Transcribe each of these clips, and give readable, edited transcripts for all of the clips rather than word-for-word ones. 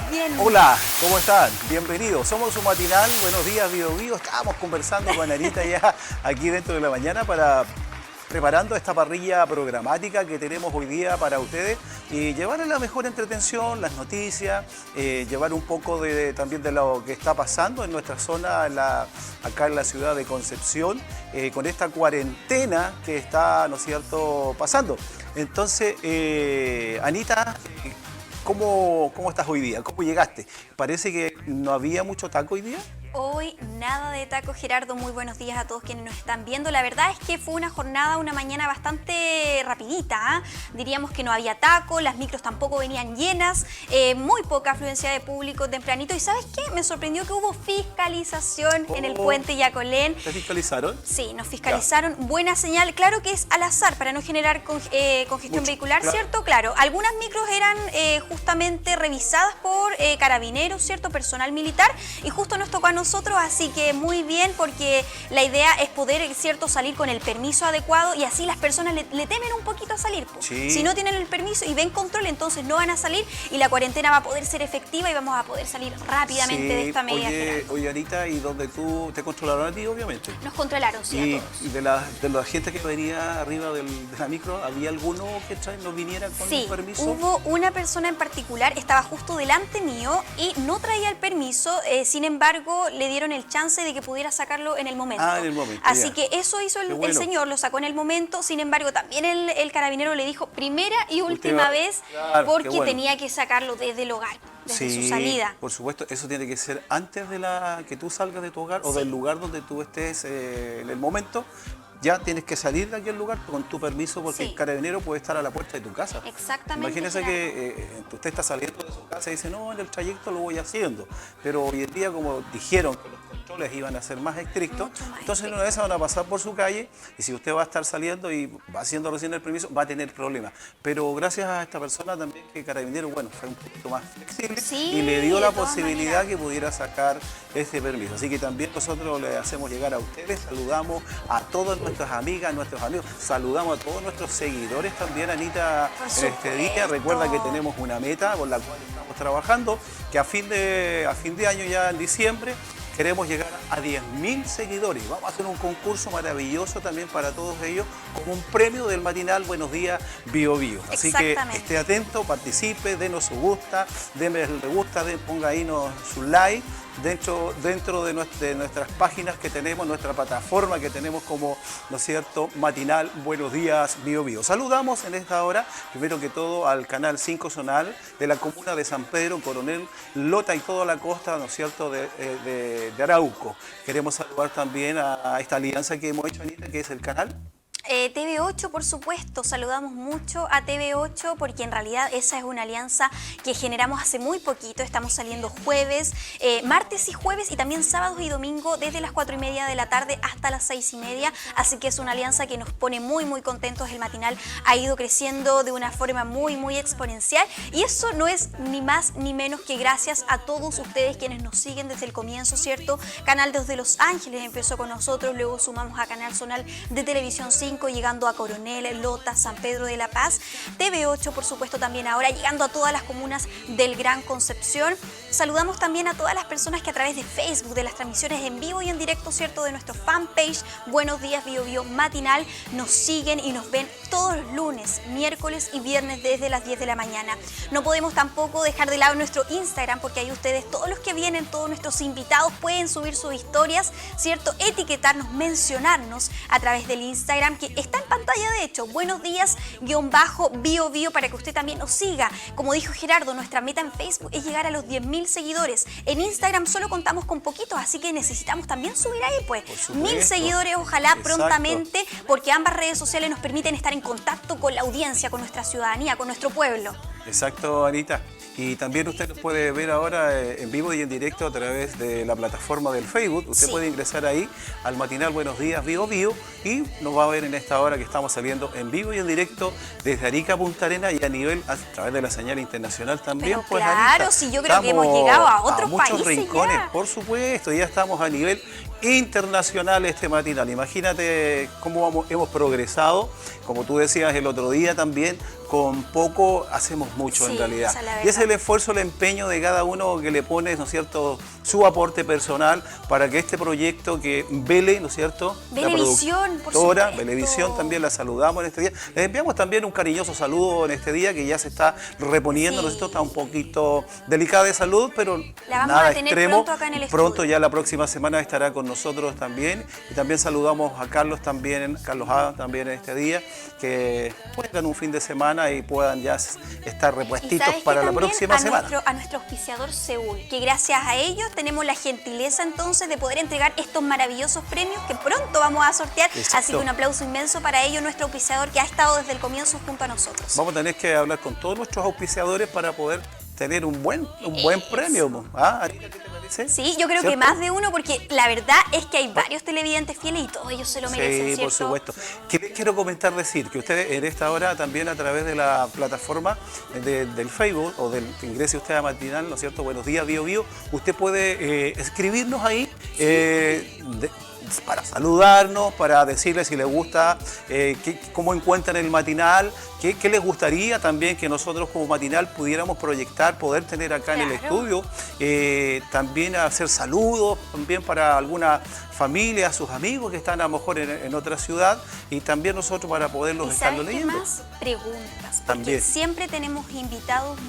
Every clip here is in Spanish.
bien. Hola, ¿cómo están? Bienvenidos. Somos su matinal. Buenos días, Bio Bio. Estábamos conversando con Anita ya aquí dentro de la mañana preparando esta parrilla programática que tenemos hoy día para ustedes y llevar la mejor entretención, las noticias, llevar un poco también de lo que está pasando en nuestra zona, acá en la ciudad de Concepción, con esta cuarentena que está, ¿no es cierto?, pasando. Entonces, Anita, ¿cómo estás hoy día? ¿Cómo llegaste? Parece que no había mucho taco hoy día. Hoy nada de taco, Gerardo. Muy buenos días a todos quienes nos están viendo. La verdad es que fue una jornada, una mañana bastante rapidita, ¿eh? Diríamos que no había taco, las micros tampoco venían llenas, muy poca afluencia de público tempranito. ¿Y sabes qué? Me sorprendió que hubo fiscalización en el puente Yacolén. ¿Te fiscalizaron? Sí, nos fiscalizaron. Ya. Buena señal. Claro que es al azar para no generar congestión vehicular, claro. ¿Cierto? Claro. Algunas micros eran justamente revisadas por carabineros, ¿cierto? Personal militar. Y justo nos tocó a nosotros, así que muy bien, porque la idea es poder, ¿cierto?, salir con el permiso adecuado y así las personas le temen un poquito a salir. Sí. Si no tienen el permiso y ven control, entonces no van a salir y la cuarentena va a poder ser efectiva y vamos a poder salir rápidamente de esta medida. Oye, Anita, ¿y dónde tú te controlaron a ti, obviamente? Nos controlaron, sí, a todos. ¿Y de la gente que venía arriba de la micro, había alguno que no viniera con el permiso? Sí, hubo una persona en particular, estaba justo delante mío y no traía el permiso, sin embargo, le dieron el chance de que pudiera sacarlo en el momento. Ah, en el momento. Así ya. que eso hizo el señor, lo sacó en el momento. Sin embargo, también el carabinero le dijo primera y última vez, claro, porque tenía que sacarlo desde el hogar, desde su salida. Por supuesto, eso tiene que ser antes de que tú salgas de tu hogar o del lugar donde tú estés en el momento. Ya tienes que salir de aquel lugar con tu permiso porque el carabinero puede estar a la puerta de tu casa. Exactamente. Imagínese que usted está saliendo de su casa y dice, no, en el trayecto lo voy haciendo. Pero hoy en día, como dijeron que los controles iban a ser más estrictos, entonces en una vez van a pasar por su calle y si usted va a estar saliendo y va haciendo recién el permiso, va a tener problemas. Pero gracias a esta persona también que el carabinero, bueno, fue un poquito más flexible y le dio la posibilidad que pudiera sacar este permiso. Así que también nosotros le hacemos llegar a ustedes, saludamos a todas nuestras amigas, nuestros amigos, saludamos a todos nuestros seguidores también, Anita, en este día. Recuerda que tenemos una meta con la cual estamos trabajando, que a fin de año, ya en diciembre, queremos llegar a 10.000 seguidores. Vamos a hacer un concurso maravilloso también para todos ellos, como un premio del matinal Buenos Días Bio Bio. Así que esté atento, participe, denos su gusta, denme el me gusta, ponga ahí su like. Dentro de nuestras páginas que tenemos, nuestra plataforma que tenemos como, ¿no es cierto?, matinal Buenos Días Bio Bio. Saludamos en esta hora, primero que todo, al canal 5 Zonal de la comuna de San Pedro, Coronel Lota y toda la costa, ¿no es cierto?, de Arauco. Queremos saludar también a esta alianza que hemos hecho, Anita, que es el canal TV8, por supuesto, saludamos mucho a TV8 porque en realidad esa es una alianza que generamos hace muy poquito. Estamos saliendo jueves, martes y jueves y también sábados y domingos desde las 4:30 de la tarde hasta las 6:30. Así que es una alianza que nos pone muy contentos. El matinal ha ido creciendo de una forma muy exponencial y eso no es ni más ni menos que gracias a todos ustedes quienes nos siguen desde el comienzo, ¿cierto? Canal 2 de Los Ángeles empezó con nosotros, luego sumamos a Canal Zonal de Televisión 5, llegando a Coronel, Lota, San Pedro de la Paz, TV8 por supuesto también ahora, llegando a todas las comunas del Gran Concepción. Saludamos también a todas las personas que a través de Facebook, de las transmisiones en vivo y en directo, ¿cierto?, de nuestro fanpage Buenos Días Bio Bio Matinal, nos siguen y nos ven todos los lunes, miércoles y viernes desde las 10 de la mañana. No podemos tampoco dejar de lado nuestro Instagram porque ahí ustedes, todos los que vienen, todos nuestros invitados pueden subir sus historias, ¿cierto?, etiquetarnos, mencionarnos a través del Instagram que está en pantalla, de hecho, Buenos Días Bio Bio, para que usted también nos siga. Como dijo Gerardo, nuestra meta en Facebook es llegar a los 10.000 seguidores. En Instagram solo contamos con poquitos, así que necesitamos también subir ahí, pues, 1.000 seguidores, ojalá prontamente, porque ambas redes sociales nos permiten estar en contacto con la audiencia, con nuestra ciudadanía, con nuestro pueblo. Exacto, Anita. Y también usted nos puede ver ahora en vivo y en directo a través de la plataforma del Facebook. Usted puede ingresar ahí al matinal Buenos Días Bio Bio y nos va a ver en esta hora que estamos saliendo en vivo y en directo desde Arica a Punta Arenas y a través de la señal internacional también. Pero pues, claro, Anita, sí, yo creo que hemos llegado a otros muchos países rincones, ya. por supuesto, ya estamos a nivel internacional este matinal. Imagínate cómo hemos progresado, como tú decías el otro día también, con poco hacemos mucho en realidad. Y ese es el esfuerzo, el empeño de cada uno que le pone, ¿no es cierto?, su aporte personal para que este proyecto que Vele, ¿no es cierto?, Velevisión, por supuesto. Velevisión también la saludamos en este día. Les enviamos también un cariñoso saludo en este día que ya se está reponiendo, ¿no es cierto?, está un poquito delicada de salud, pero la vamos nada a tener extremo. pronto acá en el estudio. Pronto ya la próxima semana estará con nosotros también. Y también saludamos a Carlos también, Carlos A. también en este día, que tengan un fin de semana y puedan ya estar repuestitos para la próxima semana. A nuestro auspiciador Seúl, que gracias a ellos tenemos la gentileza entonces de poder entregar estos maravillosos premios que pronto vamos a sortear. Exacto. Así que un aplauso inmenso para ellos, nuestro auspiciador que ha estado desde el comienzo junto a nosotros. Vamos a tener que hablar con todos nuestros auspiciadores para poder tener un buen premio. ¿Ah? ¿Qué te parece? Sí, yo creo que más de uno, porque la verdad es que hay varios televidentes fieles y todos ellos se lo merecen, sí, ¿cierto? por supuesto. ¿Qué les quiero decir? Que ustedes en esta hora también a través de la plataforma del Facebook o del que ingrese usted a Matinal, ¿no es cierto? Buenos días, Bio Bio. Usted puede escribirnos ahí para saludarnos, para decirles si les gusta, cómo encuentran el matinal, qué les gustaría también que nosotros como matinal pudiéramos proyectar, poder tener acá en el estudio, también hacer saludos también para alguna familia, sus amigos que están a lo mejor en otra ciudad y también nosotros para poderlos estarlo leyendo. ¿Y más preguntas? Porque También. siempre tenemos invitados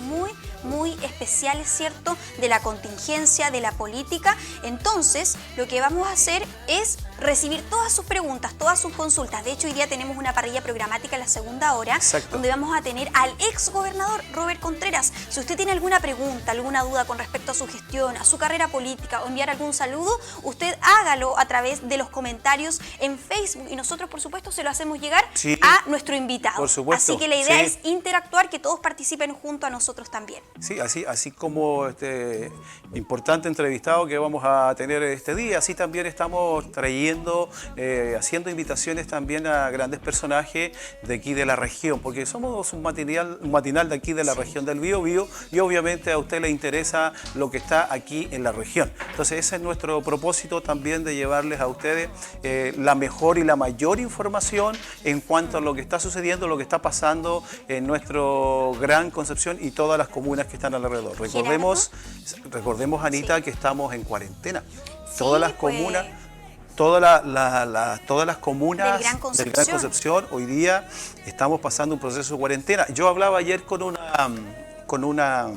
muy especiales, ¿cierto? De la contingencia, de la política. Entonces, lo que vamos a hacer es recibir todas sus preguntas, todas sus consultas. De hecho, hoy día tenemos una parrilla programática en la segunda hora, Exacto, donde vamos a tener al ex gobernador Robert Contreras. Si usted tiene alguna pregunta, alguna duda con respecto a su gestión, a su carrera política o enviar algún saludo, usted hágalo a través de los comentarios en Facebook y nosotros, por supuesto, se lo hacemos llegar a nuestro invitado. Por supuesto. Así que la idea es interactuar, que todos participen junto a nosotros también. Sí, así como este importante entrevistado que vamos a tener este día, así también estamos trayendo, haciendo invitaciones también a grandes personajes de aquí de la región, porque somos un matinal de aquí de la región del Biobío y obviamente a usted le interesa lo que está aquí en la región. Entonces ese es nuestro propósito también, de llevarles a ustedes la mejor y la mayor información en cuanto a lo que está sucediendo, lo que está pasando en nuestro Gran Concepción y todas las comunas que están alrededor. Recordemos, Anita, que estamos en cuarentena. Todas las comunas, todas las comunas del Gran Concepción hoy día estamos pasando un proceso de cuarentena. Yo hablaba ayer con una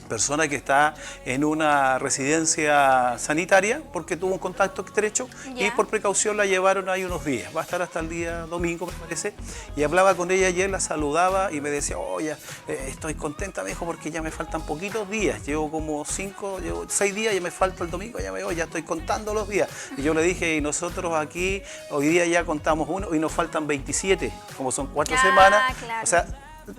persona que está en una residencia sanitaria porque tuvo un contacto estrecho y por precaución la llevaron ahí unos días. Va a estar hasta el día domingo, me parece. Y hablaba con ella ayer, la saludaba y me decía, oye, estoy contenta, me dijo, porque ya me faltan poquitos días. Llevo como 6 días, ya me falta el domingo, ya estoy contando los días. Y yo le dije, y nosotros aquí hoy día ya contamos uno y nos faltan 27, como son 4 semanas. Claro. O sea,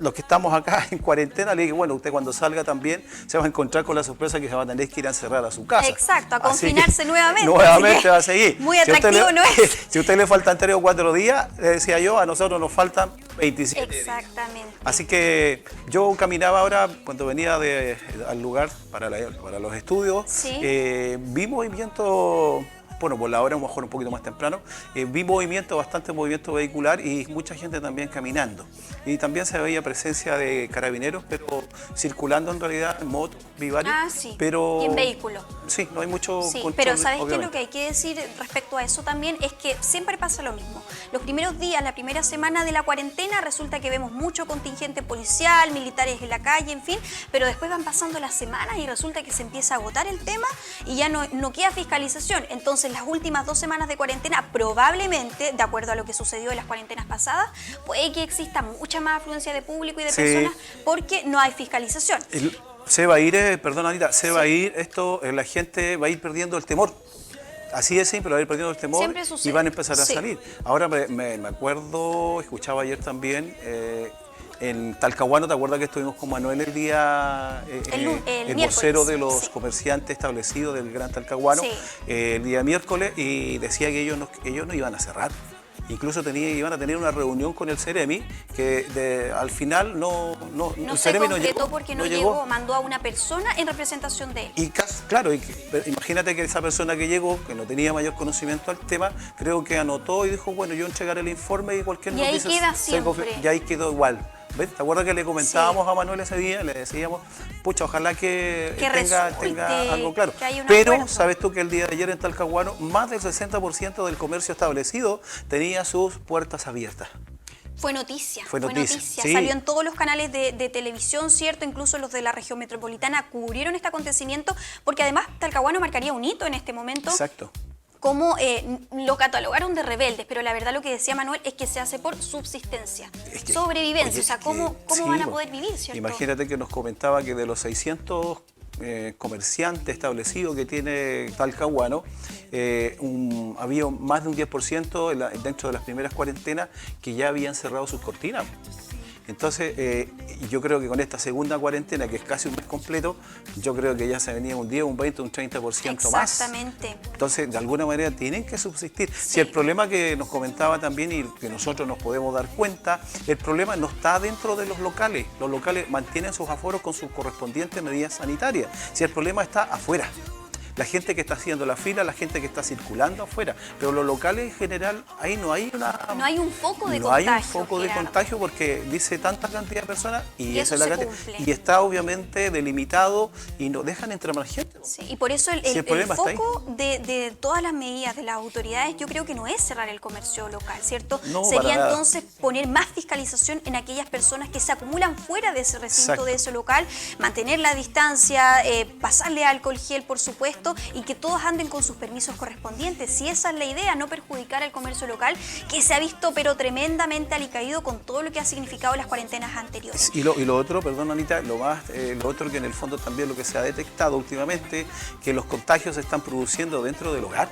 los que estamos acá en cuarentena, le dije, bueno, usted cuando salga también se va a encontrar con la sorpresa que se va a tener que ir a encerrar a su casa. Exacto, a confinarse nuevamente. Nuevamente va a seguir. Muy atractivo no es. Si a usted le faltan 3 o 4 días, le decía yo, a nosotros nos faltan 27 Exactamente. días. Así que yo caminaba ahora, cuando venía al lugar para los estudios, vi movimiento. Bueno, por la hora a lo mejor un poquito más temprano, vi bastante movimiento vehicular y mucha gente también caminando. Y también se veía presencia de carabineros, pero circulando en realidad en moto, vi varios. Pero, y en vehículo. Sí, no hay mucho control, pero ¿sabes qué? obviamente. Lo que hay que decir respecto a eso también es que siempre pasa lo mismo. Los primeros días, la primera semana de la cuarentena, resulta que vemos mucho contingente policial, militares en la calle, en fin, pero después van pasando las semanas y resulta que se empieza a agotar el tema y ya no queda fiscalización. Entonces, las últimas 2 semanas de cuarentena, probablemente, de acuerdo a lo que sucedió en las cuarentenas pasadas, puede que exista mucha más afluencia de público y de personas porque no hay fiscalización. Se va a ir, perdón Anita, va a ir esto, la gente va a ir perdiendo el temor. Así de simple, va a ir perdiendo el temor y van a empezar a salir. Ahora me acuerdo, escuchaba ayer también, en Talcahuano, ¿te acuerdas que estuvimos con Manuel el día, el vocero de los comerciantes establecidos del Gran Talcahuano, el día miércoles, y decía que ellos no iban a cerrar? incluso iban a tener una reunión con el Ceremi, que al final No el se Ceremi concretó porque no llegó, mandó a una persona en representación de él. Y claro, imagínate que esa persona que llegó, que no tenía mayor conocimiento al tema, creo que anotó y dijo, bueno, yo entregaré el informe y cualquier Y ahí noticia queda siempre. y ahí quedó igual. ¿Ves? ¿Te acuerdas que le comentábamos a Manuel ese día? Le decíamos, pucha, ojalá que tenga algo claro. Pero, acuerdo. ¿sabes tú que el día de ayer en Talcahuano, más del 60% del comercio establecido tenía sus puertas abiertas? Fue noticia. Sí. Salió en todos los canales de televisión, ¿cierto? Incluso los de la región metropolitana cubrieron este acontecimiento, porque además Talcahuano marcaría un hito en este momento. Exacto. Como lo catalogaron de rebeldes, pero la verdad lo que decía Manuel es que se hace por subsistencia, sobrevivencia, oye, o sea, ¿cómo van a poder vivir, cierto? Imagínate que nos comentaba que de los 600 comerciantes establecidos que tiene Talcahuano, había más de un 10% dentro de las primeras cuarentenas que ya habían cerrado sus cortinas. Entonces, yo creo que con esta segunda cuarentena, que es casi un mes completo, yo creo que ya se venía un 10, un 20, un 30% más. Exactamente. Entonces, de alguna manera tienen que subsistir. Sí. Si el problema que nos comentaba también y que nosotros nos podemos dar cuenta, el problema no está dentro de los locales. Los locales mantienen sus aforos con sus correspondientes medidas sanitarias. Si el problema está afuera. La gente que está haciendo la fila, la gente que está circulando afuera. Pero los locales en general, ahí no hay No hay un foco de contagio. No hay un foco de contagio porque dice tanta cantidad de personas y esa es la cantidad. Y está obviamente delimitado y no dejan entrar más gente. Sí, y por eso el foco de todas las medidas de las autoridades yo creo que no es cerrar el comercio local, ¿cierto? No, sería entonces poner más fiscalización en aquellas personas que se acumulan fuera de ese recinto, exacto, de ese local, mantener la distancia, pasarle alcohol gel, por supuesto, y que todos anden con sus permisos correspondientes. Si esa es la idea, no perjudicar al comercio local, que se ha visto pero tremendamente alicaído con todo lo que ha significado las cuarentenas anteriores. Y lo otro, perdón Anita, lo otro que en el fondo también lo que se ha detectado últimamente, que los contagios se están produciendo dentro del hogar.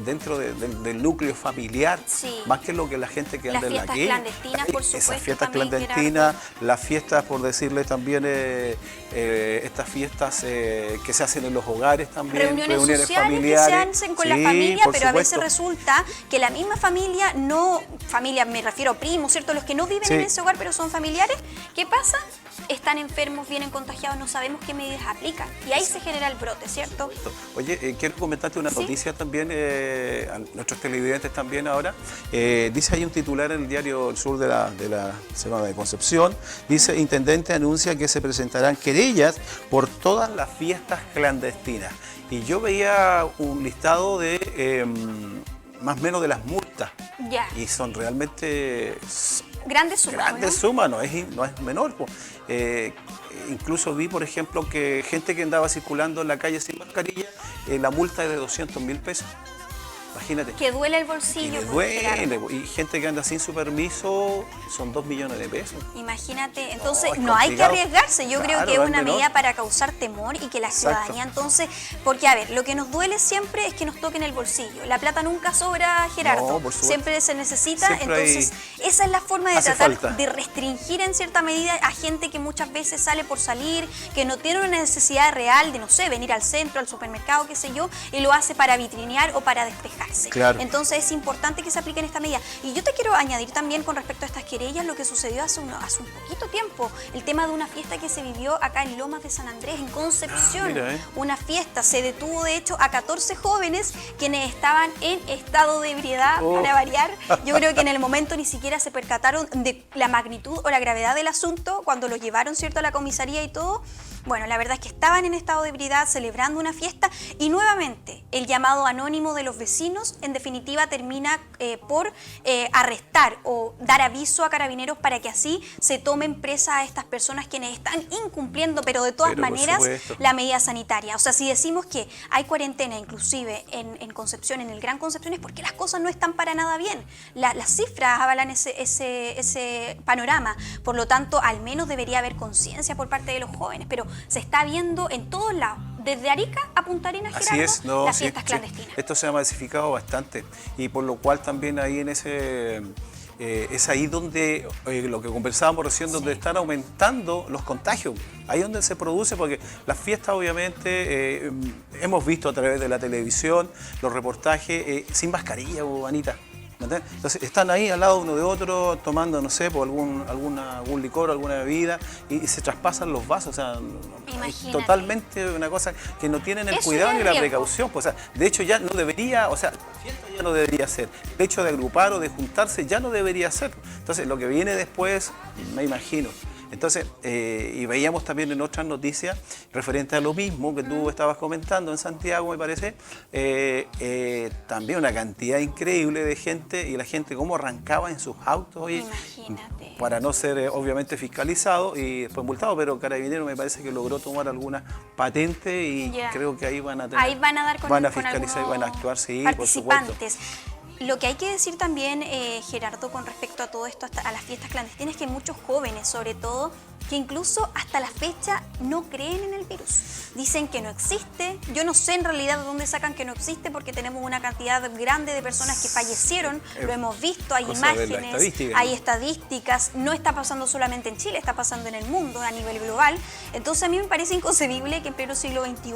Dentro del núcleo familiar, sí, más que lo que la gente que anda en la calle. Las fiestas clandestinas, por supuesto. Esas fiestas clandestinas, las fiestas, por decirle también, estas fiestas que se hacen en los hogares también. Reuniones sociales familiares que se hacen con sí, la familia, pero supuesto, a veces resulta que la misma familia, familia me refiero a primos, ¿cierto? Los que no viven sí, en ese hogar, pero son familiares, ¿qué pasa? Están enfermos, vienen contagiados, no sabemos qué medidas aplican. Y ahí se genera el brote, ¿cierto? Oye, quiero comentarte una noticia también, a nuestros televidentes también ahora. Dice ahí un titular en el diario El Sur de la Semana de Concepción. Dice, intendente anuncia que se presentarán querellas por todas las fiestas clandestinas. Y yo veía un listado de más o menos de las multas. Ya. Y son realmente... Grandes sumas, ¿no? No es menor. Incluso vi, por ejemplo, que gente que andaba circulando en la calle sin mascarilla, la multa es de 200.000 pesos. Imagínate. Que duele el bolsillo. Y gente que anda sin su permiso, son 2 millones de pesos. Imagínate, entonces no hay que arriesgarse. Yo creo que es una medida para causar temor y que la ciudadanía entonces, porque a ver, lo que nos duele siempre es que nos toquen el bolsillo. La plata nunca sobra, Gerardo. No, siempre se necesita, siempre entonces esa es la forma de tratar de restringir en cierta medida a gente que muchas veces sale por salir, que no tiene una necesidad real de, no sé, venir al centro, al supermercado, qué sé yo, y lo hace para vitrinear o para despejar. Claro. Entonces es importante que se apliquen esta medida. Y yo te quiero añadir también con respecto a estas querellas lo que sucedió hace un poquito tiempo, el tema de una fiesta que se vivió acá en Lomas de San Andrés, en Concepción. Mira, una fiesta, se detuvo de hecho a 14 jóvenes quienes estaban en estado de ebriedad, para variar. Yo creo que en el momento ni siquiera se percataron de la magnitud o la gravedad del asunto cuando los llevaron, ¿cierto?, a la comisaría y todo. Bueno, la verdad es que estaban en estado de ebriedad celebrando una fiesta y nuevamente el llamado anónimo de los vecinos en definitiva termina por arrestar o dar aviso a carabineros para que así se tomen presa a estas personas quienes están incumpliendo, pero de todas maneras, la medida sanitaria. O sea, si decimos que hay cuarentena inclusive en Concepción, en el Gran Concepción, es porque las cosas no están para nada bien. Las cifras avalan ese panorama. Por lo tanto, al menos debería haber conciencia por parte de los jóvenes, pero se está viendo en todos lados, desde Arica a Punta Arenas, Gerardo, las fiestas clandestinas. Esto se ha masificado bastante y por lo cual también ahí en es ahí donde, lo que conversábamos recién, donde están aumentando los contagios. Ahí donde se produce, porque las fiestas obviamente hemos visto a través de la televisión, los reportajes sin mascarilla, Anita. ¿me entiendes? Entonces están ahí al lado uno de otro tomando, no sé, por algún licor, alguna bebida y se traspasan los vasos. O sea, es totalmente una cosa que no tienen el cuidado ni la precaución. Pues, o sea, de hecho ya no debería, o sea, la fiesta ya no debería ser. El hecho de agrupar o de juntarse ya no debería ser. Entonces lo que viene después, me imagino. Entonces, y veíamos también en otras noticias referente a lo mismo que tú estabas comentando en Santiago, me parece, también una cantidad increíble de gente y la gente cómo arrancaba en sus autos para no ser obviamente fiscalizado y después multado, pero Carabineros me parece que logró tomar algunas patentes y creo que ahí van a tener, ahí van a dar van a fiscalizar y van a actuar, sí, por supuesto. Lo que hay que decir también, Gerardo, con respecto a todo esto, a las fiestas clandestinas, es que hay muchos jóvenes, sobre todo, que incluso hasta la fecha no creen en el virus. Dicen que no existe. Yo no sé en realidad de dónde sacan que no existe, porque tenemos una cantidad grande de personas que fallecieron, lo hemos visto, hay imágenes, hay estadísticas. No está pasando solamente en Chile, está pasando en el mundo a nivel global. Entonces a mí me parece inconcebible que en pleno siglo XXI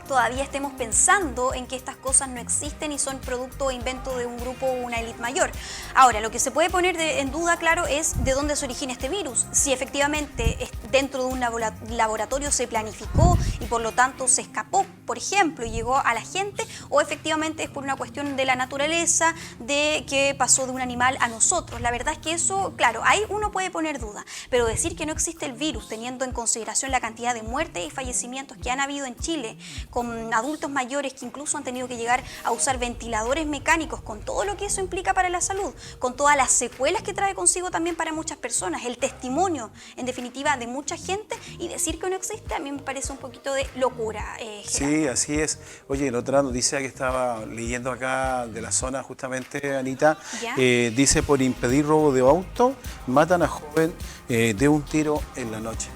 todavía estemos pensando en que estas cosas no existen y son producto o invento de un grupo o una élite mayor. Ahora, lo que se puede poner en duda, claro, es de dónde se origina este virus. Si efectivamente dentro de un laboratorio se planificó y por lo tanto se escapó, por ejemplo, y llegó a la gente, o efectivamente es por una cuestión de la naturaleza, de que pasó de un animal a nosotros. La verdad es que eso, claro, ahí uno puede poner duda, pero decir que no existe el virus, teniendo en consideración la cantidad de muertes y fallecimientos que han habido en Chile, con adultos mayores que incluso han tenido que llegar a usar ventiladores mecánicos, con todo lo que eso implica para la salud, con todas las secuelas que trae consigo también para muchas personas, el testimonio, en definitiva, de mucha gente, y decir que no existe, a mí me parece un poquito de locura, Sí, así es. Oye, la otra noticia que estaba leyendo acá de la zona, justamente, Anita, dice: por impedir robo de auto, matan a joven de un tiro en la noche.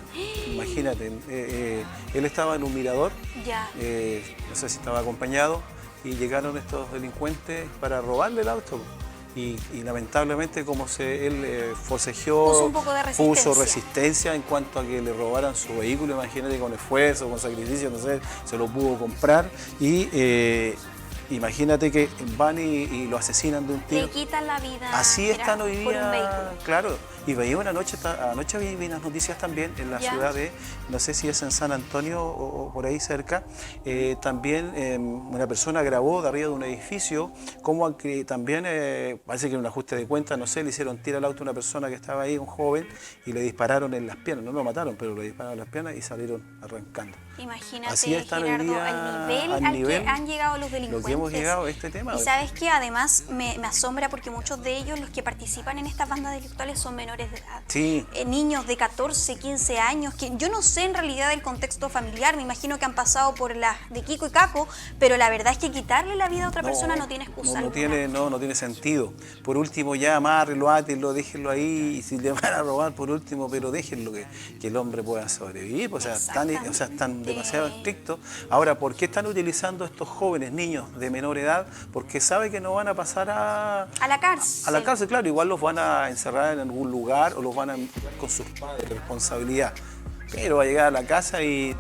Imagínate, él estaba en un mirador, no sé si estaba acompañado, y llegaron estos delincuentes para robarle el auto. Y lamentablemente, como él forcejeó, puso un poco de resistencia. Puso resistencia en cuanto a que le robaran su vehículo, imagínate, con esfuerzo, con sacrificio, no sé, se lo pudo comprar y imagínate que van y lo asesinan de un tiro. Le quitan la vida. Así están hoy día, claro. Y veía anoche vi unas noticias también en la ciudad de, no sé si es en San Antonio o por ahí cerca, también una persona grabó de arriba de un edificio como que también, parece que en un ajuste de cuentas, no sé, le hicieron tiro al auto a una persona que estaba ahí, un joven, y le dispararon en las piernas. No lo mataron, pero le dispararon en las piernas y salieron arrancando. Imagínate, así están hoy día, al nivel al que han llegado los delincuentes. Lo que hemos llegado a este tema. Y sabes que además me asombra porque muchos de ellos, los que participan en estas bandas delictuales, son menores de edad. Sí. Niños de 14, 15 años, que yo no sé en realidad el contexto familiar, me imagino que han pasado por las de Kiko y Caco, pero la verdad es que quitarle la vida a otra persona no tiene excusa. No tiene sentido. Por último, ya amárrelo, átenlo, déjenlo ahí, y si le van a robar, por último, pero déjenlo que el hombre pueda sobrevivir. O sea, están demasiado estrictos. Ahora, ¿por qué están utilizando estos jóvenes, niños de menor edad? Porque saben que no van a pasar a la cárcel. A la cárcel, claro. Igual los van a encerrar en algún lugar o los van a enviar con sus padres, responsabilidad. Pero va a llegar a la casa y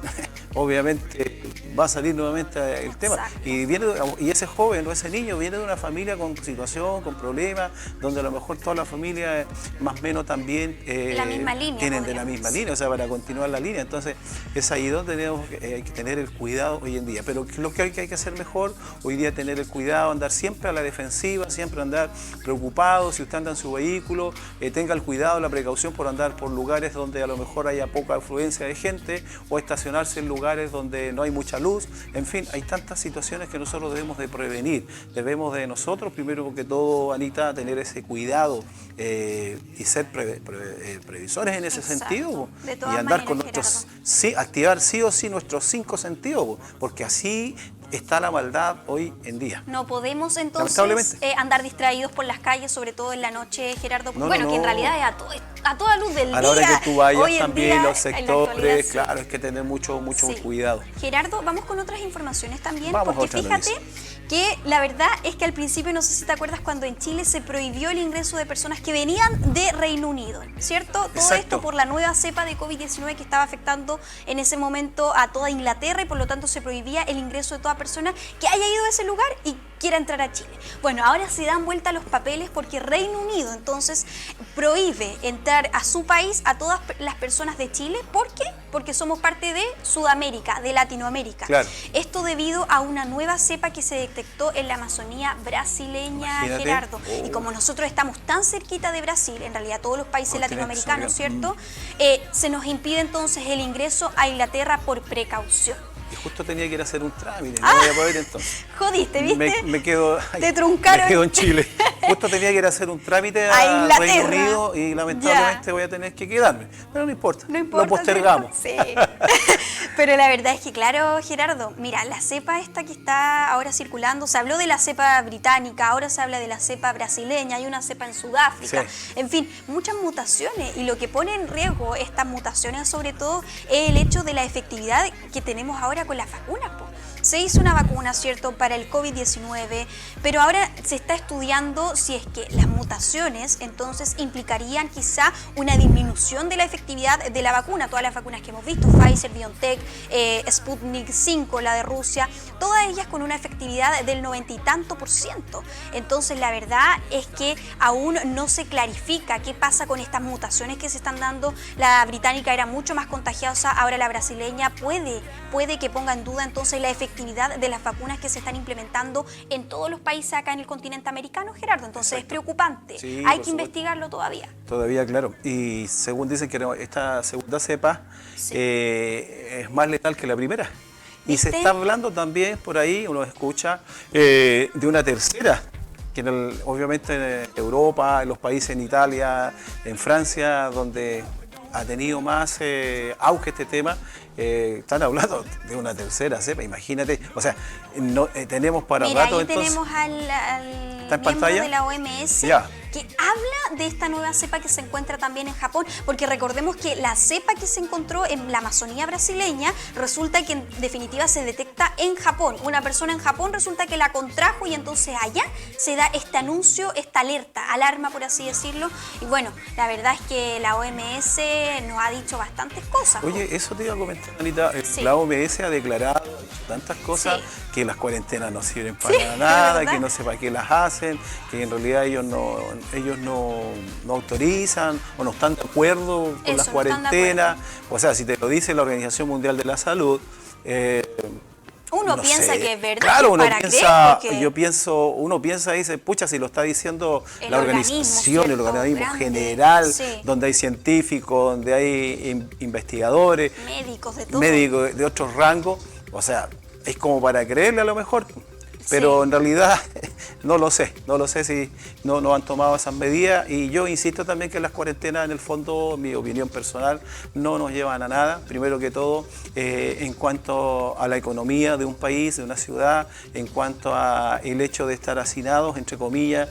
obviamente va a salir nuevamente el tema. Y ese joven o ese niño viene de una familia con situación, con problemas, donde a lo mejor toda la familia más o menos también la misma línea, tienen de la misma línea, o sea, para continuar la línea. Entonces es ahí donde tenemos que tener el cuidado hoy en día. Pero lo que hay que hacer mejor hoy día, tener el cuidado, andar siempre a la defensiva, siempre andar preocupado. Si usted anda en su vehículo, tenga el cuidado, la precaución por andar por lugares donde a lo mejor haya poca afluencia de gente, o estacionarse en lugares donde no hay mucha luz. En fin, hay tantas situaciones que nosotros debemos de prevenir. Debemos de nosotros, primero que todo, Anita, tener ese cuidado y ser previsores en ese sentido. Y andar con nuestros, activar sí o sí nuestros 5 sentidos, porque así está la maldad hoy en día. No podemos entonces andar distraídos por las calles, sobre todo en la noche, Gerardo. Que en realidad es a toda luz del día. A la hora que tú vayas hoy también, día, los sectores, claro, hay que tener mucho cuidado. Gerardo, vamos con otras informaciones también, porque fíjate que la verdad es que al principio, no sé si te acuerdas, cuando en Chile se prohibió el ingreso de personas que venían de Reino Unido, ¿cierto? Todo esto por la nueva cepa de COVID-19 que estaba afectando en ese momento a toda Inglaterra, y por lo tanto se prohibía el ingreso de toda persona que haya ido a ese lugar y quiera entrar a Chile. Bueno, ahora se dan vuelta los papeles porque Reino Unido entonces prohíbe entrar a su país a todas las personas de Chile. ¿Por qué? Porque somos parte de Sudamérica, de Latinoamérica. Claro. Esto debido a una nueva cepa que se detectó en la Amazonía brasileña, Imagínate. Gerardo. Y como nosotros estamos tan cerquita de Brasil, en realidad todos los países latinoamericanos, ¿cierto? Se nos impide entonces el ingreso a Inglaterra por precaución. Y justo tenía que ir a hacer un trámite, no voy a poder entonces. Jodiste, ¿viste? Me quedo, Te truncaron. me quedo en Chile. Justo tenía que ir a hacer un trámite A a Reino Inglaterra. Unido y lamentablemente Ya. voy a tener que quedarme. Pero no importa, No importa, lo postergamos. ¿cierto? Sí. Pero la verdad es que, claro, Gerardo, mira, la cepa esta que está ahora circulando, se habló de la cepa británica, ahora se habla de la cepa brasileña, hay una cepa en Sudáfrica, Sí. en fin, muchas mutaciones. Y lo que pone en riesgo estas mutaciones, sobre todo, es el hecho de la efectividad que tenemos ahora con las vacunas, po. Se hizo una vacuna, ¿cierto?, para el COVID-19, pero ahora se está estudiando si es que las mutaciones entonces implicarían quizá una disminución de la efectividad de la vacuna. Todas las vacunas que hemos visto, Pfizer, BioNTech, Sputnik 5, la de Rusia, todas ellas con una efectividad del 90 y tanto %. Entonces la verdad es que aún no se clarifica qué pasa con estas mutaciones que se están dando. La británica era mucho más contagiosa, ahora la brasileña puede que ponga en duda entonces la efectividad de las vacunas que se están implementando en todos los países acá en el continente americano, Gerardo. Entonces Exacto. es preocupante. Sí, Hay por que supuesto. investigarlo todavía. Todavía, claro. Y según dicen que esta segunda cepa Sí. es más letal que la primera. Y se ¿Viste? está hablando también por ahí, uno escucha, de una tercera, que obviamente en Europa, en los países en Italia, en Francia, donde ha tenido más auge este tema, están hablando de una tercera cepa, imagínate. O sea, tenemos para Mira, rato ahí entonces. tenemos al ¿Está en miembro pantalla? de la OMS Ya. que habla de esta nueva cepa que se encuentra también en Japón, porque recordemos que la cepa que se encontró en la Amazonía brasileña resulta que en definitiva se detecta en Japón. Una persona en Japón resulta que la contrajo y entonces allá se da este anuncio, esta alerta, alarma por así decirlo. Y bueno, la verdad es que la OMS nos ha dicho bastantes cosas. Oye, eso te iba a comentar, Anita. Sí. La OMS ha declarado, ha dicho tantas cosas, Sí. que las cuarentenas no sirven Sí, para nada, ¿verdad? que no sé para qué las hacen, que en realidad ellos no autorizan o no están de acuerdo con Eso, las no están de cuarentenas. O sea, si te lo dice la Organización Mundial de la Salud, Uno no piensa sé. que es verdad, Claro, que uno para piensa, creer, uno piensa y dice, pucha, si lo está diciendo El la organismo, organización, el ¿cierto? organismo Grande, general, sí. donde hay científicos, donde hay investigadores, médicos de todo. médicos de otros rangos, o sea, es como para creerle a lo mejor, pero Sí. en realidad no lo sé si no han tomado esas medidas, y yo insisto también que las cuarentenas en el fondo, en mi opinión personal, no nos llevan a nada. Primero que todo, en cuanto a la economía de un país, de una ciudad, en cuanto a el hecho de estar hacinados, entre comillas,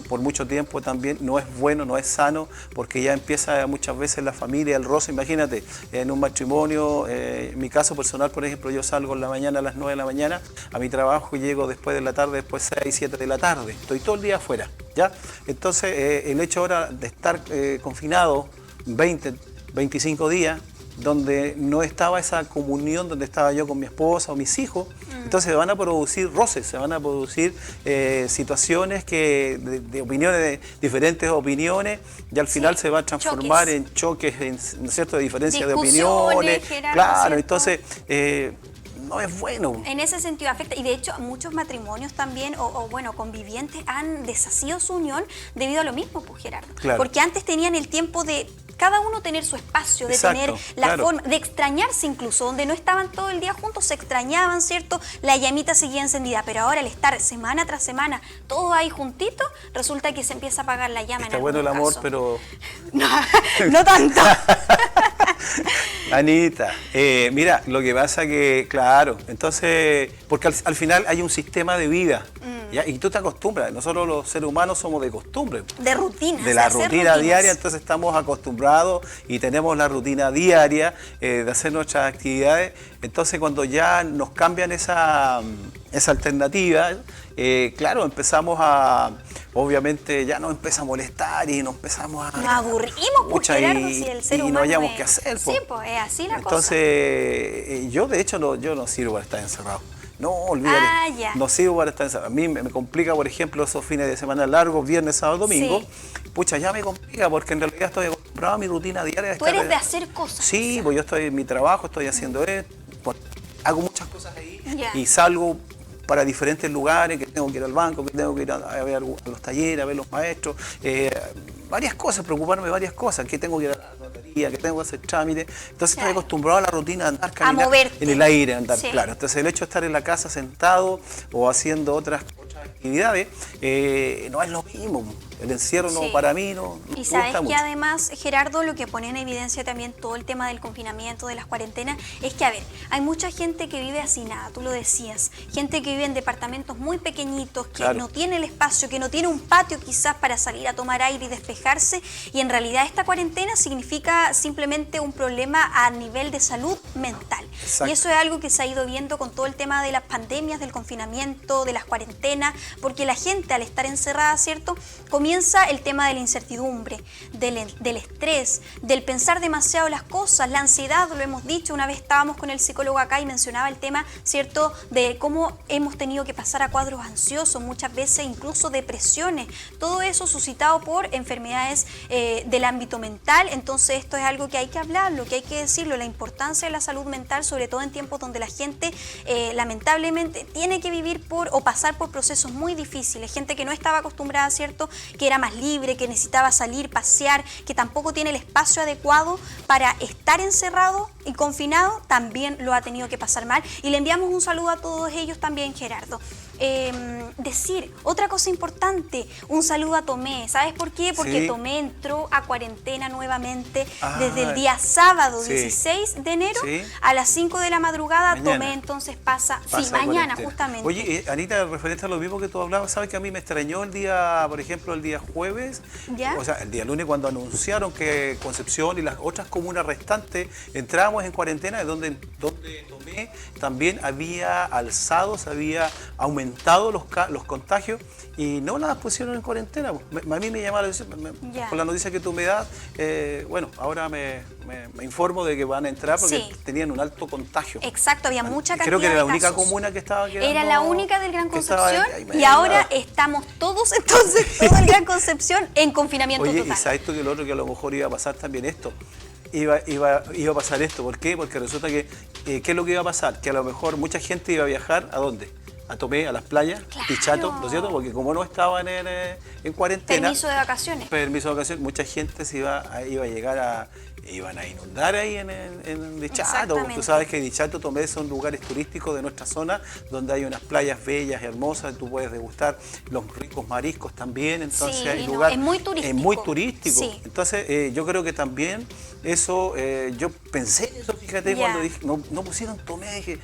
por mucho tiempo también no es bueno, no es sano, porque ya empieza muchas veces la familia, el roce. Imagínate, en un matrimonio, en mi caso personal, por ejemplo, yo salgo en la mañana a las 9 de la mañana a mi trabajo y llego después de la tarde, después 6, 7 de la tarde. Estoy todo el día afuera, ¿ya? Entonces, el hecho ahora de estar confinado 20, 25 días, donde no estaba esa comunión, donde estaba yo con mi esposa o mis hijos, entonces se van a producir roces, se van a producir situaciones de opiniones, de diferentes opiniones, y al final se va a transformar choques. en choques, ¿no es cierto?, de diferencia de Discusiones, opiniones. Gerardo, Claro, ¿cierto? entonces no es bueno. En ese sentido afecta, y de hecho muchos matrimonios también, bueno, convivientes han deshacido su unión debido a lo mismo, pues, Gerardo. Claro. Porque antes tenían el tiempo de cada uno tener su espacio, de Exacto, tener la claro. forma, de extrañarse incluso, donde no estaban todo el día juntos, se extrañaban, ¿cierto? La llamita seguía encendida, pero ahora al estar semana tras semana, todos ahí juntitos, resulta que se empieza a apagar la llama. Está en bueno el algún amor, caso. pero... No, no tanto. Anita, mira, lo que pasa que, claro, entonces, porque al final hay un sistema de vida, ¿ya? Y tú te acostumbras, nosotros los seres humanos somos de costumbre. De rutinas. De la hacer rutina rutinas. diaria, entonces estamos acostumbrados y tenemos la rutina diaria de hacer nuestras actividades. Entonces cuando ya nos cambian esa alternativa, claro, empezamos obviamente ya nos empieza a molestar y nos empezamos a... Nos aburrimos, pues, Pucha, Gerardo, si el ser y humano no hayamos es- qué hacer. Sí, pues es así la cosa. Entonces, yo de hecho yo no sirvo para estar encerrado. No, olvídate. Ah, ya. No sirvo para estar encerrado. A mí me complica, por ejemplo, esos fines de semana largos, viernes, sábado, domingo. Sí. Pucha, ya me complica porque en realidad estoy acostumbrado a mi rutina diaria. Tú eres de hacer cosas. Sí, pues yo estoy en mi trabajo, estoy haciendo esto, hago muchas cosas ahí Ya. y salgo para diferentes lugares, que tengo que ir al banco, que tengo que ir a ver a los talleres, a ver los maestros, varias cosas, preocuparme de varias cosas, que tengo que ir a la notaría, que tengo que hacer trámites. Entonces Claro. estoy acostumbrado a la rutina de andar, caminar moverte. en el aire, andar, Sí. claro. Entonces el hecho de estar en la casa sentado o haciendo otras actividades, no es lo mismo. El encierro Sí. no, para mí no Y me sabes gusta que mucho. además, Gerardo, lo que pone en evidencia también todo el tema del confinamiento, de las cuarentenas, es que, a ver, hay mucha gente que vive hacinada, tú lo decías, gente que vive en departamentos muy pequeñitos, que Claro. no tiene el espacio, que no tiene un patio quizás para salir a tomar aire y despejarse, y en realidad esta cuarentena significa simplemente un problema a nivel de salud mental. Exacto. Y eso es algo que se ha ido viendo con todo el tema de las pandemias, del confinamiento, de las cuarentenas, porque la gente al estar encerrada, ¿cierto?, comienza el tema de la incertidumbre, del estrés, del pensar demasiado las cosas, la ansiedad, lo hemos dicho, una vez estábamos con el psicólogo acá y mencionaba el tema, ¿cierto?, de cómo hemos tenido que pasar a cuadros ansiosos, muchas veces incluso depresiones, todo eso suscitado por enfermedades del ámbito mental. Entonces esto es algo que hay que hablarlo, que hay que decirlo, la importancia de la salud mental, sobre todo en tiempos donde la gente lamentablemente tiene que vivir o pasar por procesos muy difíciles, gente que no estaba acostumbrada, ¿cierto?, que era más libre, que necesitaba salir, pasear, que tampoco tiene el espacio adecuado para estar encerrado y confinado, también lo ha tenido que pasar mal. Y le enviamos un saludo a todos ellos también, Gerardo. Decir otra cosa importante, un saludo a Tomé. ¿Sabes por qué? Porque Sí. Tomé entró a cuarentena nuevamente Ah, desde el día sábado sí. 16 de enero Sí. a las 5 de la madrugada. Mañana. Tomé entonces pasa sí, Pasa de mañana cuarentena. justamente. Oye, Anita, referente a lo mismo que tú hablabas, ¿sabes que a mí me extrañó el día, por ejemplo, el día jueves? ¿Ya? O sea, el día lunes cuando anunciaron que Concepción y las otras comunas restantes entrábamos en cuarentena, de donde Tomé también había alzado, se había aumentado los contagios y no las pusieron en cuarentena. A mí me llama la atención, Ya. con la noticia que tú me das, bueno, ahora me informo de que van a entrar porque Sí. tenían un alto contagio. Exacto, había mucha cantidad Creo que era la de única casos. comuna que estaba quedando. Era la única del Gran que estaba Concepción ahí y medio ahora lado. estamos todos, entonces, todo el Gran Concepción en confinamiento Oye, total. y sabes tú que lo otro que a lo mejor iba a pasar también esto. Iba a pasar esto. ¿Por qué? Porque resulta que, ¿qué es lo que iba a pasar? Que a lo mejor mucha gente iba a viajar, ¿a dónde? A Tomé, a las playas, Claro. Pichato, ¿no es cierto? Porque como no estaban en cuarentena, Permiso de vacaciones. permiso de vacaciones, mucha gente se iba a llegar a... Iban a inundar ahí en Dichato. Exactamente. Tú sabes que Dichato, Tomé son lugares turísticos de nuestra zona donde hay unas playas bellas, hermosas, tú puedes degustar los ricos mariscos también. Entonces Sí, hay no, lugar, es muy turístico. Es muy turístico. Sí. Entonces yo creo que también eso, yo pensé en eso, fíjate, Ya. cuando dije, no pusieron Tomé, dije,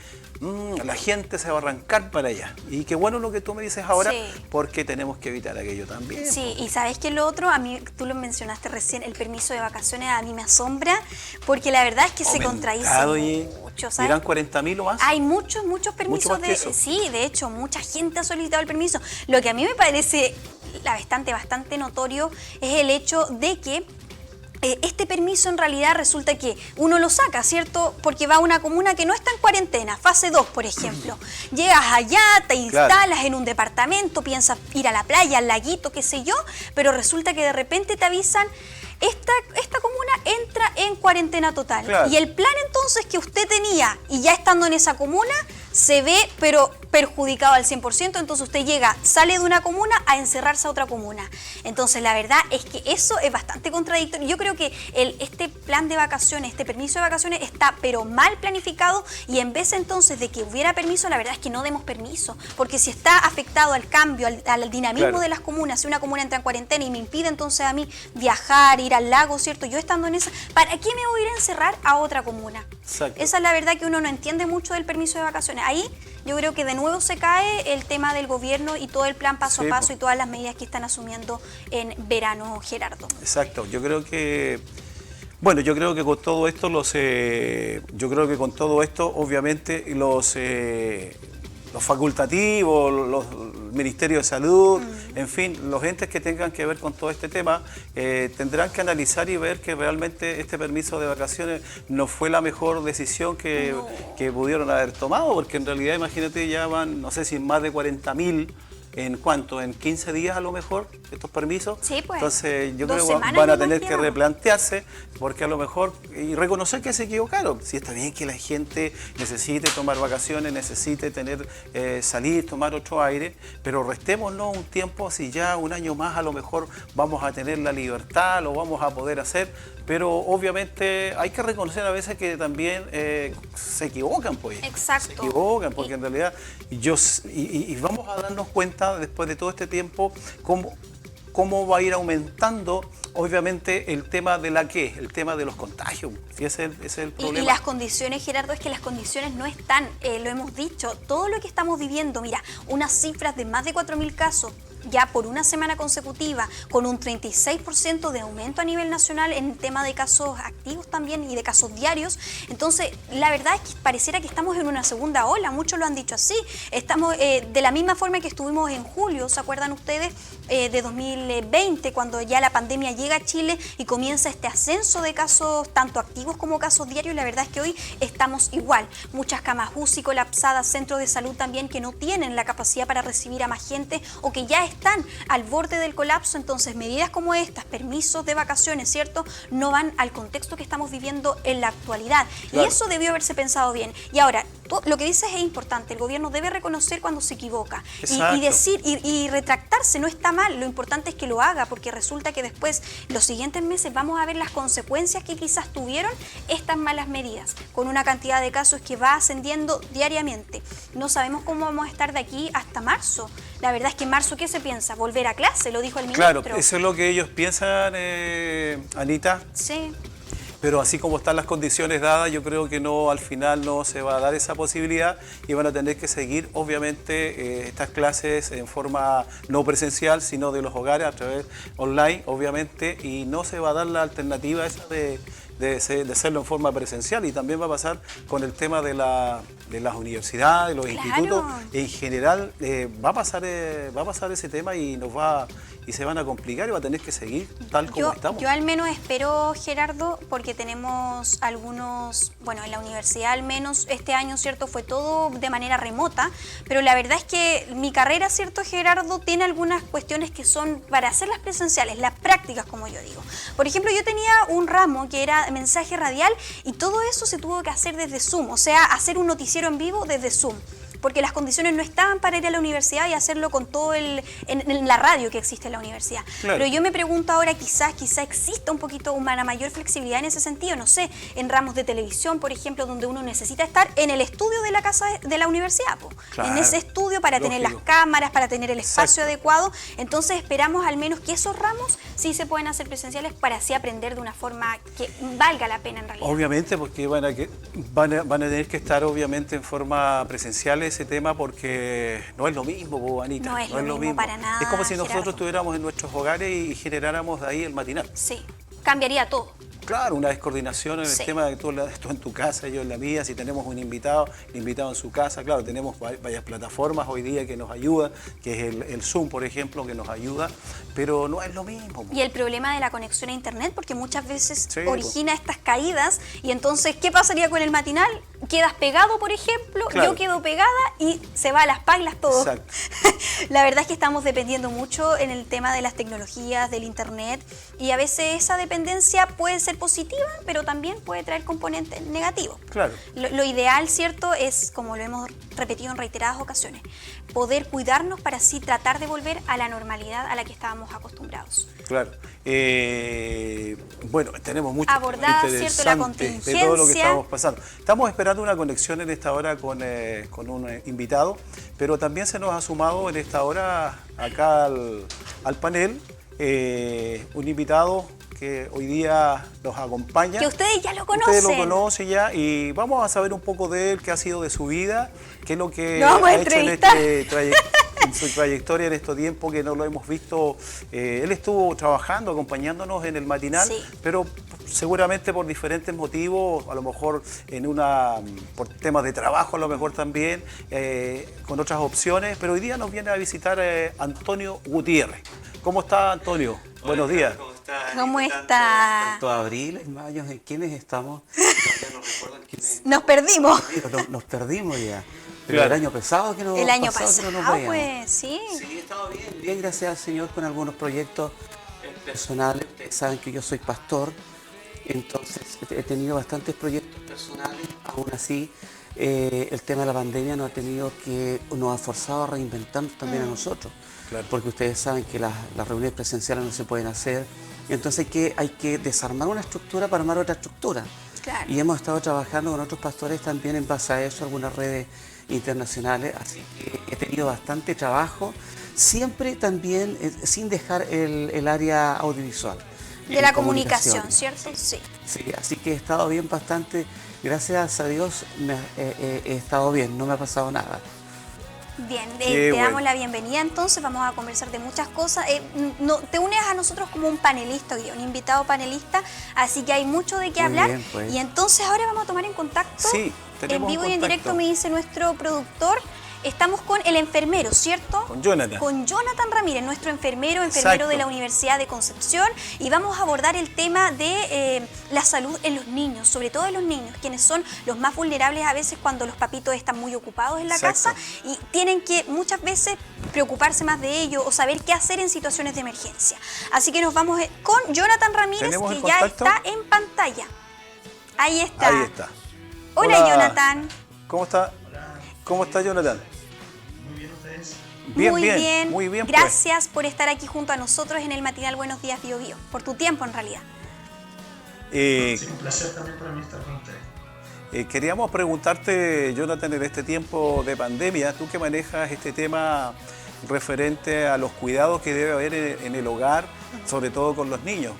la gente se va a arrancar para allá. Y qué bueno lo que tú me dices ahora, Sí. porque tenemos que evitar aquello también. Sí, y sabes que lo otro, a mí, tú lo mencionaste recién, el permiso de vacaciones a mí me asombra, porque la verdad es que se contradice mucho, ¿sabes? ¿Dirán 40.000 o más? Hay muchos permisos más que eso. sí, de hecho, mucha gente ha solicitado el permiso. Lo que a mí me parece bastante notorio es el hecho de que este permiso en realidad resulta que uno lo saca, ¿cierto? Porque va a una comuna que no está en cuarentena, fase 2, por ejemplo. Llegas allá, te instalas en un departamento, piensas ir a la playa, al laguito, qué sé yo, pero resulta que de repente te avisan, esta comuna entra en cuarentena total. Claro. Y el plan entonces que usted tenía, y ya estando en esa comuna, se ve, pero perjudicado al 100%, entonces usted sale de una comuna a encerrarse a otra comuna. Entonces la verdad es que eso es bastante contradictorio. Yo creo que este plan de vacaciones, este permiso de vacaciones está pero mal planificado, y en vez entonces de que hubiera permiso, la verdad es que no demos permiso, porque si está afectado al cambio, al dinamismo Claro. de las comunas, si una comuna entra en cuarentena y me impide entonces a mí viajar, ir al lago, ¿cierto? Yo estando en esa, ¿para qué me voy a ir a encerrar a otra comuna? Exacto. Esa es la verdad, que uno no entiende mucho del permiso de vacaciones. Ahí yo creo que de nuevo se cae el tema del gobierno y todo el plan paso Sí, a paso po. y todas las medidas que están asumiendo en verano, Gerardo. Exacto, yo creo que, bueno, yo creo que con todo esto obviamente los los facultativos, el Ministerio de Salud, en fin, los entes que tengan que ver con todo este tema, tendrán que analizar y ver que realmente este permiso de vacaciones no fue la mejor decisión que pudieron haber tomado, porque en realidad, imagínate, ya van, no sé si más de 40.000. ¿En cuánto? ¿En 15 días a lo mejor estos permisos? Sí, pues. Entonces yo 2 creo que semanas van a nomás tener que quedan. replantearse, porque a lo mejor, y reconocer que se equivocaron. Sí, está bien que la gente necesite tomar vacaciones, necesite tener, salir, tomar otro aire, pero restémonos un tiempo, si ya un año más a lo mejor vamos a tener la libertad, lo vamos a poder hacer, pero obviamente hay que reconocer a veces que también se equivocan, pues. Exacto. Se equivocan, porque en realidad y vamos a darnos cuenta después de todo este tiempo cómo va a ir aumentando obviamente el tema de el tema de los contagios. Y ese es el problema. Y las condiciones, Gerardo, es que las condiciones no están, lo hemos dicho, todo lo que estamos viviendo, mira, unas cifras de más de 4.000 casos ya por una semana consecutiva, con un 36% de aumento a nivel nacional en tema de casos activos también y de casos diarios. Entonces, la verdad es que pareciera que estamos en una segunda ola, muchos lo han dicho así. Estamos de la misma forma que estuvimos en julio, ¿se acuerdan ustedes? De 2020, cuando ya la pandemia llega a Chile y comienza este ascenso de casos, tanto activos como casos diarios. La verdad es que hoy estamos igual. Muchas camas UCI colapsadas, centros de salud también que no tienen la capacidad para recibir a más gente o que ya están al borde del colapso. Entonces, medidas como estas, permisos de vacaciones, ¿cierto?, no van al contexto que estamos viviendo en la actualidad. Claro. Y eso debió haberse pensado bien. Y ahora, lo que dices es importante, el gobierno debe reconocer cuando se equivoca y decir y retractarse, no está mal, lo importante es que lo haga, porque resulta que después, los siguientes meses, vamos a ver las consecuencias que quizás tuvieron estas malas medidas, con una cantidad de casos que va ascendiendo diariamente. No sabemos cómo vamos a estar de aquí hasta marzo. La verdad es que en marzo, ¿qué se piensa? Volver a clase, lo dijo el ministro. Claro, eso es lo que ellos piensan, Anita. Sí. Pero así como están las condiciones dadas, yo creo que no, al final no se va a dar esa posibilidad y van a tener que seguir, obviamente, estas clases en forma no presencial, sino de los hogares, a través online, obviamente, y no se va a dar la alternativa esa de hacerlo en forma presencial. Y también va a pasar con el tema de las universidades, los institutos. En general va a pasar ese tema y se van a complicar y va a tener que seguir tal como estamos. Yo al menos espero, Gerardo, porque tenemos algunos, bueno, en la universidad al menos este año, ¿cierto?, fue todo de manera remota, pero la verdad es que mi carrera, ¿cierto, Gerardo?, tiene algunas cuestiones que son para hacerlas presenciales, las prácticas, como yo digo. Por ejemplo, yo tenía un ramo que era mensaje radial y todo eso se tuvo que hacer desde Zoom, o sea, hacer un noticiero en vivo desde Zoom, porque las condiciones no estaban para ir a la universidad y hacerlo con todo en la radio que existe en la universidad. Claro. Pero yo me pregunto ahora, quizás exista un poquito una mayor flexibilidad en ese sentido, no sé, en ramos de televisión, por ejemplo, donde uno necesita estar en el estudio de la casa de la universidad, claro, en ese estudio para tener las cámaras, para tener el espacio adecuado. Entonces esperamos al menos que esos ramos sí se puedan hacer presenciales para así aprender de una forma que valga la pena en realidad. Obviamente, porque van a tener que estar obviamente en forma presencial ese tema, porque no es lo mismo, Anita. No es lo mismo para nada. Es como si nosotros Gerardo estuviéramos en nuestros hogares y generáramos de ahí el matinal. Sí, cambiaría todo. Claro, una descoordinación en el tema de que tú en tu casa, yo en la mía, si tenemos un invitado en su casa, claro, tenemos varias plataformas hoy día que nos ayudan, que es el Zoom, por ejemplo, que nos ayuda, pero no es lo mismo. Y el problema de la conexión a internet, porque muchas veces origina estas caídas, y entonces, ¿qué pasaría con el matinal? Quedas pegado, por ejemplo, claro, yo quedo pegada y se va a las pailas todo. Exacto. La verdad es que estamos dependiendo mucho en el tema de las tecnologías, del internet, y a veces esa dependencia puede ser positiva, pero también puede traer componentes negativos. Claro. Lo ideal, ¿cierto?, es, como lo hemos repetido en reiteradas ocasiones, poder cuidarnos para así tratar de volver a la normalidad a la que estábamos acostumbrados. Claro. Bueno, tenemos mucho abordar, ¿cierto?, la contingencia de todo lo que estamos pasando. Estamos esperando una conexión en esta hora con un invitado, pero también se nos ha sumado en esta hora acá al panel un invitado que hoy día nos acompaña. Que ustedes ya lo conocen. Ustedes lo conocen ya y vamos a saber un poco de él, qué ha sido de su vida, qué es lo que ha hecho en en su trayectoria en estos tiempos que no lo hemos visto. Él estuvo trabajando, acompañándonos en el matinal, Sí. pero seguramente por diferentes motivos, a lo mejor por temas de trabajo, a lo mejor también, con otras opciones, pero hoy día nos viene a visitar Antonio Gutiérrez. ¿Cómo está, Antonio? Buenos días. ¿Cómo está? ¿Cómo está? Tanto abril, en mayo, ¿en quiénes estamos? Ya no recuerdo quiénes. Nos perdimos. Nos perdimos ya. Pero Claro. el año pasado que no El año que no nos pasado, veíamos. pues, sí. Sí, he estado bien, gracias al Señor, con algunos proyectos personales. Ustedes saben que yo soy pastor, entonces he tenido bastantes proyectos personales. Aún así, el tema de la pandemia nos ha forzado a reinventarnos también a nosotros. Claro. Porque ustedes saben que las reuniones presenciales no se pueden hacer. Entonces hay que desarmar una estructura para armar otra estructura. Claro. Y hemos estado trabajando con otros pastores también en base a eso, algunas redes internacionales, así que he tenido bastante trabajo, siempre también sin dejar el área audiovisual. De la comunicación, ¿cierto? Sí. Sí, así que he estado bien bastante, gracias a Dios he estado bien, no me ha pasado nada. Bien, Qué te bueno. damos la bienvenida entonces, vamos a conversar de muchas cosas. Te unes a nosotros como un panelista hoy día, un invitado panelista, así que hay mucho de qué Muy hablar. bien, pues. Y entonces ahora vamos a tomar en contacto, Sí, en tenemos vivo y en contacto. directo me dice nuestro productor. Estamos con el enfermero, ¿cierto? Con Jonathan. Con Jonathan Ramírez, nuestro enfermero Exacto. de la Universidad de Concepción, y vamos a abordar el tema de la salud en los niños, sobre todo en los niños, quienes son los más vulnerables a veces cuando los papitos están muy ocupados en la Exacto. casa y tienen que muchas veces preocuparse más de ello o saber qué hacer en situaciones de emergencia. Así que nos vamos con Jonathan Ramírez, ¿Tenemos que el ya contacto? está en pantalla. Ahí está. Ahí está. Hola, Hola. Jonathan. ¿Cómo está? ¿Cómo está, Jonathan? Muy bien, ustedes. Muy bien. Pues. Gracias por estar aquí junto a nosotros en el matinal Buenos Días Bio Bio, por tu tiempo en realidad. Sí, un placer también para mí estar con ustedes. Queríamos preguntarte, Jonathan, en este tiempo de pandemia, tú que manejas este tema referente a los cuidados que debe haber en el hogar, sobre todo con los niños.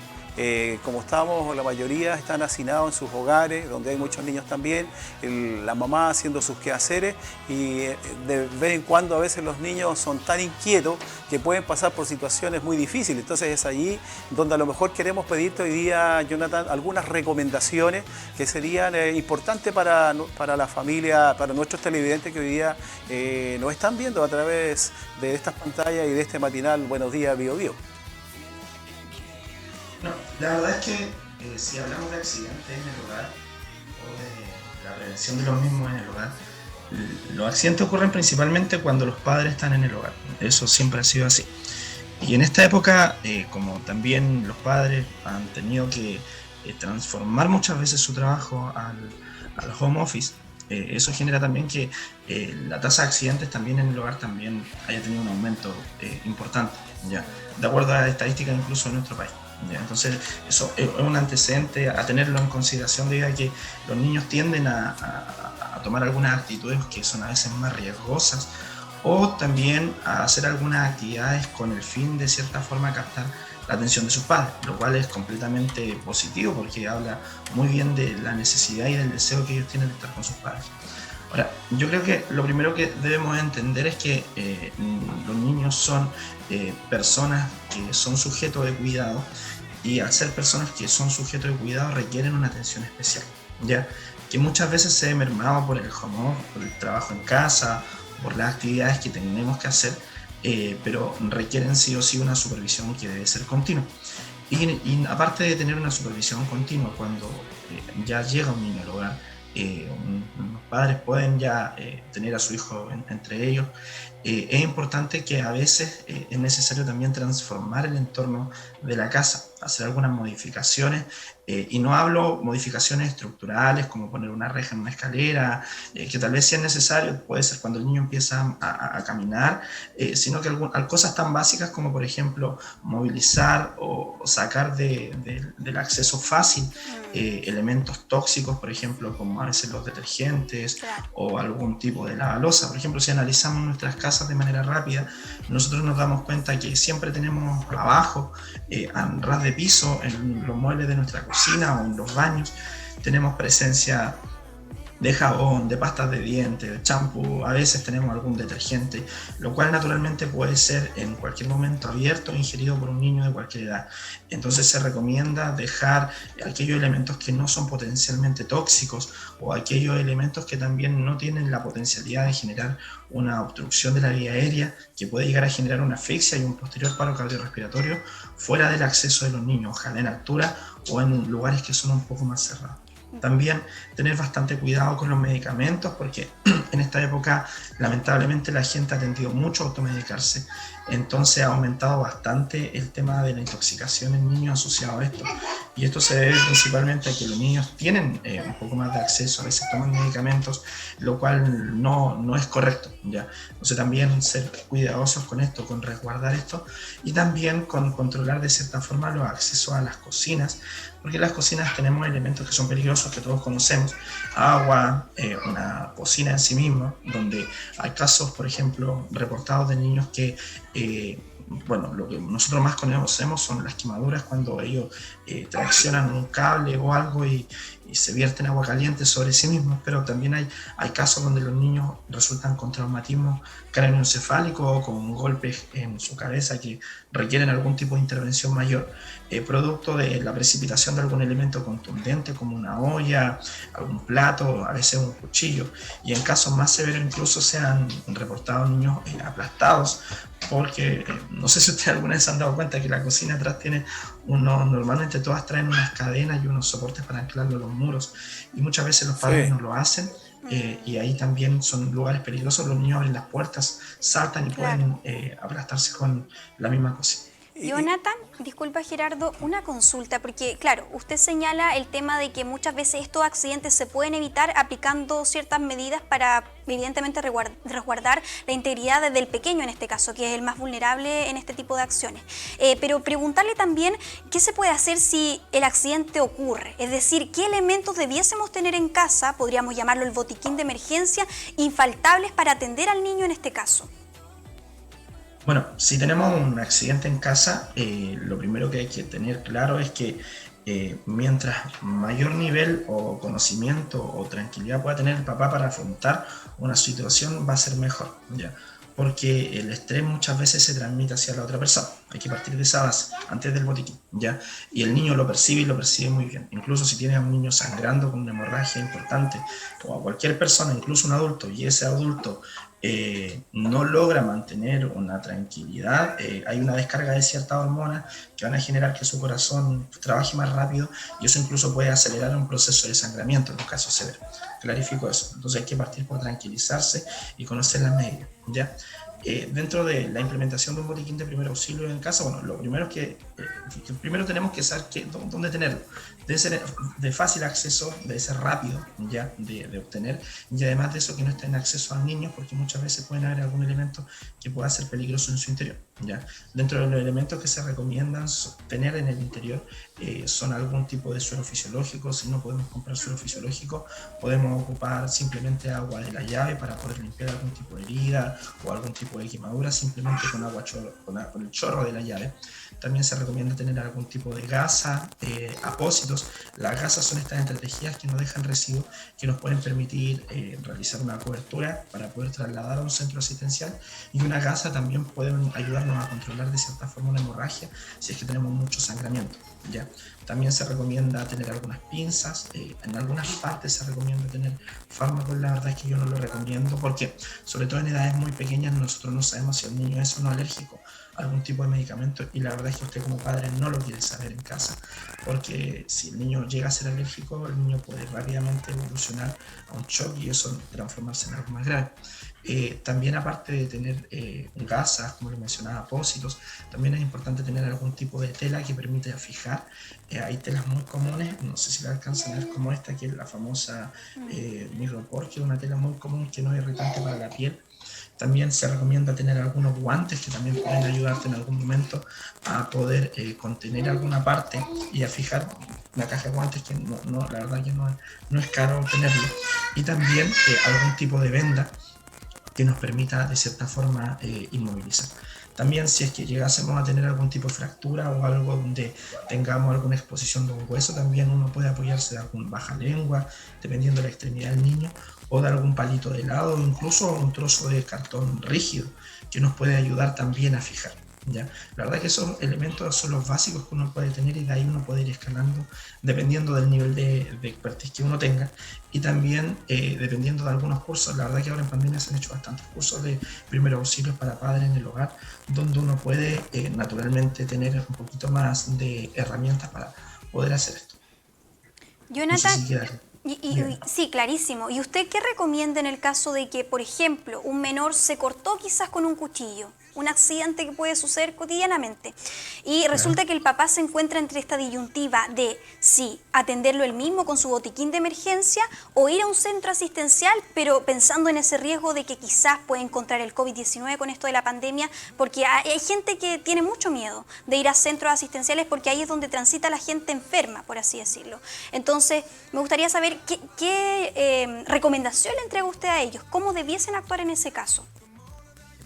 Como estamos, la mayoría están hacinados en sus hogares, donde hay muchos niños también, la mamá haciendo sus quehaceres, y de vez en cuando a veces los niños son tan inquietos que pueden pasar por situaciones muy difíciles. Entonces es allí donde a lo mejor queremos pedirte hoy día, Jonathan, algunas recomendaciones que serían importantes para la familia, para nuestros televidentes que hoy día nos están viendo a través de estas pantallas y de este matinal Buenos Días Bio Bio. No, la verdad es que si hablamos de accidentes en el hogar o de la prevención de los mismos en el hogar, los accidentes ocurren principalmente cuando los padres están en el hogar. Eso siempre ha sido así. Y en esta época, como también los padres han tenido que transformar muchas veces su trabajo al home office, eso genera también que la tasa de accidentes también en el hogar también haya tenido un aumento importante, ¿ya? De acuerdo a las estadísticas incluso en nuestro país. ¿Ya? Entonces eso es un antecedente a tenerlo en consideración debido a que los niños tienden a tomar algunas actitudes que son a veces más riesgosas o también a hacer algunas actividades con el fin de cierta forma captar la atención de sus padres, lo cual es completamente positivo porque habla muy bien de la necesidad y del deseo que ellos tienen de estar con sus padres. Ahora, yo creo que lo primero que debemos entender es que los niños son personas que son sujetos de cuidado, y al ser personas que son sujetos de cuidado requieren una atención especial, ¿ya? Que muchas veces se ve mermado por el home office, por el trabajo en casa, por las actividades que tenemos que hacer, pero requieren sí o sí una supervisión que debe ser continua. Y aparte de tener una supervisión continua, cuando ya llega un niño al hogar, los padres pueden ya tener a su hijo entre ellos, es importante que a veces es necesario también transformar el entorno de la casa, hacer algunas modificaciones, y no hablo modificaciones estructurales como poner una reja en una escalera, que tal vez sea necesario, puede ser cuando el niño empieza a caminar, sino que cosas tan básicas como por ejemplo movilizar o sacar del acceso fácil elementos tóxicos, por ejemplo como a veces los detergentes, Claro. o algún tipo de lavalosa. Por ejemplo, si analizamos nuestras casas de manera rápida, nosotros nos damos cuenta que siempre tenemos abajo, a ras de piso, en los muebles de nuestra cocina o en los baños, tenemos presencia de jabón, de pastas de dientes, de champú, a veces tenemos algún detergente, lo cual naturalmente puede ser en cualquier momento abierto o ingerido por un niño de cualquier edad. Entonces se recomienda dejar aquellos elementos que no son potencialmente tóxicos o aquellos elementos que también no tienen la potencialidad de generar una obstrucción de la vía aérea que puede llegar a generar una asfixia y un posterior paro cardiorrespiratorio fuera del acceso de los niños, ojalá en altura o en lugares que son un poco más cerrados. También tener bastante cuidado con los medicamentos porque en esta época lamentablemente la gente ha tendido mucho a automedicarse, entonces ha aumentado bastante el tema de la intoxicación en niños asociado a esto, y esto se debe principalmente a que los niños tienen un poco más de acceso, a veces toman medicamentos, lo cual no es correcto, ¿ya? Entonces también ser cuidadosos con esto, con resguardar esto, y también con controlar de cierta forma los accesos a las cocinas, porque en las cocinas tenemos elementos que son peligrosos que todos conocemos, agua, una cocina en sí misma, donde hay casos, por ejemplo, reportados de niños que, bueno, lo que nosotros más conocemos son las quemaduras cuando ellos traccionan un cable o algo y se vierten agua caliente sobre sí mismos, pero también hay casos donde los niños resultan con traumatismo cráneoencefálico o con golpes en su cabeza que requieren algún tipo de intervención mayor, producto de la precipitación de algún elemento contundente como una olla, algún plato, a veces un cuchillo, y en casos más severos incluso se han reportado niños aplastados, porque no sé si ustedes alguna vez se han dado cuenta que la cocina atrás tiene normalmente todas traen unas cadenas y unos soportes para anclarlo a los muros, y muchas veces los padres Sí. no lo hacen, y ahí también son lugares peligrosos, los niños abren las puertas, saltan y Claro. pueden aplastarse con la misma cocina. Jonathan, disculpa Gerardo, una consulta, porque claro, usted señala el tema de que muchas veces estos accidentes se pueden evitar aplicando ciertas medidas para evidentemente resguardar la integridad del pequeño en este caso, que es el más vulnerable en este tipo de acciones. Pero preguntarle también qué se puede hacer si el accidente ocurre, es decir, qué elementos debiésemos tener en casa, podríamos llamarlo el botiquín de emergencia, infaltables para atender al niño en este caso. Bueno, si tenemos un accidente en casa, lo primero que hay que tener claro es que mientras mayor nivel o conocimiento o tranquilidad pueda tener el papá para afrontar una situación, va a ser mejor, ¿ya? Porque el estrés muchas veces se transmite hacia la otra persona. Hay que partir de esa base, antes del botiquín, ¿ya? Y el niño lo percibe y lo percibe muy bien. Incluso si tiene a un niño sangrando con una hemorragia importante, o a cualquier persona, incluso un adulto, y ese adulto no logra mantener una tranquilidad, hay una descarga de ciertas hormonas que van a generar que su corazón trabaje más rápido, y eso incluso puede acelerar un proceso de desangramiento en los casos severos. Clarifico eso. Entonces hay que partir por tranquilizarse y conocer las medidas, ¿ya? Dentro de la implementación de un botiquín de primer auxilio en casa, bueno, lo primero es que primero tenemos que saber dónde tenerlo. Debe ser de fácil acceso, debe ser rápido ya de obtener, y además de eso que no esté en acceso a niños, porque muchas veces pueden haber algún elemento que pueda ser peligroso en su interior, ¿ya? Dentro de los elementos que se recomiendan tener en el interior son algún tipo de suero fisiológico. Si no podemos comprar suero fisiológico, podemos ocupar simplemente agua de la llave para poder limpiar algún tipo de herida o algún tipo de quemadura, simplemente con agua con el chorro de la llave. También se recomienda tener algún tipo de gasa, apósitos. Las gasas son estas entretejidas que no dejan residuos, que nos pueden permitir realizar una cobertura para poder trasladar a un centro asistencial, y una gasa también pueden ayudarnos a controlar de cierta forma una hemorragia si es que tenemos mucho sangramiento, ¿ya? También se recomienda tener algunas pinzas, en algunas partes se recomienda tener fármacos. La verdad es que yo no lo recomiendo porque, sobre todo en edades muy pequeñas, nosotros no sabemos si el niño es o no alérgico a algún tipo de medicamento, y la verdad es que usted como padre no lo quiere saber en casa, porque si el niño llega a ser alérgico, el niño puede rápidamente evolucionar a un shock y eso transformarse en algo más grave. También, aparte de tener gasas, como les mencionaba, apósitos, también es importante tener algún tipo de tela que permita fijar. Hay telas muy comunes, no sé si la alcanzan a ver, como esta, que es la famosa Micropor, que es una tela muy común que no es irritante para la piel. También se recomienda tener algunos guantes que también pueden ayudarte en algún momento a poder contener alguna parte y a fijar una caja de guantes, que la verdad que no es caro tenerlo. Y también algún tipo de venda que nos permita de cierta forma inmovilizar. También si es que llegásemos a tener algún tipo de fractura o algo donde tengamos alguna exposición de un hueso, también uno puede apoyarse de algún baja lengua, dependiendo de la extremidad del niño, o de algún palito de helado, o incluso un trozo de cartón rígido que nos puede ayudar también a fijar. ¿Ya? La verdad que esos elementos son los básicos que uno puede tener y de ahí uno puede ir escalando dependiendo del nivel de expertise que uno tenga y también dependiendo de algunos cursos. La verdad que ahora en pandemia se han hecho bastantes cursos de primeros auxilios para padres en el hogar donde uno puede naturalmente tener un poquito más de herramientas para poder hacer esto. Jonathan, no sé si sí, clarísimo. ¿Y usted qué recomienda en el caso de que, por ejemplo, un menor se cortó quizás con un cuchillo? Un accidente que puede suceder cotidianamente. Y resulta que el papá se encuentra entre esta disyuntiva de si atenderlo él mismo con su botiquín de emergencia o ir a un centro asistencial, pero pensando en ese riesgo de que quizás puede encontrar el COVID-19 con esto de la pandemia, porque hay gente que tiene mucho miedo de ir a centros asistenciales porque ahí es donde transita la gente enferma, por así decirlo. Entonces, me gustaría saber qué recomendación le entrega usted a ellos, cómo debiesen actuar en ese caso.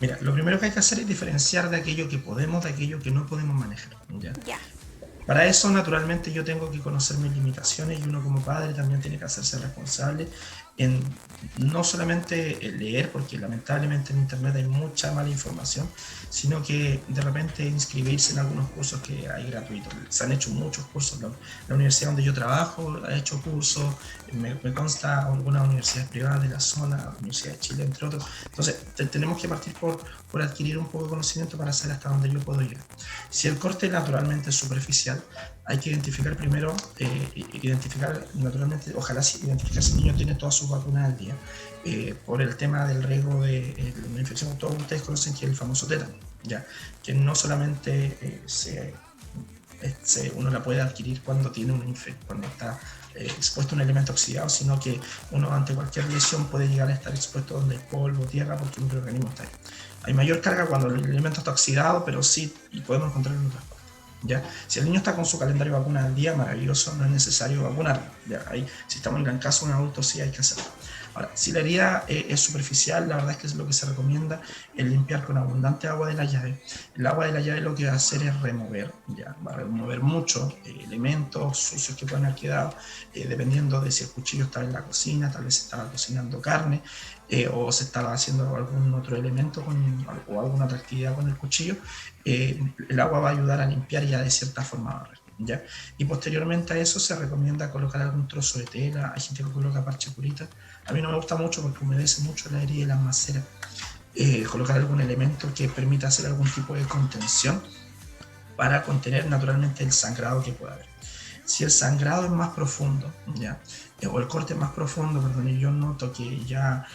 Mira, lo primero que hay que hacer es diferenciar de aquello que podemos de aquello que no podemos manejar. ¿Ya? Ya. Para eso, naturalmente, yo tengo que conocer mis limitaciones y uno como padre también tiene que hacerse responsable en no solamente leer, porque lamentablemente en internet hay mucha mala información, sino que de repente inscribirse en algunos cursos que hay gratuitos. Se han hecho muchos cursos. La universidad donde yo trabajo ha hecho cursos, me consta algunas universidades privadas de la zona, la Universidad de Chile, entre otros. Entonces, tenemos que partir por adquirir un poco de conocimiento para saber hasta dónde yo puedo llegar. Si el corte naturalmente es superficial, hay que identificar primero, naturalmente, ojalá identificar si el niño tiene todas sus vacunas al día, por el tema del riesgo de una infección. Todos ustedes conocen que es el famoso tétano, ¿ya? Que no solamente uno la puede adquirir cuando tiene cuando está expuesto a un elemento oxidado, sino que uno ante cualquier lesión puede llegar a estar expuesto donde hay polvo, tierra, porque el microorganismo está ahí. Hay mayor carga cuando el elemento está oxidado, pero sí, y podemos encontrarlo en otras partes. ¿Ya? Si el niño está con su calendario de vacunas al día, maravilloso, no es necesario vacunarlo. ¿Ya? Ahí, si estamos en el caso de un adulto, sí hay que hacerlo. Ahora, si la herida es superficial, la verdad es que es lo que se recomienda es limpiar con abundante agua de la llave. El agua de la llave lo que va a hacer es remover, ¿ya? Va a remover muchos elementos sucios que pueden haber quedado, dependiendo de si el cuchillo estaba en la cocina, tal vez se estaba cocinando carne, o se estaba haciendo algún otro elemento o alguna otra actividad con el cuchillo. El agua va a ayudar a limpiar y a de cierta forma barrer, ¿ya? Y posteriormente a eso se recomienda colocar algún trozo de tela. Hay gente que coloca parche curita. A mí no me gusta mucho porque humedece mucho la herida y las maceras. Colocar algún elemento que permita hacer algún tipo de contención para contener naturalmente el sangrado que pueda haber. Si el sangrado es más profundo, ¿ya? O el corte es más profundo, perdón, y yo noto que ya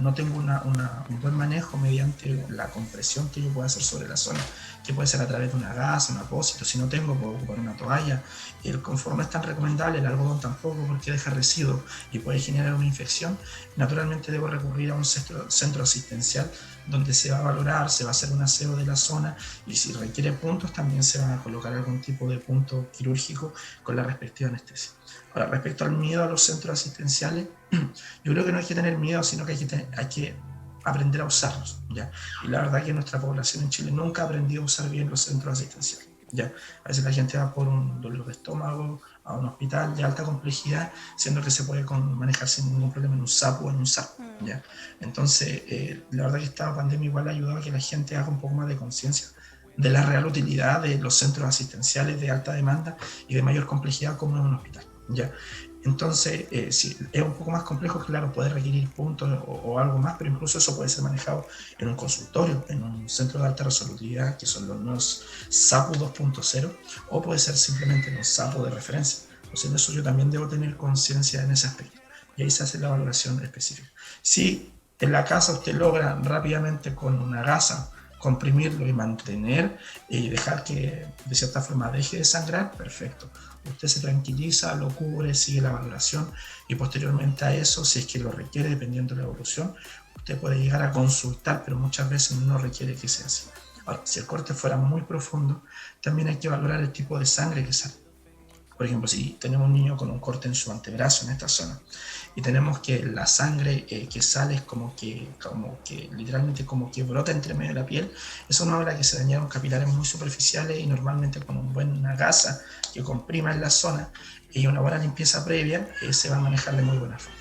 no tengo un buen manejo mediante la compresión que yo pueda hacer sobre la zona, que puede ser a través de una gasa, un apósito. Si no tengo, puedo ocupar una toalla. El confort no es tan recomendable, el algodón tampoco, porque deja residuos y puede generar una infección. Naturalmente debo recurrir a un centro asistencial donde se va a valorar, se va a hacer un aseo de la zona y si requiere puntos también se va a colocar algún tipo de punto quirúrgico con la respectiva anestesia. Ahora, respecto al miedo a los centros asistenciales, yo creo que no hay que tener miedo, sino que hay que aprender a usarlos, ¿ya? Y la verdad que nuestra población en Chile nunca ha aprendido a usar bien los centros asistenciales, ¿ya? A veces la gente va por un dolor de estómago a un hospital de alta complejidad, siendo que se puede manejar sin ningún problema en un SAP o en un SAP, ¿ya? Entonces, la verdad que esta pandemia igual ha ayudado a que la gente haga un poco más de conciencia de la real utilidad de los centros asistenciales de alta demanda y de mayor complejidad como en un hospital, ¿ya? Entonces, si es un poco más complejo, claro, puede requerir puntos o algo más, pero incluso eso puede ser manejado en un consultorio, en un centro de alta resolutividad, que son los nuevos SAPU 2.0, o puede ser simplemente en un SAPU de referencia. Entonces, en eso yo también debo tener conciencia en ese aspecto. Y ahí se hace la valoración específica. Si en la casa usted logra rápidamente con una gasa comprimirlo y mantener y dejar que de cierta forma deje de sangrar, perfecto. Usted se tranquiliza, lo cubre, sigue la valoración y posteriormente a eso, si es que lo requiere, dependiendo de la evolución, usted puede llegar a consultar, pero muchas veces no requiere que sea así. Ahora, si el corte fuera muy profundo, también hay que valorar el tipo de sangre que sale. Por ejemplo, si tenemos un niño con un corte en su antebrazo, en esta zona, y tenemos que la sangre que sale es como que literalmente como que brota entre medio de la piel, eso nos habla que se dañaron capilares muy superficiales, y normalmente con una gasa que comprima en la zona y una buena limpieza previa, se va a manejar de muy buena forma.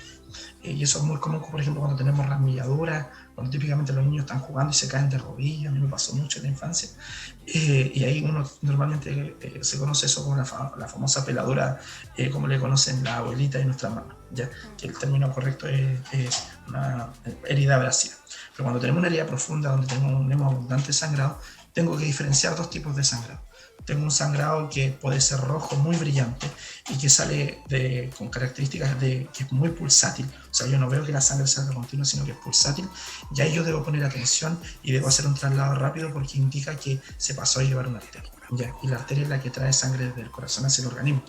Y eso es muy común, por ejemplo, cuando tenemos rasmilladuras, cuando típicamente los niños están jugando y se caen de rodillas. A mí me pasó mucho en la infancia. Y ahí uno normalmente se conoce eso como la famosa peladura, como le conocen la abuelita y nuestra mamá, ¿ya? Que el término correcto es una herida abrasiva. Pero cuando tenemos una herida profunda donde tenemos abundante sangrado, tengo que diferenciar dos tipos de sangrado. Tengo un sangrado que puede ser rojo, muy brillante, y que sale con características que es muy pulsátil. O sea, yo no veo que la sangre salga continua, sino que es pulsátil. Y ahí yo debo poner atención y debo hacer un traslado rápido, porque indica que se pasó a llevar una arteria, ¿ya? Y la arteria es la que trae sangre desde el corazón hacia el organismo.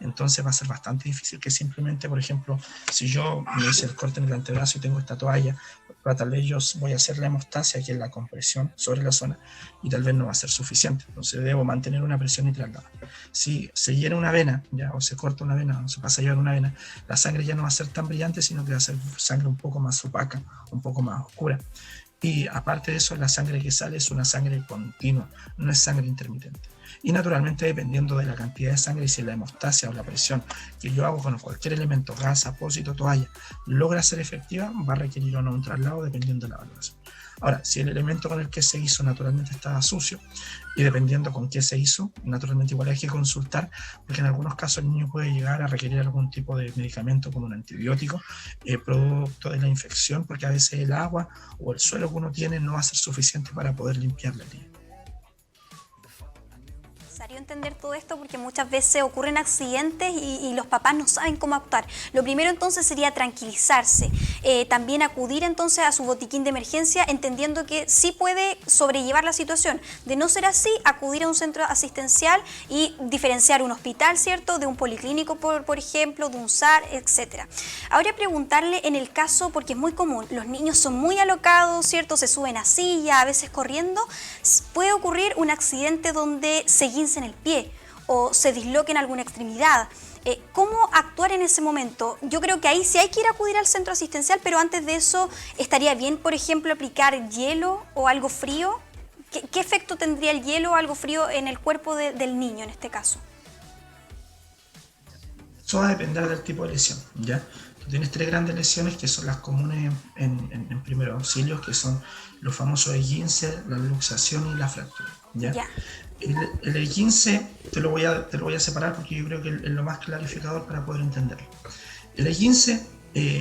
Entonces va a ser bastante difícil que simplemente, por ejemplo, si yo me hice el corte en el antebrazo y tengo esta toalla, tal vez yo voy a hacer la hemostasia, que es la compresión sobre la zona, y tal vez no va a ser suficiente. Entonces debo mantener una presión y trasladar. Si se llena una vena, ¿ya? O se corta una vena, o se pasa a llevar una vena, la sangre ya no va a ser tan brillante, sino que va a ser sangre un poco más opaca, un poco más oscura. Y aparte de eso, la sangre que sale es una sangre continua, no es sangre intermitente. Y naturalmente, dependiendo de la cantidad de sangre y si la hemostasia o la presión que yo hago con cualquier elemento, gas, apósito, toalla, logra ser efectiva, va a requerir o no un traslado dependiendo de la valoración. Ahora, si el elemento con el que se hizo naturalmente estaba sucio, y dependiendo con qué se hizo, naturalmente igual hay que consultar, porque en algunos casos el niño puede llegar a requerir algún tipo de medicamento como un antibiótico, producto de la infección, porque a veces el agua o el suelo que uno tiene no va a ser suficiente para poder limpiar la herida. Entender todo esto, porque muchas veces ocurren accidentes y los papás no saben cómo actuar. Lo primero entonces sería tranquilizarse, también acudir entonces a su botiquín de emergencia, entendiendo que sí puede sobrellevar la situación. De no ser así, acudir a un centro asistencial y diferenciar un hospital, ¿cierto?, de un policlínico, por ejemplo, de un SAR, etc. Ahora preguntarle en el caso, porque es muy común, los niños son muy alocados, ¿cierto?, se suben a silla, a veces corriendo, puede ocurrir un accidente donde se guincen el pie o se disloquen alguna extremidad. ¿Cómo actuar en ese momento? Yo creo que ahí sí hay que ir a acudir al centro asistencial, pero antes de eso, ¿estaría bien, por ejemplo, aplicar hielo o algo frío? ¿Qué efecto tendría el hielo o algo frío en el cuerpo del niño en este caso? Eso va a depender del tipo de lesión, ¿ya? Tú tienes 3 grandes lesiones que son las comunes en primeros auxilios, que son los famosos esguinces, la luxación y la fractura, ¿ya? Ya. El esguince te lo voy a separar, porque yo creo que es lo más clarificador para poder entenderlo. El esguince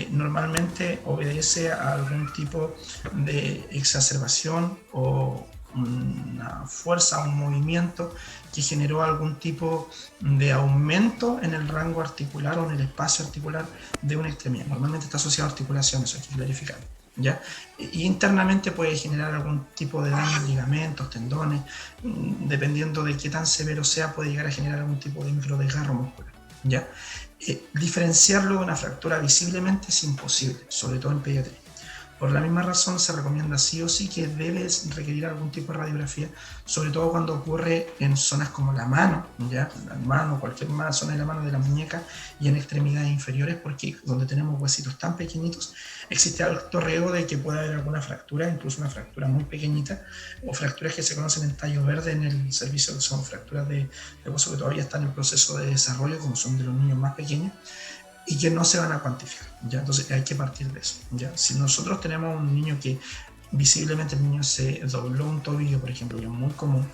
normalmente obedece a algún tipo de exacerbación o una fuerza, un movimiento que generó algún tipo de aumento en el rango articular o en el espacio articular de una extremidad. Normalmente está asociado a articulaciones, eso hay que clarificarlo, ¿ya? Y internamente puede generar algún tipo de daño en ligamentos, tendones, dependiendo de qué tan severo sea, puede llegar a generar algún tipo de microdesgarro muscular, ¿ya? Diferenciarlo de una fractura visiblemente es imposible, sobre todo en pediatría. Por la misma razón se recomienda sí o sí que debes requerir algún tipo de radiografía, sobre todo cuando ocurre en zonas como la mano, ¿ya? La mano, cualquier zona de la mano, de la muñeca, y en extremidades inferiores, porque donde tenemos huesitos tan pequeñitos existe alto riesgo de que pueda haber alguna fractura, incluso una fractura muy pequeñita, o fracturas que se conocen en tallo verde en el servicio, que son fracturas de hueso que todavía están en proceso de desarrollo, como son de los niños más pequeños, y que no se van a cuantificar, ¿ya? Entonces hay que partir de eso, ¿ya? Si nosotros tenemos un niño que visiblemente el niño se dobló un tobillo, por ejemplo, que es muy común,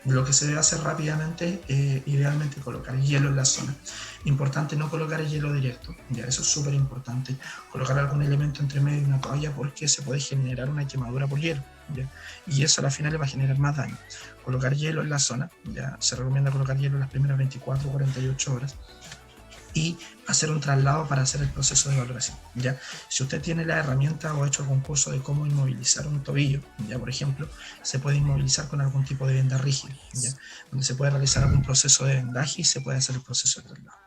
lo que se debe hacer rápidamente, idealmente colocar hielo en la zona. Importante no colocar hielo directo, ¿ya? Eso es súper importante. Colocar algún elemento entre medio de una toalla, porque se puede generar una quemadura por hielo, ¿ya? Y eso a la final le va a generar más daño. Colocar hielo en la zona, ¿ya? Se recomienda colocar hielo en las primeras 24 o 48 horas. Y hacer un traslado para hacer el proceso de valoración, ¿ya? Si usted tiene la herramienta o ha hecho algún curso de cómo inmovilizar un tobillo, ¿ya? Por ejemplo, se puede inmovilizar con algún tipo de venda rígida, ¿ya? Donde se puede realizar algún proceso de vendaje y se puede hacer el proceso de traslado.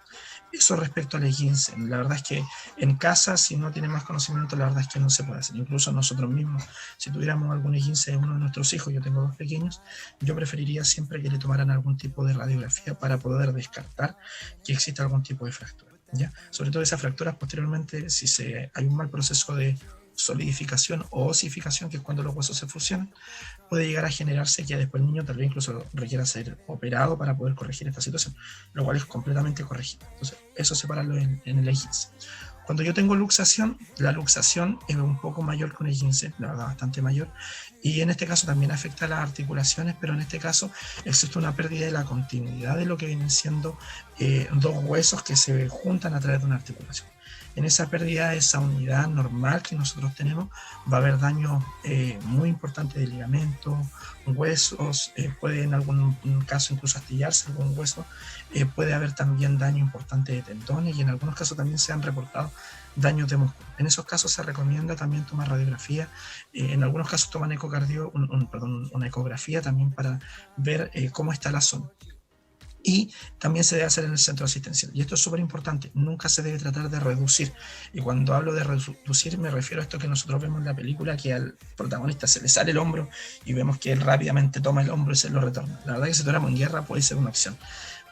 Eso respecto al E15. La verdad es que en casa, si no tiene más conocimiento, la verdad es que no se puede hacer. Incluso nosotros mismos, si tuviéramos algún E15 de uno de nuestros hijos, yo tengo 2 pequeños, yo preferiría siempre que le tomaran algún tipo de radiografía para poder descartar que exista algún tipo de fractura, ¿ya? Sobre todo esas fracturas posteriormente, si hay un mal proceso de solidificación o osificación, que es cuando los huesos se fusionan, puede llegar a generarse que después el niño tal vez incluso requiera ser operado para poder corregir esta situación, lo cual es completamente corregible. Entonces, eso separarlo en el E15. Cuando yo tengo luxación, la luxación es un poco mayor que un E15, la verdad bastante mayor, y en este caso también afecta a las articulaciones, pero en este caso existe una pérdida de la continuidad de lo que vienen siendo 2 huesos que se juntan a través de una articulación. En esa pérdida de esa unidad normal que nosotros tenemos, va a haber daño muy importante de ligamentos, huesos, puede en algún caso incluso astillarse algún hueso, puede haber también daño importante de tendones y en algunos casos también se han reportado daños de músculo. En esos casos se recomienda también tomar radiografía, en algunos casos toman una ecografía también para ver cómo está la zona. Y también se debe hacer en el centro asistencial. Y esto es súper importante, nunca se debe tratar de reducir. Y cuando hablo de reducir me refiero a esto que nosotros vemos en la película, que al protagonista se le sale el hombro y vemos que él rápidamente toma el hombro y se lo retorna. La verdad que si estuviéramos en guerra puede ser una opción.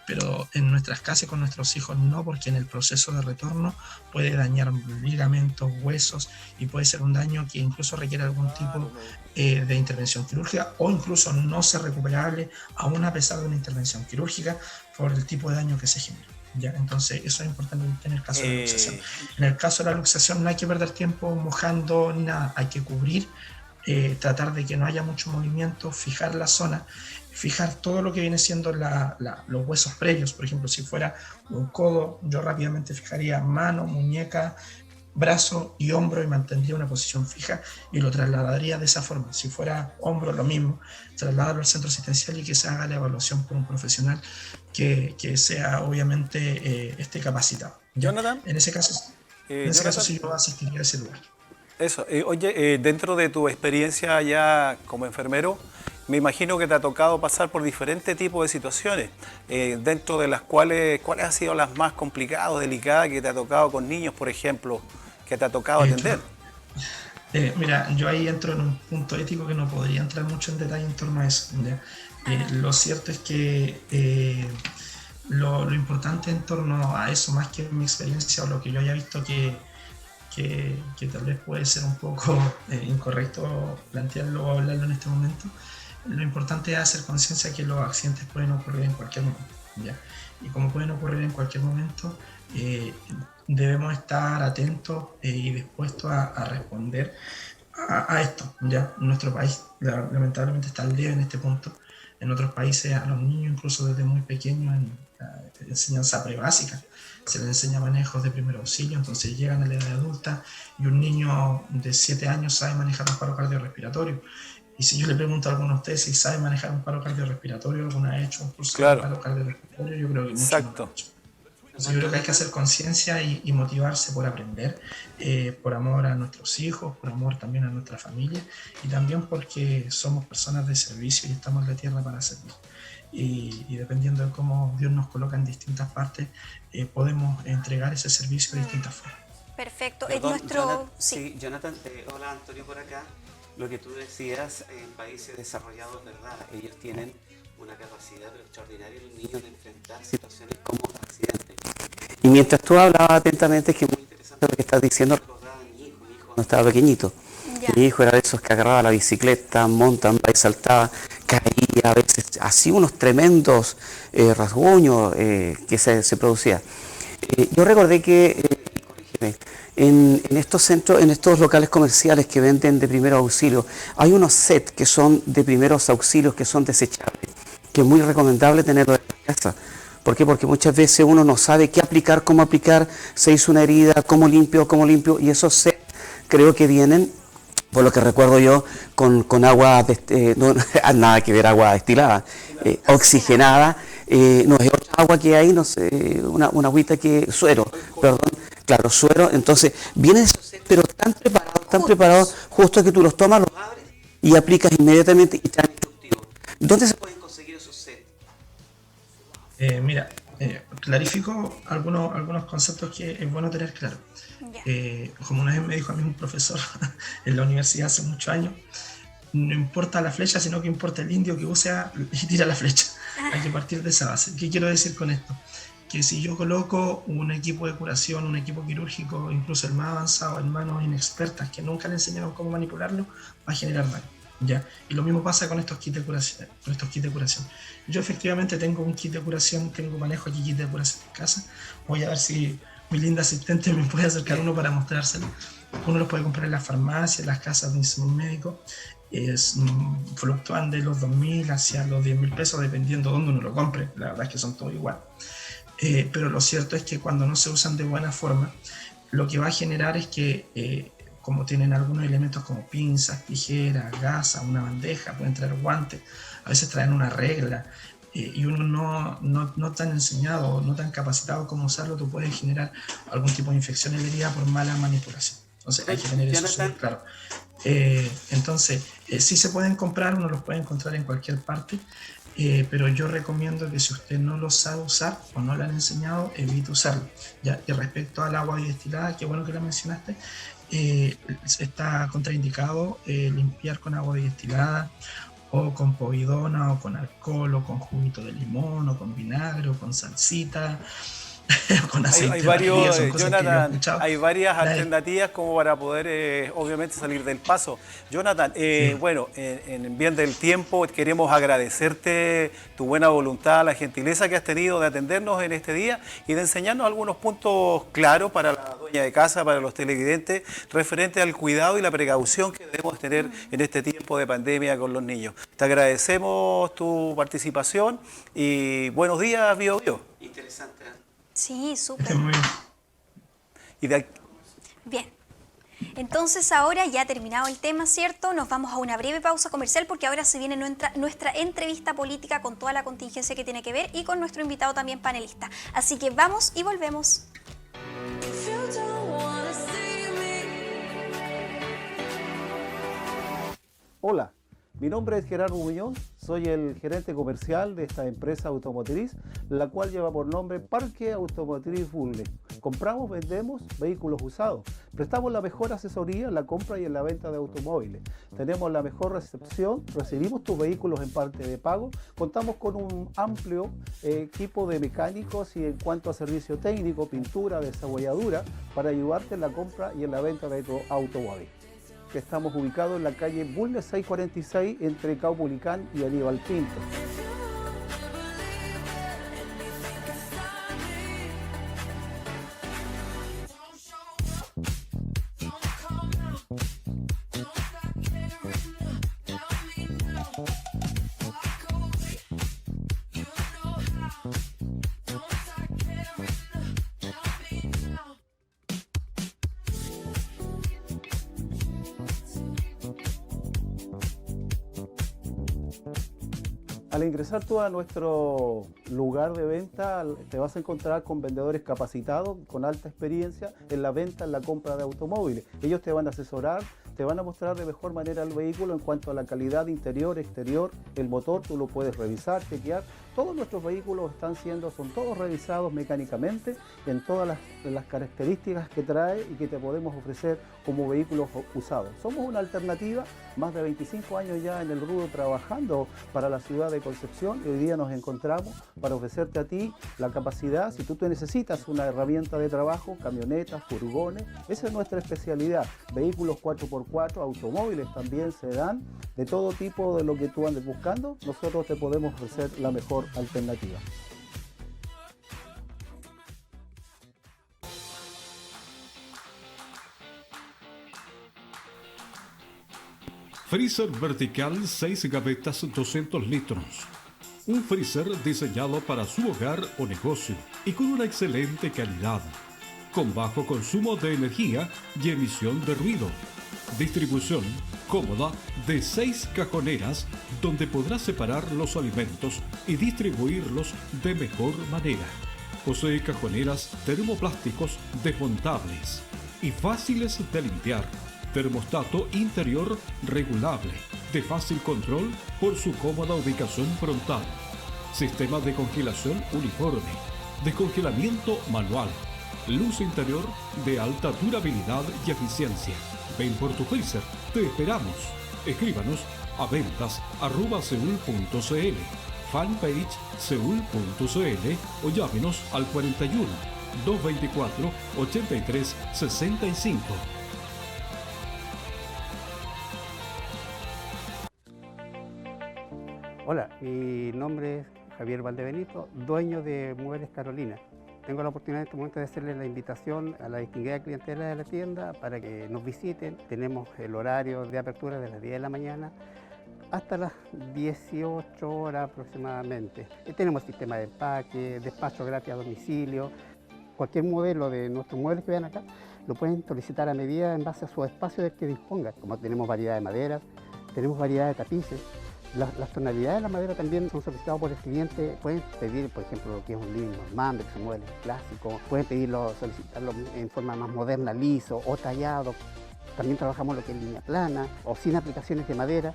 Pero en nuestras casas y con nuestros hijos no, porque en el proceso de retorno puede dañar ligamentos, huesos y puede ser un daño que incluso requiere algún tipo de intervención quirúrgica o incluso no ser recuperable aún a pesar de una intervención quirúrgica por el tipo de daño que se genera, ¿ya? Entonces eso es importante en el caso de la luxación. En el caso de la luxación no hay que perder tiempo mojando ni nada, hay que cubrir, tratar de que no haya mucho movimiento, fijar la zona, fijar todo lo que viene siendo los huesos previos. Por ejemplo, si fuera un codo, yo rápidamente fijaría mano, muñeca, brazo y hombro y mantendría una posición fija y lo trasladaría de esa forma. Si fuera hombro, lo mismo, trasladarlo al centro asistencial y que se haga la evaluación por un profesional que sea obviamente esté capacitado, ¿ya? Jonathan, en ese caso sí yo asistiría a ese lugar. Eso, oye, dentro de tu experiencia ya como enfermero, me imagino que te ha tocado pasar por diferentes tipos de situaciones, dentro de las cuales han sido las más complicadas, delicadas que te ha tocado con niños, por ejemplo, que te ha tocado atender. Mira, yo ahí entro en un punto ético que no podría entrar mucho en detalle en torno a eso, ¿ya? Lo cierto es que lo importante en torno a eso, más que mi experiencia o lo que yo haya visto que tal vez puede ser un poco incorrecto plantearlo o hablarlo en este momento, lo importante es hacer conciencia que los accidentes pueden ocurrir en cualquier momento, ¿ya? Y como pueden ocurrir en cualquier momento, debemos estar atentos y dispuestos a responder a esto, ¿ya? Nuestro país lamentablemente está al debe en este punto. En otros países a los niños, incluso desde muy pequeños, en la enseñanza prebásica, se les enseña manejos de primer auxilio, entonces llegan a la edad adulta y un niño de 7 años sabe manejar un paro cardiorrespiratorio. Y si yo le pregunto a alguno de ustedes si sabe manejar un paro cardiorrespiratorio, alguno ha hecho un curso de paro cardiorrespiratorio, yo creo que mucho. Exacto. Entonces yo creo que hay que hacer conciencia y motivarse por aprender, por amor a nuestros hijos, por amor también a nuestra familia y también porque somos personas de servicio y estamos en la tierra para servir. Y dependiendo de cómo Dios nos coloca en distintas partes, podemos entregar ese servicio de distintas formas. Perfecto. Perdón, Jonathan, Jonathan, hola Antonio por acá. Lo que tú decías, en países desarrollados, ¿verdad? Ellos tienen una capacidad extraordinaria los niños de enfrentar situaciones como accidentes. Y mientras tú hablabas atentamente, es que es muy interesante lo que estás diciendo, recordaba a mi hijo cuando estaba pequeñito. Ya. Mi hijo era de esos que agarraba la bicicleta, mountain bike, saltaba, caía, a veces hacía unos tremendos rasguños que se producía. Yo recordé que, corrígeme, en estos centros, en estos locales comerciales que venden de primeros auxilios, hay unos sets que son de primeros auxilios que son desechables, que es muy recomendable tenerlo en la casa. ¿Por qué? Porque muchas veces uno no sabe qué aplicar, cómo aplicar, se hizo una herida, cómo limpio, y esos sets creo que vienen, por lo que recuerdo yo, con agua, no, nada que ver agua destilada, oxigenada, no es otra agua que hay, no sé, una agüita suero, entonces vienen esos sets, pero tan preparados, justo que tú los tomas, los abres y aplicas inmediatamente y traen productivo. ¿Dónde se pueden conseguir esos sets? Mira, Clarifico algunos conceptos que es bueno tener claro. Como una vez me dijo a mí un profesor en la universidad hace muchos años, no importa la flecha, sino que importa el indio que usa y tira la flecha. Hay que partir de esa base. ¿Qué quiero decir con esto? Que si yo coloco un equipo de curación, un equipo quirúrgico, incluso el más avanzado, en manos inexpertas que nunca le enseñaron cómo manipularlo, va a generar daño. ¿Ya? Y lo mismo pasa con estos kits de curación. Yo efectivamente tengo un kit de curación, manejo aquí kit de curación en casa. Voy a ver si mi linda asistente me puede acercar uno para mostrárselo. Uno lo puede comprar en las farmacias, en las casas de insumos médicos. Fluctúan de los 2.000 hacia los 10.000 pesos dependiendo de dónde uno lo compre. La verdad es que son todos igual. Pero lo cierto es que cuando no se usan de buena forma, lo que va a generar es que como tienen algunos elementos como pinzas, tijeras, gasas, una bandeja, pueden traer guantes, a veces traen una regla, y uno no tan enseñado, no tan capacitado como usarlo, tú puedes generar algún tipo de infección en la herida por mala manipulación. Entonces hay que tener eso súper claro. Entonces, sí se pueden comprar, uno los puede encontrar en cualquier parte, pero yo recomiendo que si usted no lo sabe usar o no lo han enseñado, evite usarlo. ¿Ya? Y respecto al agua destilada, qué bueno que la mencionaste, está contraindicado limpiar con agua destilada o con povidona o con alcohol o con juguito de limón o con vinagre o con salsita. Con aceite Hay varios, Jonathan, hay varias alternativas como para poder obviamente salir del paso. Jonathan, sí. Bueno, en bien del tiempo queremos agradecerte tu buena voluntad, la gentileza que has tenido de atendernos en este día y de enseñarnos algunos puntos claros para la dueña de casa, para los televidentes, referente al cuidado y la precaución que debemos tener en este tiempo de pandemia con los niños. Te agradecemos tu participación y buenos días, Bio Bio. Interesante. Sí, súper. Bien. Entonces ahora ya terminado el tema, ¿cierto? Nos vamos a una breve pausa comercial porque ahora se viene nuestra entrevista política con toda la contingencia que tiene que ver y con nuestro invitado también panelista. Así que vamos y volvemos. Hola. Mi nombre es Gerardo Muñoz, soy el gerente comercial de esta empresa automotriz, la cual lleva por nombre Parque Automotriz Bulnes. Compramos, vendemos vehículos usados, prestamos la mejor asesoría en la compra y en la venta de automóviles. Tenemos la mejor recepción, recibimos tus vehículos en parte de pago, contamos con un amplio equipo de mecánicos y en cuanto a servicio técnico, pintura, desabolladura, para ayudarte en la compra y en la venta de tu automóvil. Estamos ubicados en la calle Bulnes 646 entre Caupolicán y Aníbal Pinto. Al ingresar tú a nuestro lugar de venta, te vas a encontrar con vendedores capacitados, con alta experiencia en la venta, en la compra de automóviles. Ellos te van a asesorar, te van a mostrar de mejor manera el vehículo en cuanto a la calidad interior, exterior, el motor, tú lo puedes revisar, chequear. Todos nuestros vehículos son todos revisados mecánicamente en todas las características que trae y que te podemos ofrecer como vehículos usados. Somos una alternativa, más de 25 años ya en el rubro trabajando para la ciudad de Concepción y hoy día nos encontramos para ofrecerte a ti la capacidad, si tú te necesitas una herramienta de trabajo, camionetas, furgones, esa es nuestra especialidad, vehículos 4x4, automóviles también se dan, de todo tipo de lo que tú andes buscando, nosotros te podemos ofrecer la mejor alternativa. Freezer vertical 6 gavetas 200 litros. Un freezer diseñado para su hogar o negocio y con una excelente calidad, con bajo consumo de energía y emisión de ruido. Distribución cómoda de 6 cajoneras donde podrás separar los alimentos y distribuirlos de mejor manera. Posee cajoneras termoplásticos desmontables y fáciles de limpiar. Termostato interior regulable, de fácil control por su cómoda ubicación frontal. Sistema de congelación uniforme. descongelamiento manual, luz interior de alta durabilidad y eficiencia. Ven por tu freezer, te esperamos. Escríbanos a ventas@seul.cl, fanpage seul.cl o llámenos al 41 224 83 65. Hola, mi nombre es Javier Valdebenito, dueño de Muebles Carolina. Tengo la oportunidad en este momento de hacerle la invitación a la distinguida clientela de la tienda para que nos visiten. Tenemos el horario de apertura de las 10 de la mañana hasta las 18 horas aproximadamente. Tenemos sistema de empaque, despacho gratis a domicilio. Cualquier modelo de nuestros muebles que vean acá lo pueden solicitar a medida en base a su espacio del que disponga. Como tenemos variedad de maderas, tenemos variedad de tapices. Las tonalidades de la madera también son solicitadas por el cliente. Pueden pedir, por ejemplo, lo que es un living normal, que son muebles clásicos. Pueden pedirlo, solicitarlo en forma más moderna, liso o tallado. También trabajamos lo que es línea plana o sin aplicaciones de madera.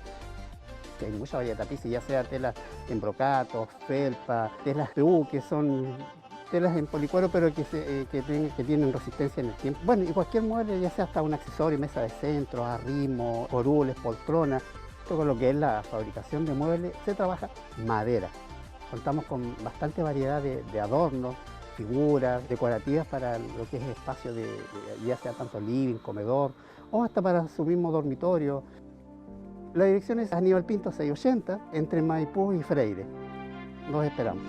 Hay mucha variedad de tapices, ya sea telas en brocato, felpa, telas PU, que son telas en policuero, pero que tienen resistencia en el tiempo. Bueno, y cualquier mueble, ya sea hasta un accesorio, mesa de centro, arrimo, corules, poltronas. Con lo que es la fabricación de muebles, se trabaja madera. Contamos con bastante variedad de adornos, figuras decorativas para lo que es espacio ya sea tanto living, comedor, o hasta para su mismo dormitorio. La dirección es Aníbal Pinto 680, entre Maipú y Freire. Los esperamos.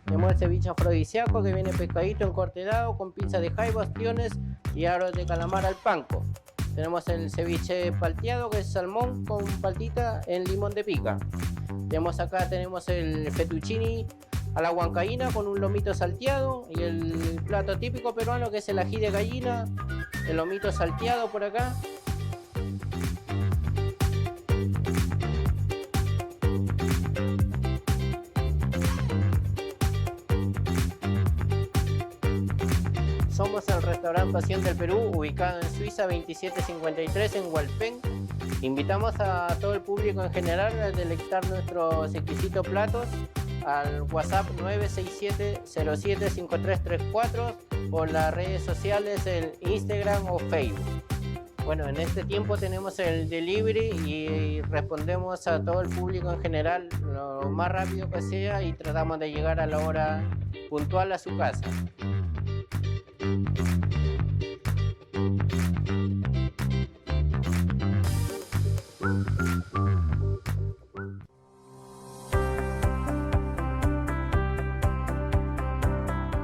Tenemos el ceviche afrodisíaco que viene pescadito en cortedado con pinza de jaiba, ostiones y aros de calamar al panko. Tenemos el ceviche palteado que es salmón con paltita en limón de pica. Tenemos el fettuccini a la huancaína con un lomito salteado y el plato típico peruano que es el ají de gallina, el lomito salteado por acá. Somos el restaurante Pasión del Perú, ubicado en Suiza 2753 en Hualpén. Invitamos a todo el público en general a deleitar nuestros exquisitos platos al WhatsApp 967-075334 o las redes sociales, el Instagram o Facebook. Bueno, en este tiempo tenemos el delivery y respondemos a todo el público en general lo más rápido que sea y tratamos de llegar a la hora puntual a su casa.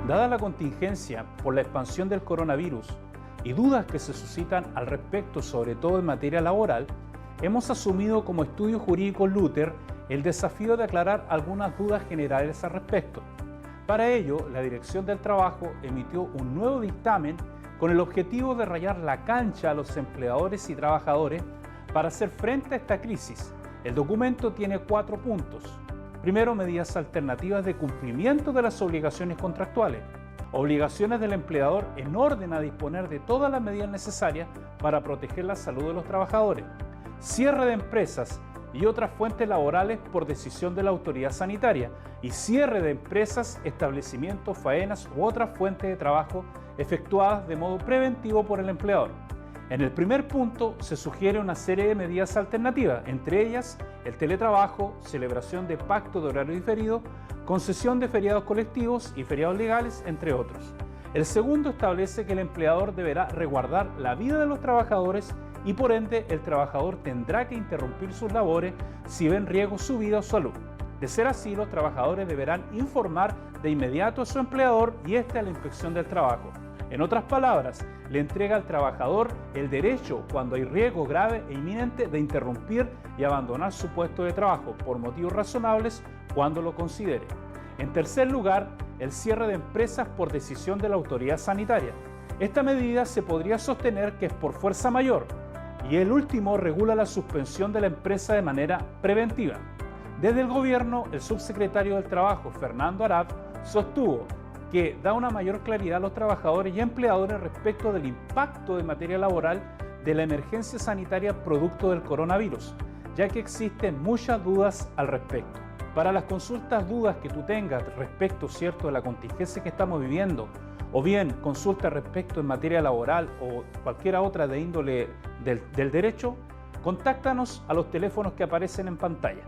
Dada la contingencia por la expansión del coronavirus y dudas que se suscitan al respecto, sobre todo en materia laboral, hemos asumido como Estudio Jurídico Luther el desafío de aclarar algunas dudas generales al respecto. Para ello, la Dirección del Trabajo emitió un nuevo dictamen con el objetivo de rayar la cancha a los empleadores y trabajadores para hacer frente a esta crisis. El documento tiene 4 puntos. Primero, medidas alternativas de cumplimiento de las obligaciones contractuales. Obligaciones del empleador en orden a disponer de todas las medidas necesarias para proteger la salud de los trabajadores. Cierre de empresas y otras fuentes laborales por decisión de la autoridad sanitaria. Y cierre de empresas, establecimientos, faenas u otras fuentes de trabajo efectuadas de modo preventivo por el empleador. En el primer punto se sugiere una serie de medidas alternativas, entre ellas el teletrabajo, celebración de pacto de horario diferido, concesión de feriados colectivos y feriados legales, entre otros. El segundo establece que el empleador deberá resguardar la vida de los trabajadores y por ende el trabajador tendrá que interrumpir sus labores si ve en riesgo su vida o salud. De ser así, los trabajadores deberán informar de inmediato a su empleador y a la inspección del trabajo. En otras palabras, le entrega al trabajador el derecho, cuando hay riesgo grave e inminente, de interrumpir y abandonar su puesto de trabajo por motivos razonables cuando lo considere. En tercer lugar, el cierre de empresas por decisión de la autoridad sanitaria. Esta medida se podría sostener que es por fuerza mayor. Y el último regula la suspensión de la empresa de manera preventiva. Desde el gobierno, el subsecretario del Trabajo, Fernando Arap, sostuvo que da una mayor claridad a los trabajadores y empleadores respecto del impacto de materia laboral de la emergencia sanitaria producto del coronavirus, ya que existen muchas dudas al respecto. Para las consultas, dudas que tú tengas respecto, ¿cierto?, de la contingencia que estamos viviendo, o bien consultas respecto en materia laboral o cualquier otra de índole del derecho, contáctanos a los teléfonos que aparecen en pantalla.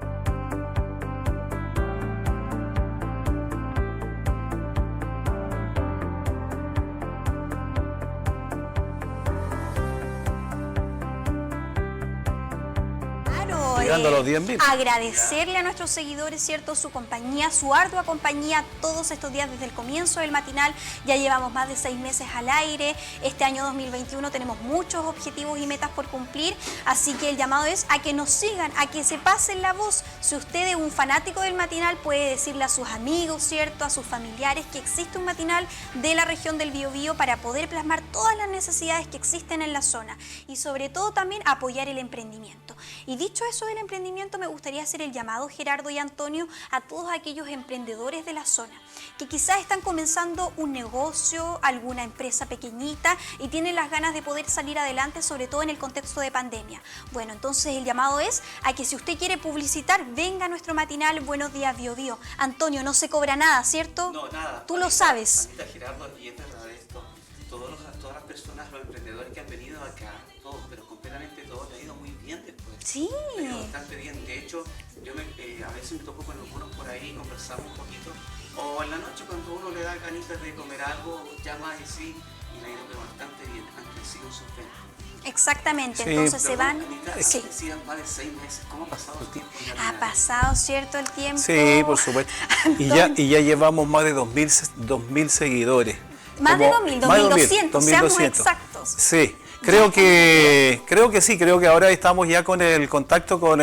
Llegando a los 10.000. Agradecerle a nuestros seguidores, ¿cierto?, su compañía, su ardua compañía todos estos días desde el comienzo del matinal. Ya llevamos más de 6 meses al aire. Este año 2021 tenemos muchos objetivos y metas por cumplir, así que el llamado es a que nos sigan, a que se pasen la voz. Si usted es un fanático del matinal, puede decirle a sus amigos, ¿cierto?, a sus familiares que existe un matinal de la región del Biobío para poder plasmar todas las necesidades que existen en la zona y sobre todo también apoyar el emprendimiento. Y dicho eso del emprendimiento, me gustaría hacer el llamado, Gerardo y Antonio, a todos aquellos emprendedores de la zona que quizás están comenzando un negocio, alguna empresa pequeñita y tienen las ganas de poder salir adelante, sobre todo en el contexto de pandemia. Bueno, entonces el llamado es a que si usted quiere publicitar, venga a nuestro matinal Buenos Días Biobío. Antonio, no se cobra nada, ¿cierto? No, nada. Tú lo sabes. Gerardo, y es verdad esto. Todas las personas, los emprendedores que han venido acá, todos, pero completamente todos, les ha ido muy bien después. Sí. Les ha ido bastante bien. De hecho, yo a veces me topo con algunos por ahí, conversamos un poquito. O en la noche cuando uno le da ganitas de comer algo, llama y sí, y le ha ido bastante bien. Han crecido sus ventas. Exactamente, Sí. entonces se van. Anita, Sí. decían más de 6 meses. ¿Cómo ha pasado el tiempo? Ha pasado, ¿cierto?, el tiempo. Sí, por supuesto. Y ya llevamos más de 2.000 seguidores. Más de 2.000, 2.200, seamos 2.200. exactos. Sí, creo que sí, creo que ahora estamos ya con el contacto con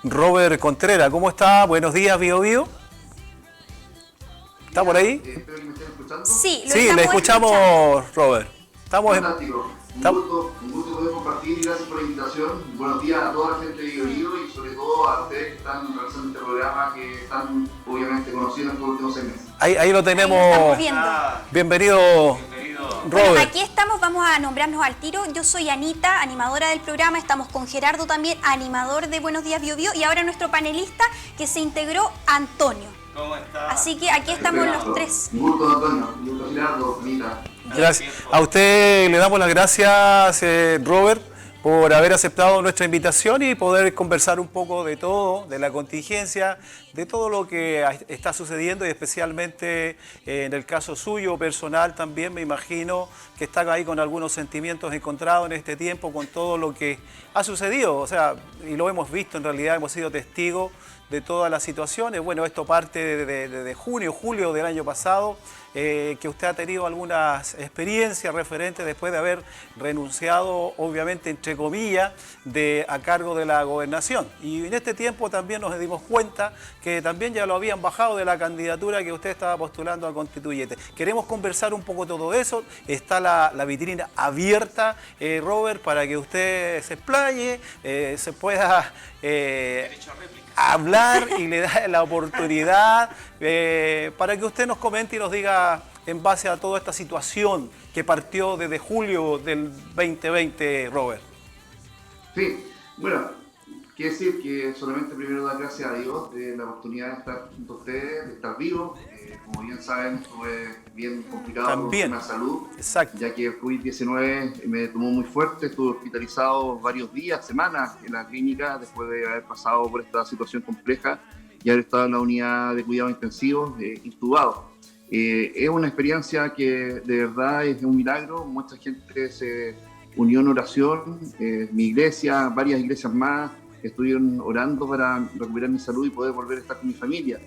Robert Contreras. ¿Cómo está? Buenos días, Biobío. ¿Está por ahí? Espero que me estén escuchando. Sí, lo Sí, estamos le escuchamos, Robert. Estamos en... Fantástico. Un gusto poder compartir y gracias por la invitación. Buenos días a toda la gente de Biobío y sobre todo a ustedes que están realizando este programa, que están obviamente conocidos en los últimos 6 meses. Ahí lo tenemos. estamos viendo. Bienvenido, Bueno, Robert. aquí estamos, vamos a nombrarnos al tiro. Yo soy Anita, animadora del programa. Estamos con Gerardo también, animador de Buenos Días Biobío. Y ahora nuestro panelista que se integró, Antonio. ¿Cómo está? Así que aquí estamos los tres. Un gusto, Antonio. Un gusto, Gerardo, Anita. Gracias. A usted le damos las gracias, Robert, por haber aceptado nuestra invitación y poder conversar un poco de todo, de la contingencia, de todo lo que está sucediendo y especialmente en el caso suyo personal también me imagino que está ahí con algunos sentimientos encontrados en este tiempo con todo lo que ha sucedido, o sea, y lo hemos visto en realidad, hemos sido testigos de todas las situaciones. Bueno, esto parte de junio, julio del año pasado, que usted ha tenido algunas experiencias referentes después de haber renunciado, obviamente, entre comillas, a cargo de la gobernación. Y en este tiempo también nos dimos cuenta que también ya lo habían bajado de la candidatura que usted estaba postulando a constituyente. Queremos conversar un poco todo eso. Está la vitrina abierta, Robert, para que usted se explaye, se pueda... hablar y le da la oportunidad para que usted nos comente y nos diga en base a toda esta situación que partió desde julio del 2020, Robert. Sí, bueno, quiero decir que solamente primero dar gracias a Dios de la oportunidad de estar junto a ustedes, de estar vivo. Como bien saben, estuve bien complicado También. con la salud, Exacto. ya que el COVID-19 me tomó muy fuerte, estuve hospitalizado varios días, semanas en la clínica después de haber pasado por esta situación compleja y haber estado en la unidad de cuidados intensivos, intubado. Es una experiencia que de verdad es un milagro, mucha gente se unió en oración, mi iglesia, varias iglesias más estuvieron orando para recuperar mi salud y poder volver a estar con mi familia.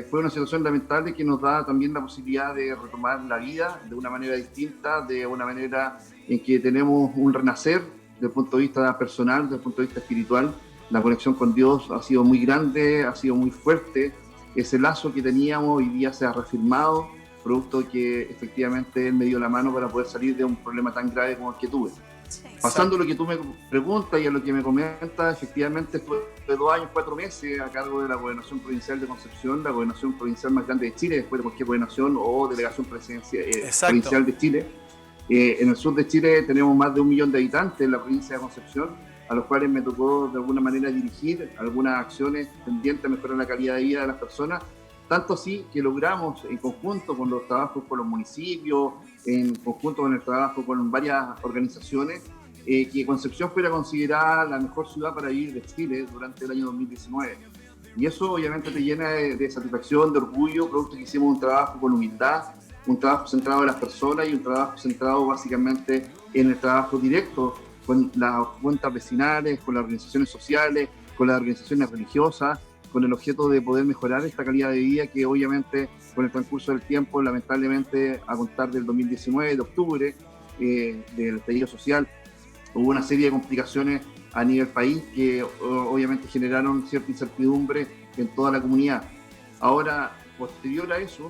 Fue una situación lamentable que nos da también la posibilidad de retomar la vida de una manera distinta, de una manera en que tenemos un renacer desde el punto de vista personal, desde el punto de vista espiritual. La conexión con Dios ha sido muy grande, ha sido muy fuerte. Ese lazo que teníamos hoy día se ha reafirmado, producto de que efectivamente Él me dio la mano para poder salir de un problema tan grave como el que tuve. Sí. Pasando a lo que tú me preguntas y a lo que me comentas, efectivamente estuve 2 años, 4 meses a cargo de la Gobernación Provincial de Concepción, la gobernación provincial más grande de Chile, después de cualquier gobernación o delegación provincial de Chile. En el sur de Chile tenemos más de 1 millón de habitantes en la provincia de Concepción, a los cuales me tocó de alguna manera dirigir algunas acciones tendientes a mejorar la calidad de vida de las personas, tanto así que logramos en conjunto con los trabajos con los municipios, en conjunto con el trabajo con varias organizaciones, que Concepción fuera considerada la mejor ciudad para vivir de Chile durante el año 2019. Y eso obviamente te llena de satisfacción, de orgullo, producto que hicimos un trabajo con humildad, un trabajo centrado en las personas y un trabajo centrado básicamente en el trabajo directo con las juntas vecinales, con las organizaciones sociales, con las organizaciones religiosas, con el objeto de poder mejorar esta calidad de vida que obviamente con el transcurso del tiempo, lamentablemente a contar del 2019, de octubre, del estallido social, hubo una serie de complicaciones a nivel país que obviamente generaron cierta incertidumbre en toda la comunidad. Ahora, posterior a eso,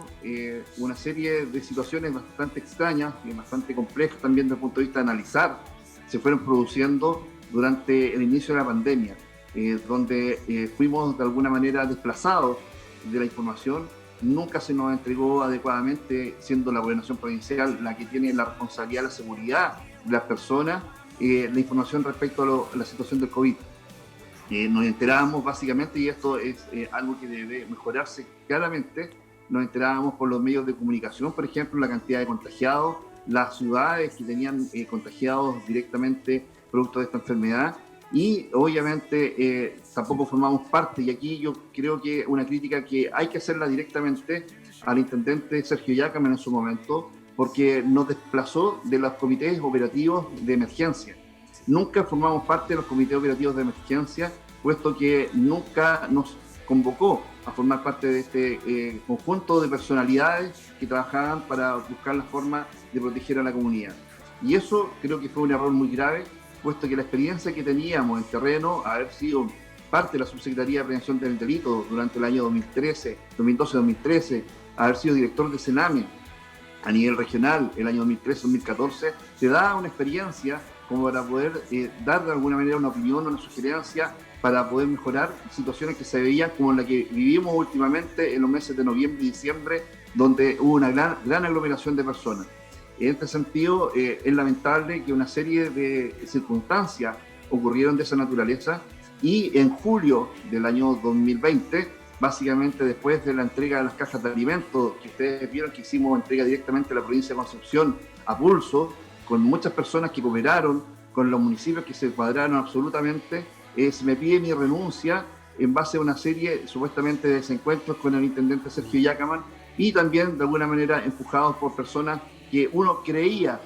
una serie de situaciones bastante extrañas y bastante complejas también desde el punto de vista de analizar, se fueron produciendo durante el inicio de la pandemia, donde fuimos de alguna manera desplazados de la información, nunca se nos entregó adecuadamente, siendo la gobernación provincial la que tiene la responsabilidad de la seguridad de las personas, la información respecto a la situación del COVID. Nos enterábamos básicamente, y esto es algo que debe mejorarse claramente, nos enterábamos por los medios de comunicación, por ejemplo, la cantidad de contagiados, las ciudades que tenían contagiados directamente producto de esta enfermedad, y obviamente tampoco formamos parte, y aquí yo creo que una crítica que hay que hacerla directamente al intendente Sergio Yacamán en su momento, porque nos desplazó de los comités operativos de emergencia. Nunca formamos parte de los comités operativos de emergencia, puesto que nunca nos convocó a formar parte de este conjunto de personalidades que trabajaban para buscar la forma de proteger a la comunidad. Y eso creo que fue un error muy grave, puesto que la experiencia que teníamos en terreno, haber sido parte de la Subsecretaría de Prevención del Delito durante el año 2012-2013, haber sido director de Sename a nivel regional el año 2013-2014, te da una experiencia como para poder dar de alguna manera una opinión, una sugerencia, para poder mejorar situaciones que se veían como la que vivimos últimamente en los meses de noviembre y diciembre, donde hubo una gran aglomeración de personas. En este sentido, es lamentable que una serie de circunstancias ocurrieron de esa naturaleza, y en julio del año 2020, básicamente después de la entrega de las cajas de alimentos, que ustedes vieron que hicimos entrega directamente a la provincia de Concepción a pulso, con muchas personas que cooperaron, con los municipios que se cuadraron absolutamente, se me pide mi renuncia en base a una serie supuestamente de desencuentros con el intendente Sergio Yacamán, y también de alguna manera empujados por personas que uno creía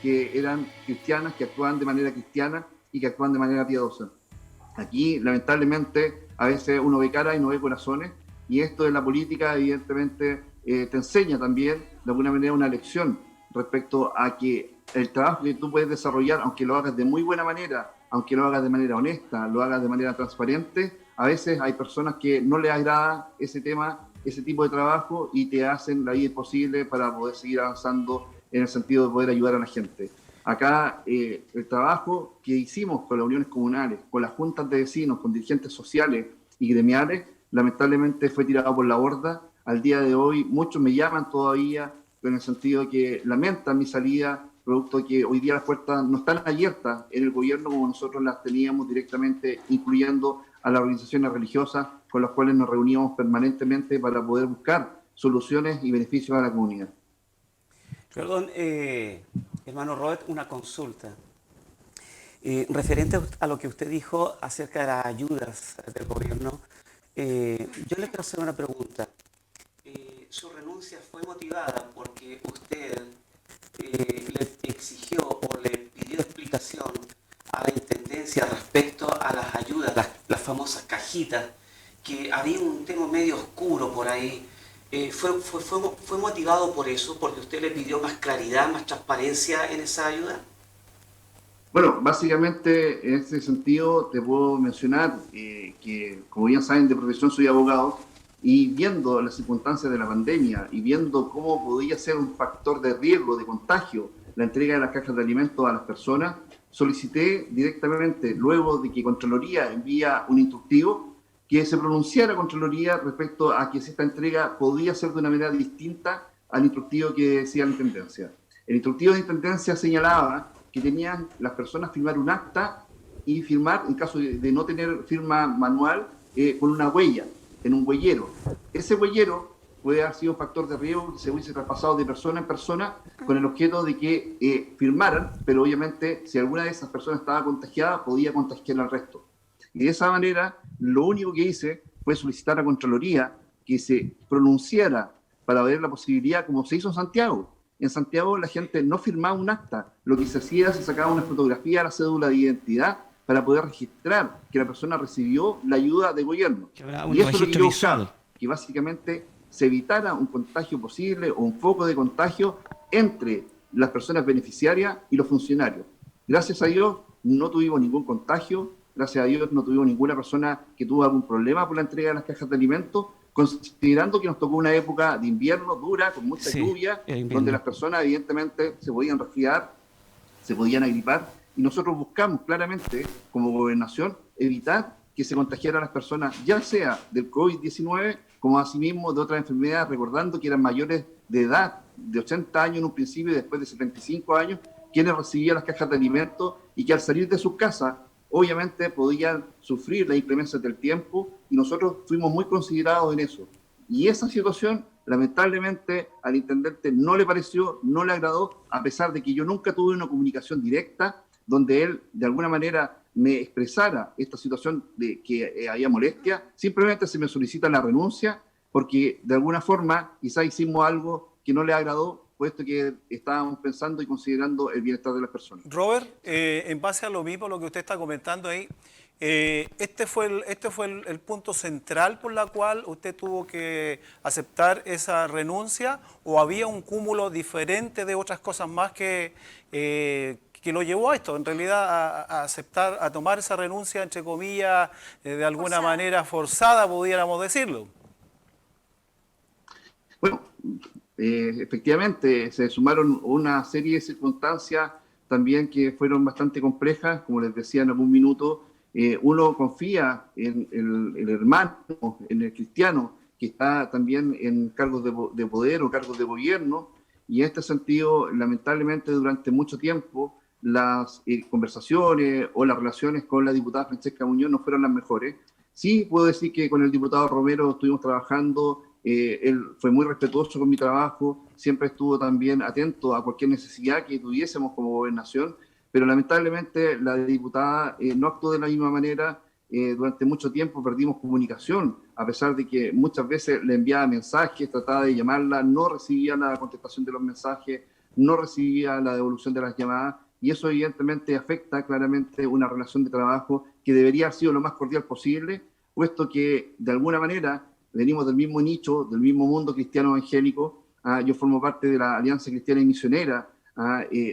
que eran cristianas, que actuaban de manera cristiana y que actuaban de manera piadosa. Aquí, lamentablemente, a veces uno ve cara y no ve corazones, y esto de la política evidentemente te enseña también de alguna manera una lección respecto a que el trabajo que tú puedes desarrollar, aunque lo hagas de muy buena manera, aunque lo hagas de manera honesta, lo hagas de manera transparente, a veces hay personas que no les agrada ese tema, ese tipo de trabajo, y te hacen la vida imposible para poder seguir avanzando en el sentido de poder ayudar a la gente. Acá el trabajo que hicimos con las uniones comunales, con las juntas de vecinos, con dirigentes sociales y gremiales, lamentablemente fue tirado por la borda. Al día de hoy muchos me llaman todavía en el sentido de que lamentan mi salida, producto de que hoy día las puertas no están abiertas en el gobierno como nosotros las teníamos directamente, incluyendo a las organizaciones religiosas con las cuales nos reuníamos permanentemente para poder buscar soluciones y beneficios a la comunidad. Perdón, hermano Robert, una consulta. Referente a lo que usted dijo acerca de las ayudas del gobierno, yo le quiero hacer una pregunta. ¿Su renuncia fue motivada porque usted le exigió o le pidió explicación a la Intendencia respecto a las ayudas, las famosas cajitas, que había un tema medio oscuro por ahí? ¿Fue motivado por eso, porque usted le pidió más claridad, más transparencia en esa ayuda? Bueno, básicamente en este sentido te puedo mencionar que, como bien saben, de profesión soy abogado, y viendo las circunstancias de la pandemia y viendo cómo podía ser un factor de riesgo, de contagio, la entrega de las cajas de alimentos a las personas, solicité directamente, luego de que Contraloría envía un instructivo, que se pronunciara Contraloría respecto a que si esta entrega podía ser de una manera distinta al instructivo que decía la Intendencia. El instructivo de intendencia señalaba que tenían las personas firmar un acta y firmar, en caso de no tener firma manual, con una huella, en un huellero. Ese huellero puede haber sido un factor de riesgo que se hubiese traspasado de persona en persona con el objeto de que firmaran, pero obviamente si alguna de esas personas estaba contagiada, podía contagiar al resto. Y de esa manera, lo único que hice fue solicitar a Contraloría que se pronunciara para ver la posibilidad, como se hizo en Santiago. En Santiago la gente no firmaba un acta, lo que se hacía, se sacaba una fotografía de la cédula de identidad para poder registrar que la persona recibió la ayuda del gobierno. Y eso es lo que yo buscaba, que básicamente se evitara un contagio posible o un foco de contagio entre las personas beneficiarias y los funcionarios. Gracias a Dios no tuvimos ningún contagio, gracias a Dios no tuvimos ninguna persona que tuvo algún problema por la entrega de las cajas de alimentos, considerando que nos tocó una época de invierno dura, con mucha lluvia, donde las personas evidentemente se podían resfriar, se podían agripar, y nosotros buscamos claramente, como gobernación, evitar que se contagiaran las personas, ya sea del COVID-19, como asimismo de otras enfermedades, recordando que eran mayores de edad, de 80 años en un principio y después de 75 años, quienes recibían las cajas de alimentos y que al salir de sus casas, obviamente podían sufrir las inclemencias del tiempo, y nosotros fuimos muy considerados en eso. Y esa situación, lamentablemente, al intendente no le pareció, no le agradó, a pesar de que yo nunca tuve una comunicación directa donde él, de alguna manera, me expresara esta situación de que había molestia. Simplemente se me solicita la renuncia, porque de alguna forma quizá hicimos algo que no le agradó, puesto que estábamos pensando y considerando el bienestar de las personas. Robert, en base a lo mismo, lo que usted está comentando ahí, este fue el punto central por la cual usted tuvo que aceptar esa renuncia, o había un cúmulo diferente de otras cosas más que lo llevó a esto, en realidad a aceptar, a tomar esa renuncia, entre comillas, de alguna manera forzada, pudiéramos decirlo? Bueno, efectivamente, se sumaron una serie de circunstancias también que fueron bastante complejas, como les decía en algún minuto. Uno confía en el hermano, en el cristiano, que está también en cargos de poder o cargos de gobierno, y en este sentido, lamentablemente, durante mucho tiempo, las conversaciones o las relaciones con la diputada Francesca Muñoz no fueron las mejores. Sí puedo decir que con el diputado Romero estuvimos trabajando, él fue muy respetuoso con mi trabajo, siempre estuvo también atento a cualquier necesidad que tuviésemos como gobernación, pero lamentablemente la diputada no actuó de la misma manera. Durante mucho tiempo perdimos comunicación, a pesar de que muchas veces le enviaba mensajes, trataba de llamarla, no recibía la contestación de los mensajes, no recibía la devolución de las llamadas, y eso evidentemente afecta claramente una relación de trabajo que debería haber sido lo más cordial posible, puesto que de alguna manera venimos del mismo nicho, del mismo mundo cristiano evangélico. Yo formo parte de la Alianza Cristiana y Misionera.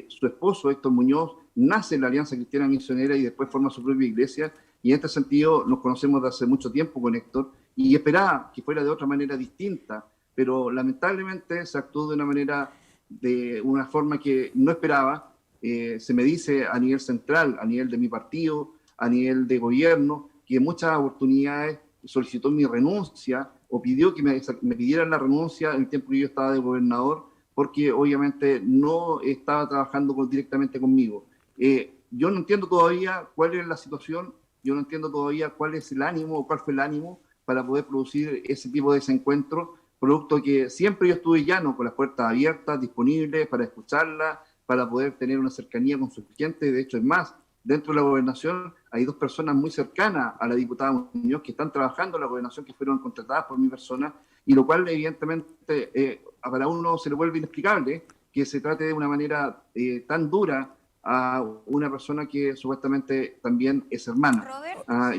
Su esposo, Héctor Muñoz, nace en la Alianza Cristiana y Misionera y después forma su propia iglesia, y en este sentido nos conocemos de hace mucho tiempo con Héctor, y esperaba que fuera de otra manera distinta, pero lamentablemente se actuó de una forma que no esperaba. Se me dice a nivel central, a nivel de mi partido, a nivel de gobierno, que en muchas oportunidades solicitó mi renuncia o pidió que me pidieran la renuncia en el tiempo que yo estaba de gobernador, porque obviamente no estaba trabajando directamente conmigo. Yo no entiendo todavía cuál es la situación, yo no entiendo todavía cuál es el ánimo o cuál fue el ánimo para poder producir ese tipo de desencuentro, producto que siempre yo estuve llano, con las puertas abiertas, disponibles para escucharla, para poder tener una cercanía con sus clientes. De hecho, es más, dentro de la gobernación hay dos personas muy cercanas a la diputada Muñoz que están trabajando en la gobernación, que fueron contratadas por mi persona, y lo cual evidentemente para uno se le vuelve inexplicable que se trate de una manera tan dura a una persona que supuestamente también es hermana.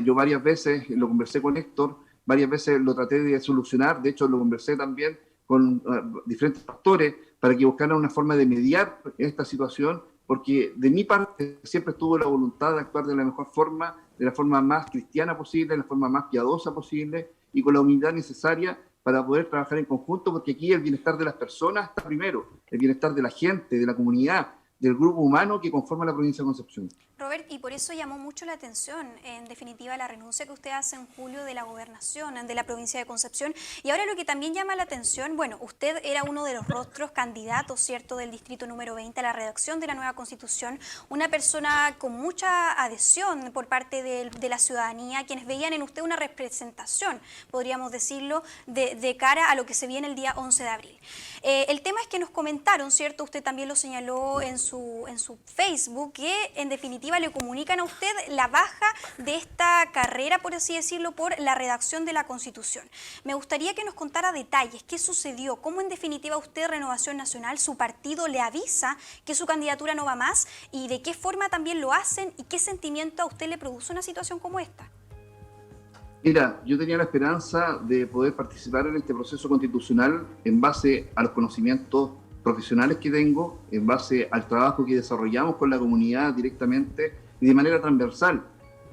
Yo varias veces lo conversé con Héctor, varias veces lo traté de solucionar, de hecho lo conversé también con diferentes actores para que buscaran una forma de mediar esta situación, porque de mi parte siempre estuvo la voluntad de actuar de la mejor forma, de la forma más cristiana posible, de la forma más piadosa posible y con la humildad necesaria para poder trabajar en conjunto, porque aquí el bienestar de las personas está primero, el bienestar de la gente, de la comunidad, del grupo humano que conforma la provincia de Concepción. Robert, y por eso llamó mucho la atención, en definitiva, la renuncia que usted hace en julio de la gobernación de la provincia de Concepción. Y ahora lo que también llama la atención, bueno, usted era uno de los rostros candidatos, ¿cierto?, del distrito número 20 a la redacción de la nueva Constitución, una persona con mucha adhesión por parte de la ciudadanía, quienes veían en usted una representación, podríamos decirlo, de cara a lo que se viene el día 11 de abril. El tema es que nos comentaron, ¿cierto?, usted también lo señaló en su Facebook, que en definitiva le comunican a usted la baja de esta carrera, por así decirlo, por la redacción de la Constitución. Me gustaría que nos contara detalles, qué sucedió, cómo en definitiva usted, Renovación Nacional, su partido le avisa que su candidatura no va más y de qué forma también lo hacen y qué sentimiento a usted le produce una situación como esta. Mira, yo tenía la esperanza de poder participar en este proceso constitucional en base a los conocimientos profesionales que tengo, en base al trabajo que desarrollamos con la comunidad directamente y de manera transversal.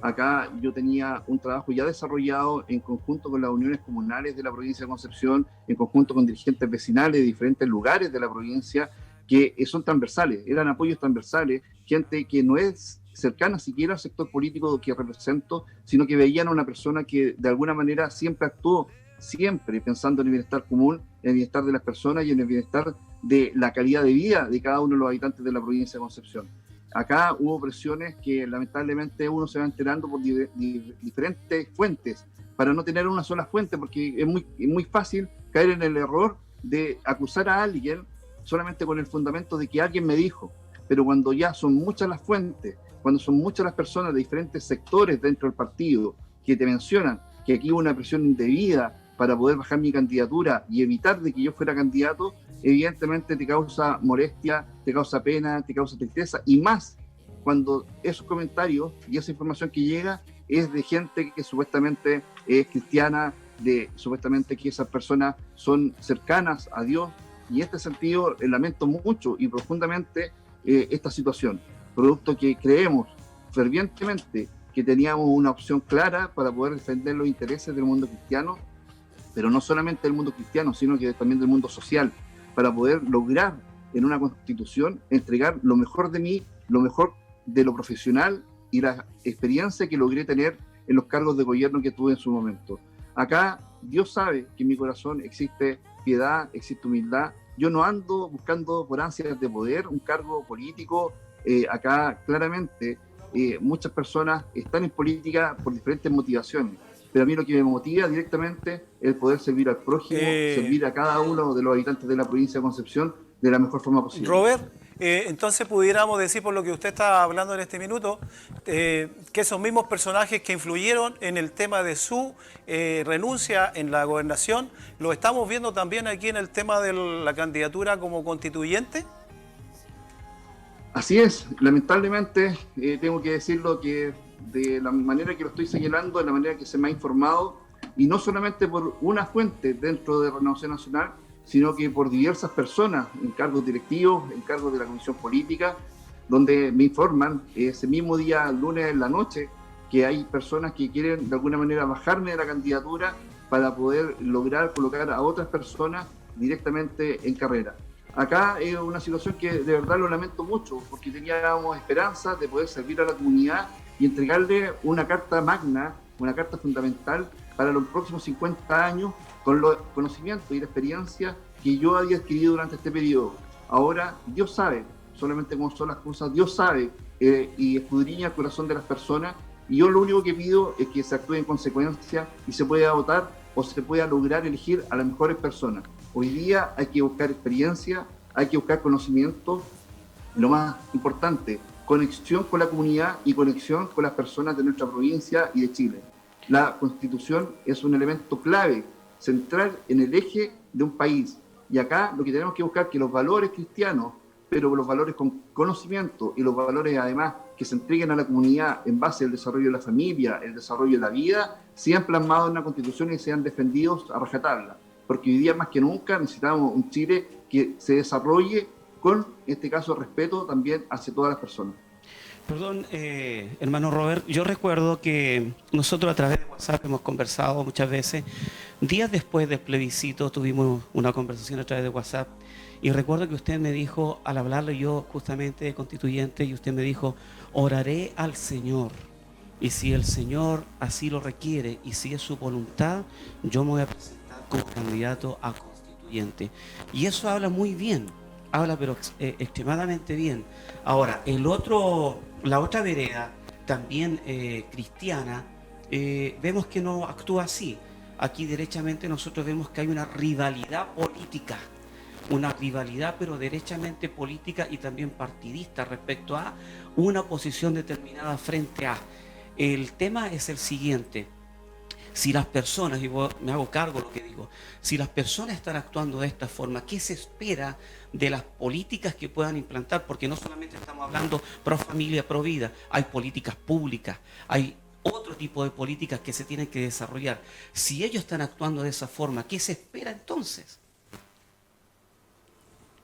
Acá yo tenía un trabajo ya desarrollado en conjunto con las uniones comunales de la provincia de Concepción, en conjunto con dirigentes vecinales de diferentes lugares de la provincia, que son transversales, eran apoyos transversales, gente que no es cercana siquiera al sector político que represento, sino que veían a una persona que de alguna manera siempre actuó, siempre pensando en el bienestar común, en el bienestar de las personas y en el bienestar de la calidad de vida de cada uno de los habitantes de la provincia de Concepción. Acá hubo presiones que lamentablemente uno se va enterando por diferentes fuentes, para no tener una sola fuente, porque es muy fácil caer en el error de acusar a alguien solamente con el fundamento de que alguien me dijo. Pero cuando ya son muchas las fuentes, cuando son muchas las personas de diferentes sectores dentro del partido que te mencionan que aquí hubo una presión indebida para poder bajar mi candidatura y evitar de que yo fuera candidato, evidentemente te causa molestia, te causa pena, te causa tristeza, y más cuando esos comentarios y esa información que llega es de gente que supuestamente es cristiana, supuestamente que esas personas son cercanas a Dios, y en este sentido lamento mucho y profundamente esta situación, producto que creemos fervientemente que teníamos una opción clara para poder defender los intereses del mundo cristiano, pero no solamente del mundo cristiano, sino que también del mundo social, para poder lograr en una constitución entregar lo mejor de mí, lo mejor de lo profesional y la experiencia que logré tener en los cargos de gobierno que tuve en su momento. Acá Dios sabe que en mi corazón existe piedad, existe humildad. Yo no ando buscando por ansias de poder un cargo político. Acá claramente muchas personas están en política por diferentes motivaciones, pero a mí lo que me motiva directamente es el poder servir al prójimo, servir a cada uno de los habitantes de la provincia de Concepción de la mejor forma posible. Robert, entonces pudiéramos decir, por lo que usted está hablando en este minuto, que esos mismos personajes que influyeron en el tema de su renuncia en la gobernación, lo estamos viendo también aquí en el tema de la candidatura como constituyente. Así es, lamentablemente tengo que decirlo que de la manera que lo estoy señalando, de la manera que se me ha informado, y no solamente por una fuente dentro de Renovación Nacional, sino que por diversas personas en cargos directivos, en cargos de la Comisión Política, donde me informan ese mismo día, lunes en la noche, que hay personas que quieren de alguna manera bajarme de la candidatura para poder lograr colocar a otras personas directamente en carrera. Acá es una situación que de verdad lo lamento mucho, porque teníamos esperanza de poder servir a la comunidad y entregarle una carta magna, una carta fundamental para los próximos 50 años, con los conocimientos y la experiencia que yo había adquirido durante este periodo. Ahora Dios sabe solamente cómo son las cosas, Dios sabe y escudriña el corazón de las personas, y yo lo único que pido es que se actúe en consecuencia y se pueda votar o se pueda lograr elegir a las mejores personas. Hoy día hay que buscar experiencia, hay que buscar conocimiento, lo más importante, conexión con la comunidad y conexión con las personas de nuestra provincia y de Chile. La Constitución es un elemento clave, central en el eje de un país, y acá lo que tenemos que buscar es que los valores cristianos, pero los valores con conocimiento y los valores además que se entreguen a la comunidad en base al desarrollo de la familia, el desarrollo de la vida, sean plasmados en la Constitución y sean defendidos a rajatabla, porque hoy día más que nunca necesitamos un Chile que se desarrolle con, en este caso, respeto también hacia todas las personas. Perdón, hermano Robert, yo recuerdo que nosotros a través de WhatsApp hemos conversado muchas veces. Días después del plebiscito tuvimos una conversación a través de WhatsApp y recuerdo que usted me dijo, al hablarle yo justamente de constituyente, y usted me dijo, oraré al Señor y si el Señor así lo requiere y si es su voluntad, yo me voy a presentar como candidato a constituyente. Y eso habla muy bien. Habla pero extremadamente bien. Ahora, la otra vereda, también cristiana, vemos que no actúa así. Aquí derechamente nosotros vemos que hay una rivalidad política, pero derechamente política y también partidista respecto a una posición determinada frente a. El tema es el siguiente. Si las personas, y me hago cargo de lo que digo, si las personas están actuando de esta forma, ¿qué se espera de las políticas que puedan implantar? Porque no solamente estamos hablando pro familia, pro vida, hay políticas públicas, hay otro tipo de políticas que se tienen que desarrollar. Si ellos están actuando de esa forma, ¿qué se espera entonces?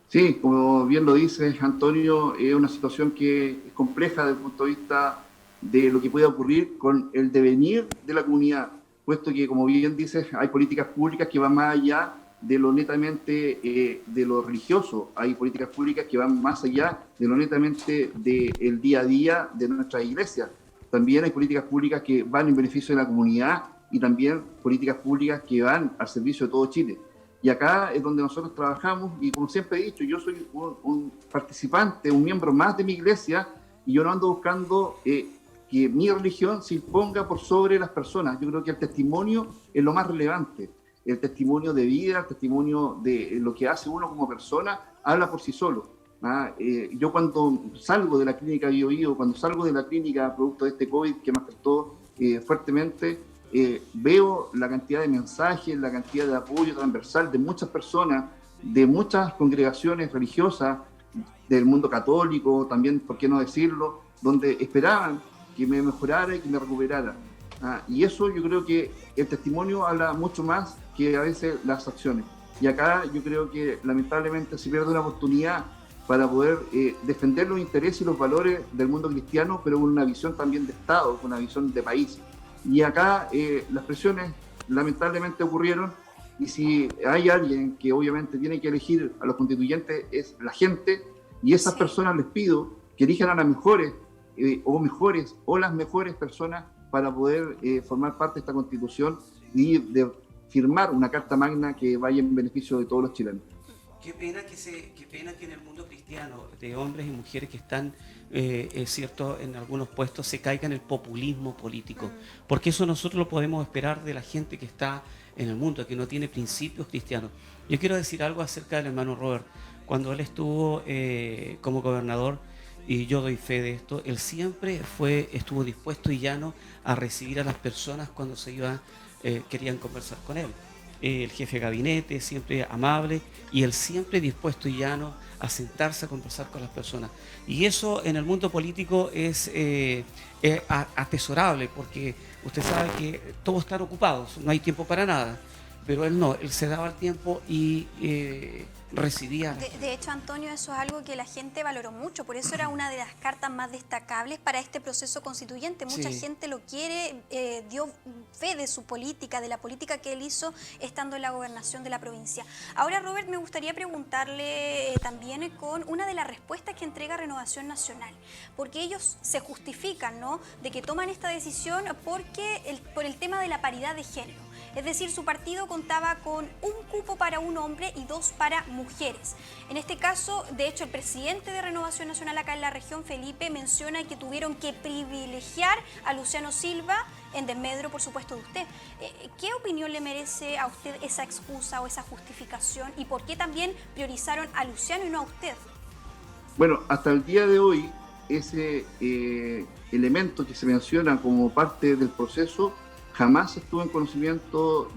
Sí, como bien lo dice Antonio, es una situación que es compleja desde el punto de vista de lo que puede ocurrir con el devenir de la comunidad, puesto que, como bien dices, hay políticas públicas que van más allá de lo netamente de lo religioso, hay políticas públicas que van más allá de lo netamente del día a día de nuestra iglesia. También hay políticas públicas que van en beneficio de la comunidad y también políticas públicas que van al servicio de todo Chile. Y acá es donde nosotros trabajamos y, como siempre he dicho, yo soy un participante, un miembro más de mi iglesia y yo no ando buscando que mi religión se imponga por sobre las personas. Yo creo que el testimonio es lo más relevante. El testimonio de vida, el testimonio de lo que hace uno como persona, habla por sí solo. Yo cuando salgo de la clínica Bio Bio, cuando salgo de la clínica producto de este COVID que me afectó fuertemente, veo la cantidad de mensajes, la cantidad de apoyo transversal de muchas personas, de muchas congregaciones religiosas, del mundo católico, también, por qué no decirlo, donde esperaban que me mejorara y que me recuperara. Y eso yo creo que el testimonio habla mucho más que a veces las acciones. Y acá yo creo que lamentablemente se pierde una oportunidad para poder defender los intereses y los valores del mundo cristiano, pero con una visión también de Estado, con una visión de país. Y acá las presiones lamentablemente ocurrieron, y si hay alguien que obviamente tiene que elegir a los constituyentes es la gente, y esas personas les pido que elijan a las mejores o las mejores personas para poder formar parte de esta Constitución y de firmar una Carta Magna que vaya en beneficio de todos los chilenos. Qué pena que en el mundo cristiano, de hombres y mujeres que están, es cierto, en algunos puestos, se caiga en el populismo político. Porque eso nosotros lo podemos esperar de la gente que está en el mundo, que no tiene principios cristianos. Yo quiero decir algo acerca del hermano Robert. Cuando él estuvo como gobernador, y yo doy fe de esto, él siempre estuvo dispuesto y llano a recibir a las personas cuando querían conversar con él. El jefe de gabinete, siempre amable, y él siempre dispuesto y llano a sentarse a conversar con las personas. Y eso en el mundo político es atesorable, porque usted sabe que todos están ocupados, no hay tiempo para nada, pero él no, él se daba el tiempo y recibía. De hecho, Antonio, eso es algo que la gente valoró mucho, por eso era una de las cartas más destacables para este proceso constituyente. Mucha gente lo quiere, dio fe de su política, de la política que él hizo estando en la gobernación de la provincia. Ahora, Robert, me gustaría preguntarle también con una de las respuestas que entrega Renovación Nacional, porque ellos se justifican, ¿no?, de que toman esta decisión por el tema de la paridad de género. Es decir, su partido contaba con un cupo para un hombre y 2 para mujeres. En este caso, de hecho, el presidente de Renovación Nacional acá en la región, Felipe, menciona que tuvieron que privilegiar a Luciano Silva en desmedro, por supuesto, de usted. ¿Qué opinión le merece a usted esa excusa o esa justificación? ¿Y por qué también priorizaron a Luciano y no a usted? Bueno, hasta el día de hoy, ese elemento que se menciona como parte del proceso jamás estuve en conocimiento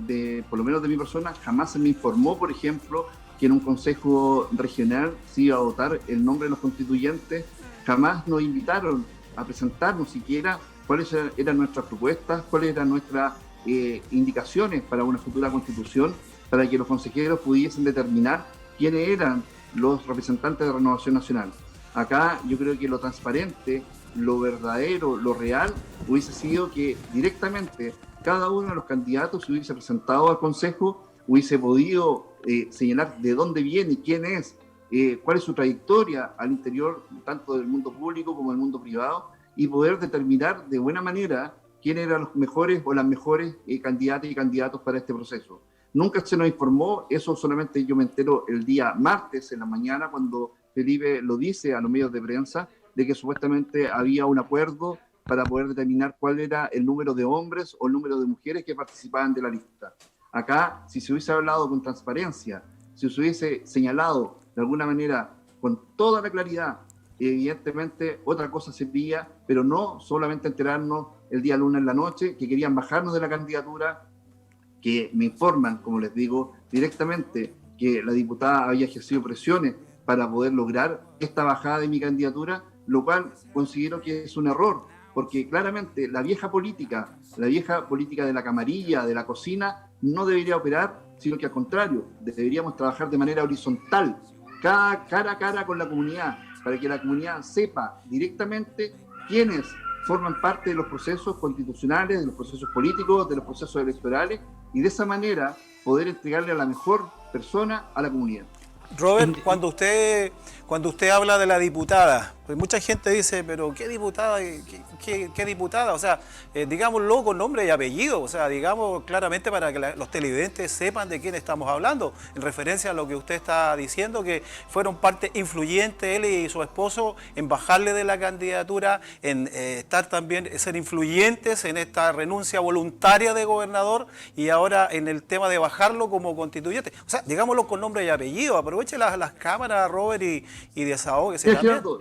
por lo menos de mi persona, jamás se me informó, por ejemplo, que en un consejo regional se iba a votar el nombre de los constituyentes, jamás nos invitaron a presentarnos siquiera cuáles eran nuestras propuestas, cuáles eran nuestras indicaciones para una futura constitución, para que los consejeros pudiesen determinar quiénes eran los representantes de Renovación Nacional. Acá yo creo que lo transparente lo verdadero, lo real, hubiese sido que directamente cada uno de los candidatos se hubiese presentado al Consejo, hubiese podido señalar de dónde viene, quién es, cuál es su trayectoria al interior tanto del mundo público como del mundo privado, y poder determinar de buena manera quiénes eran los mejores o las mejores candidatas y candidatos para este proceso. Nunca se nos informó, eso solamente yo me entero el día martes en la mañana cuando Felipe lo dice a los medios de prensa, de que supuestamente había un acuerdo para poder determinar cuál era el número de hombres o el número de mujeres que participaban de la lista. Acá, si se hubiese hablado con transparencia, si se hubiese señalado de alguna manera con toda la claridad, evidentemente otra cosa sería, pero no solamente enterarnos el día lunes en la noche que querían bajarnos de la candidatura, que me informan, como les digo, directamente que la diputada había ejercido presiones para poder lograr esta bajada de mi candidatura, lo cual considero que es un error, porque claramente la vieja política de la camarilla, de la cocina, no debería operar, sino que al contrario, deberíamos trabajar de manera horizontal, cara a cara con la comunidad, para que la comunidad sepa directamente quiénes forman parte de los procesos constitucionales, de los procesos políticos, de los procesos electorales, y de esa manera poder entregarle a la mejor persona a la comunidad. Robert, cuando usted habla de la diputada, pues mucha gente dice, pero ¿qué diputada? ¿Qué diputada? O sea, digámoslo con nombre y apellido, o sea, digamos claramente para que los televidentes sepan de quién estamos hablando, en referencia a lo que usted está diciendo, que fueron parte influyente él y su esposo en bajarle de la candidatura, en estar también, ser influyentes en esta renuncia voluntaria de gobernador y ahora en el tema de bajarlo como constituyente. O sea, digámoslo con nombre y apellido, aproveche las cámaras, Robert, y desahóguese también. Gerardo,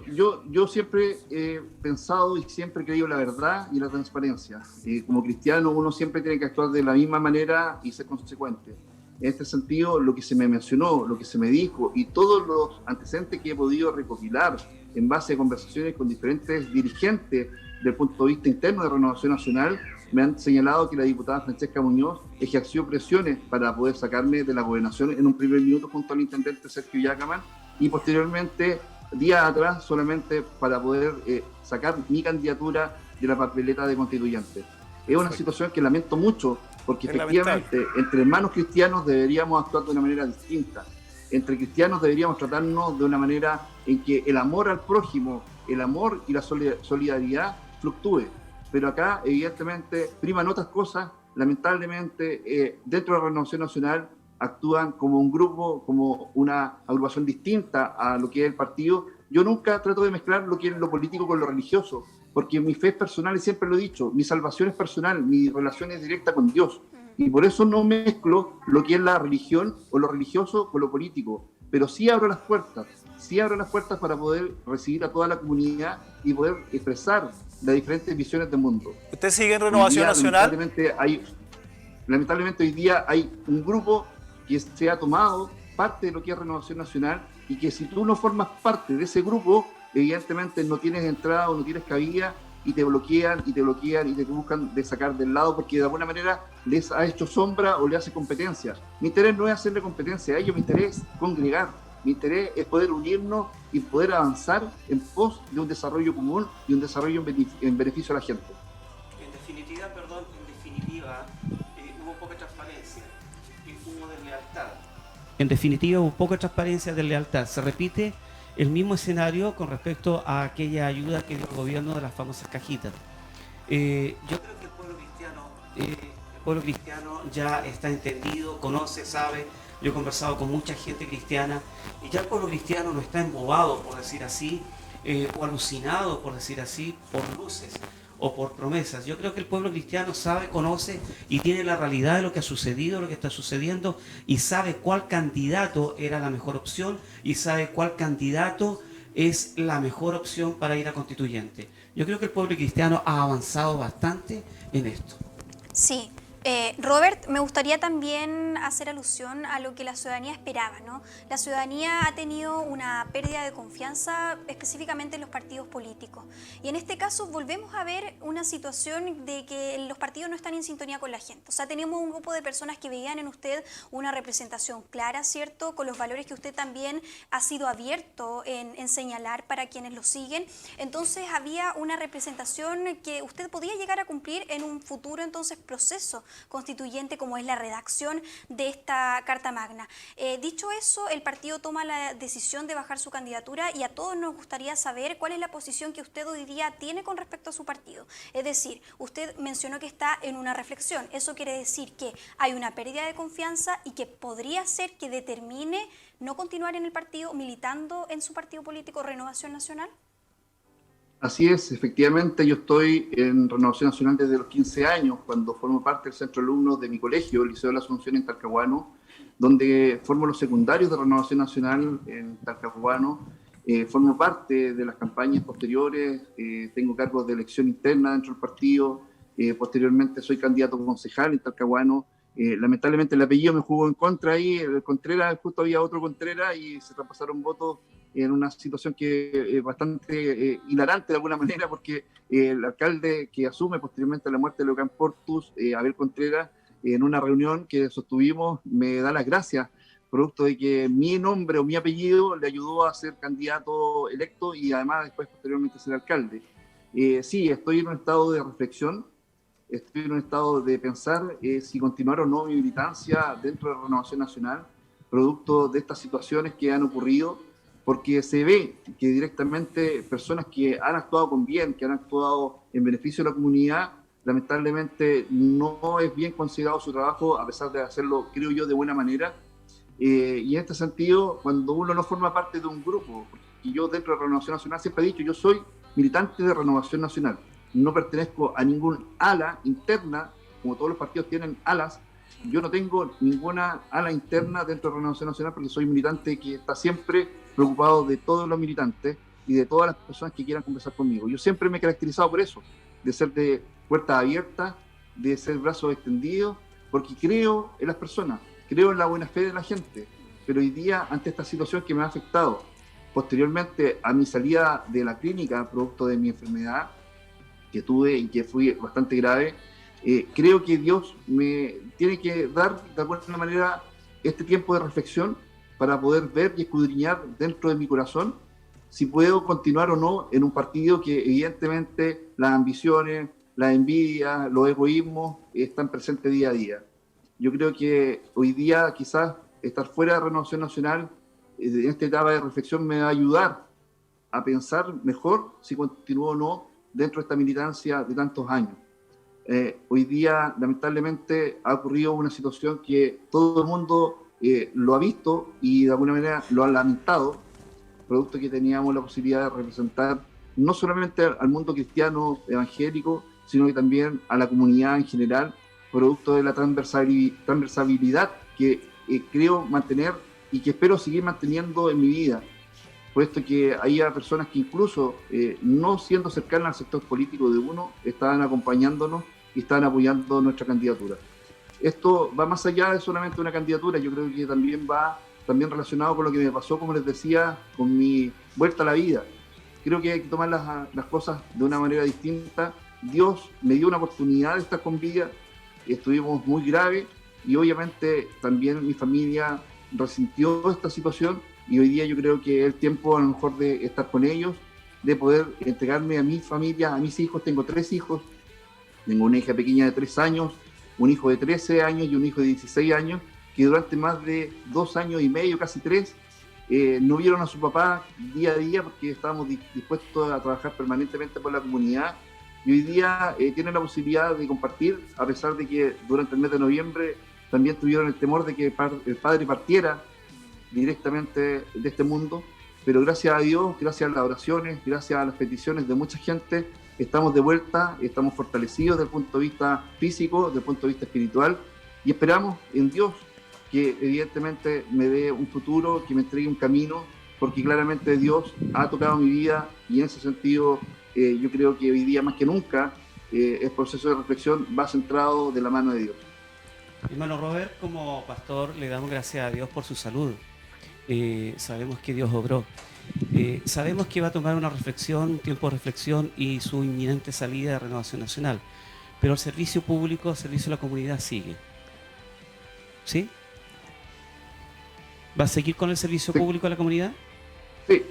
yo siempre he pensado y siempre he creído en la verdad y la transparencia. Como cristiano uno siempre tiene que actuar de la misma manera y ser consecuente. En este sentido, lo que se me mencionó, lo que se me dijo y todos los antecedentes que he podido recopilar en base a conversaciones con diferentes dirigentes del punto de vista interno de Renovación Nacional, me han señalado que la diputada Francesca Muñoz ejerció presiones para poder sacarme de la gobernación en un primer minuto junto al intendente Sergio Yacaman y posteriormente, días atrás, solamente para poder sacar mi candidatura de la papeleta de constituyente. Es una situación que lamento mucho porque efectivamente entre hermanos cristianos deberíamos actuar de una manera distinta. Entre cristianos deberíamos tratarnos de una manera en que el amor al prójimo, el amor y la solidaridad fluctúe. Pero acá, evidentemente, priman otras cosas. Lamentablemente, dentro de la Renovación Nacional actúan como un grupo, como una agrupación distinta a lo que es el partido. Yo nunca trato de mezclar lo que es lo político con lo religioso, porque mi fe es personal y siempre lo he dicho, mi salvación es personal, mi relación es directa con Dios. Y por eso no mezclo lo que es la religión o lo religioso con lo político. Pero sí abro las puertas para poder recibir a toda la comunidad y poder expresar las diferentes visiones del mundo. ¿Usted sigue en Renovación Nacional? Lamentablemente hoy día hay un grupo que se ha tomado parte de lo que es Renovación Nacional y que si tú no formas parte de ese grupo, evidentemente no tienes entrada o no tienes cabida y te bloquean y te buscan de sacar del lado porque de alguna manera les ha hecho sombra o le hace competencia. Mi interés no es hacerle competencia a ellos, mi interés es congregar. Mi interés es poder unirnos y poder avanzar en pos de un desarrollo común y un desarrollo en beneficio a la gente. En definitiva, hubo poca transparencia y hubo deslealtad. En definitiva, hubo poca transparencia y deslealtad. Se repite el mismo escenario con respecto a aquella ayuda que dio el gobierno de las famosas cajitas. Yo creo que el pueblo cristiano ya está entendido, conoce, sabe. Yo he conversado con mucha gente cristiana y ya el pueblo cristiano no está embobado, por decir así, o alucinado, por decir así, por luces o por promesas. Yo creo que el pueblo cristiano sabe, conoce y tiene la realidad de lo que ha sucedido, lo que está sucediendo y sabe cuál candidato era la mejor opción y sabe cuál candidato es la mejor opción para ir a constituyente. Yo creo que el pueblo cristiano ha avanzado bastante en esto. Sí. Robert, me gustaría también hacer alusión a lo que la ciudadanía esperaba, ¿no? La ciudadanía ha tenido una pérdida de confianza específicamente en los partidos políticos. Y en este caso volvemos a ver una situación de que los partidos no están en sintonía con la gente. O sea, tenemos un grupo de personas que veían en usted una representación clara, ¿cierto? Con los valores que usted también ha sido abierto en señalar para quienes lo siguen. Entonces había una representación que usted podía llegar a cumplir en un futuro entonces proceso constituyente como es la redacción de esta Carta Magna. Dicho eso, el partido toma la decisión de bajar su candidatura y a todos nos gustaría saber cuál es la posición que usted hoy día tiene con respecto a su partido. Es decir, usted mencionó que está en una reflexión. Eso quiere decir que hay una pérdida de confianza y que podría ser que determine no continuar en el partido, militando en su partido político Renovación Nacional. Así es, efectivamente yo estoy en Renovación Nacional desde los 15 años, cuando formo parte del centro de alumnos de mi colegio, el Liceo de la Asunción en Talcahuano, donde formo los secundarios de Renovación Nacional en Talcahuano, formo parte de las campañas posteriores, tengo cargos de elección interna dentro del partido, posteriormente soy candidato concejal en Talcahuano. Lamentablemente el apellido me jugó en contra ahí, el Contreras, justo había otro Contreras y se traspasaron votos en una situación que es bastante hilarante de alguna manera, porque el alcalde que asume posteriormente a la muerte de Leocán Portus, Abel Contreras, en una reunión que sostuvimos, me da las gracias, producto de que mi nombre o mi apellido le ayudó a ser candidato electo y además después posteriormente ser alcalde. Sí, estoy en un estado de reflexión, estoy en un estado de pensar si continuar o no mi militancia dentro de la Renovación Nacional, producto de estas situaciones que han ocurrido, porque se ve que directamente personas que han actuado con bien, que han actuado en beneficio de la comunidad, lamentablemente no es bien considerado su trabajo, a pesar de hacerlo, creo yo, de buena manera. Y en este sentido, cuando uno no forma parte de un grupo, y yo dentro de Renovación Nacional siempre he dicho, yo soy militante de Renovación Nacional, no pertenezco a ningún ala interna, como todos los partidos tienen alas. Yo no tengo ninguna ala interna dentro de Renovación Nacional porque soy militante que está siempre preocupado de todos los militantes y de todas las personas que quieran conversar conmigo. Yo siempre me he caracterizado por eso, de ser de puertas abiertas, de ser brazos extendidos, porque creo en las personas, creo en la buena fe de la gente. Pero hoy día, ante esta situación que me ha afectado, posteriormente a mi salida de la clínica, producto de mi enfermedad que tuve y que fue bastante grave, creo que Dios me tiene que dar de alguna manera este tiempo de reflexión para poder ver y escudriñar dentro de mi corazón si puedo continuar o no en un partido que evidentemente las ambiciones, las envidias, los egoísmos están presentes día a día. Yo creo que hoy día quizás estar fuera de Renovación Nacional en esta etapa de reflexión me va a ayudar a pensar mejor si continúo o no dentro de esta militancia de tantos años. Hoy día, lamentablemente, ha ocurrido una situación que todo el mundo lo ha visto y de alguna manera lo ha lamentado, producto que teníamos la posibilidad de representar no solamente al mundo cristiano evangélico, sino que también a la comunidad en general, producto de la transversalidad que creo mantener y que espero seguir manteniendo en mi vida, puesto que había personas que incluso no siendo cercanas al sector político de uno, estaban acompañándonos y estaban apoyando nuestra candidatura. Esto va más allá de solamente una candidatura, yo creo que también va relacionado con lo que me pasó, como les decía, con mi vuelta a la vida. Creo que hay que tomar las cosas de una manera distinta. Dios me dio una oportunidad de estar con vida, estuvimos muy graves y obviamente también mi familia resintió esta situación y hoy día yo creo que es el tiempo a lo mejor de estar con ellos, de poder entregarme a mi familia, a mis hijos. Tengo 3 hijos, tengo una hija pequeña de 3 años, un hijo de 13 años y un hijo de 16 años, que durante más de 2 años y medio, casi 3, no vieron a su papá día a día porque estábamos dispuestos a trabajar permanentemente por la comunidad y hoy día tienen la posibilidad de compartir, a pesar de que durante el mes de noviembre también tuvieron el temor de que el padre partiera directamente de este mundo, pero gracias a Dios, gracias a las oraciones, gracias a las peticiones de mucha gente, estamos de vuelta, estamos fortalecidos desde el punto de vista físico, desde el punto de vista espiritual y esperamos en Dios que evidentemente me dé un futuro, que me entregue un camino, porque claramente Dios ha tocado mi vida y en ese sentido yo creo que hoy día más que nunca el proceso de reflexión va centrado de la mano de Dios. Hermano Robert, como pastor, le damos gracias a Dios por su salud. Sabemos que Dios obró. Sabemos que va a tomar una reflexión, un tiempo de reflexión y su inminente salida de Renovación Nacional. Pero el servicio público, el servicio a la comunidad sigue. ¿Sí? ¿Va a seguir con el servicio público a la comunidad? Sí.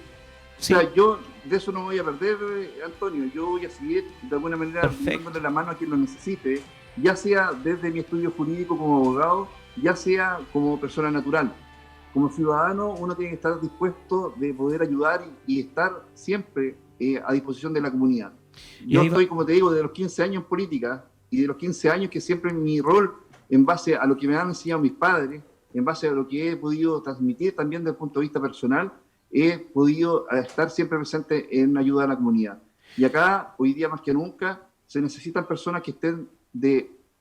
Sí. O sea, yo de eso no me voy a perder, Antonio. Yo voy a seguir de alguna manera dándole la mano a quien lo necesite, ya sea desde mi estudio jurídico como abogado, ya sea como persona natural. Como ciudadano, uno tiene que estar dispuesto de poder ayudar y estar siempre a disposición de la comunidad. Yo estoy, como te digo, de los 15 años en política y de los 15 años que siempre mi rol, en base a lo que me han enseñado mis padres, en base a lo que he podido transmitir también desde el punto de vista personal, he podido estar siempre presente en ayuda a la comunidad. Y acá, hoy día más que nunca, se necesitan personas que estén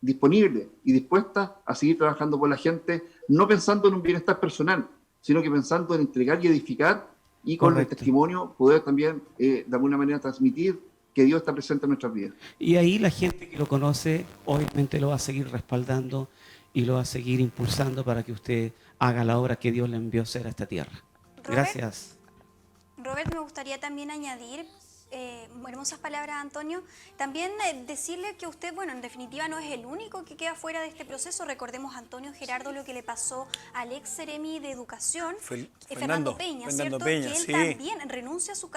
disponibles y dispuestas a seguir trabajando por la gente, no pensando en un bienestar personal, sino que pensando en entregar y edificar, y con el testimonio poder también, de alguna manera, transmitir que Dios está presente en nuestras vidas. Y ahí la gente que lo conoce, obviamente lo va a seguir respaldando y lo va a seguir impulsando para que usted haga la obra que Dios le envió a hacer a esta tierra. Gracias. Robert, me gustaría también añadir, hermosas palabras, Antonio, también decirle que usted, bueno, en definitiva no es el único que queda fuera de este proceso. Recordemos, Antonio Gerardo, lo que le pasó al ex Seremi de Educación, Fernando Peña, ¿cierto? Que él también renuncia a su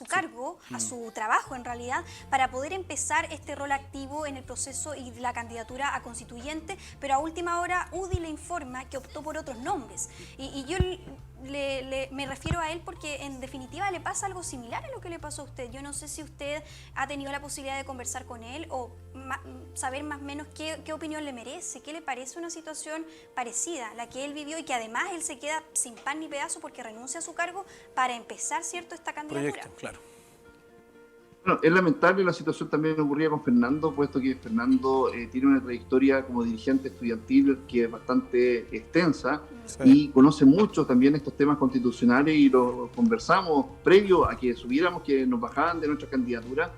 cargo, a su trabajo en realidad, para poder empezar este rol activo en el proceso y la candidatura a constituyente, pero a última hora UDI le informa que optó por otros nombres. Y yo me refiero a él porque en definitiva le pasa algo similar a lo que le pasó a usted. Yo no sé si usted ha tenido la posibilidad de conversar con él o saber más o menos qué opinión le merece, qué le parece una situación parecida a la que él vivió y que además él se queda sin pan ni pedazo porque renuncia a su cargo para empezar, ¿cierto?, esta candidatura. Proyecto, claro. Bueno, es lamentable la situación también ocurría con Fernando, puesto que Fernando tiene una trayectoria como dirigente estudiantil que es bastante extensa y conoce mucho también estos temas constitucionales y lo conversamos previo a que subiéramos, que nos bajaban de nuestra candidatura.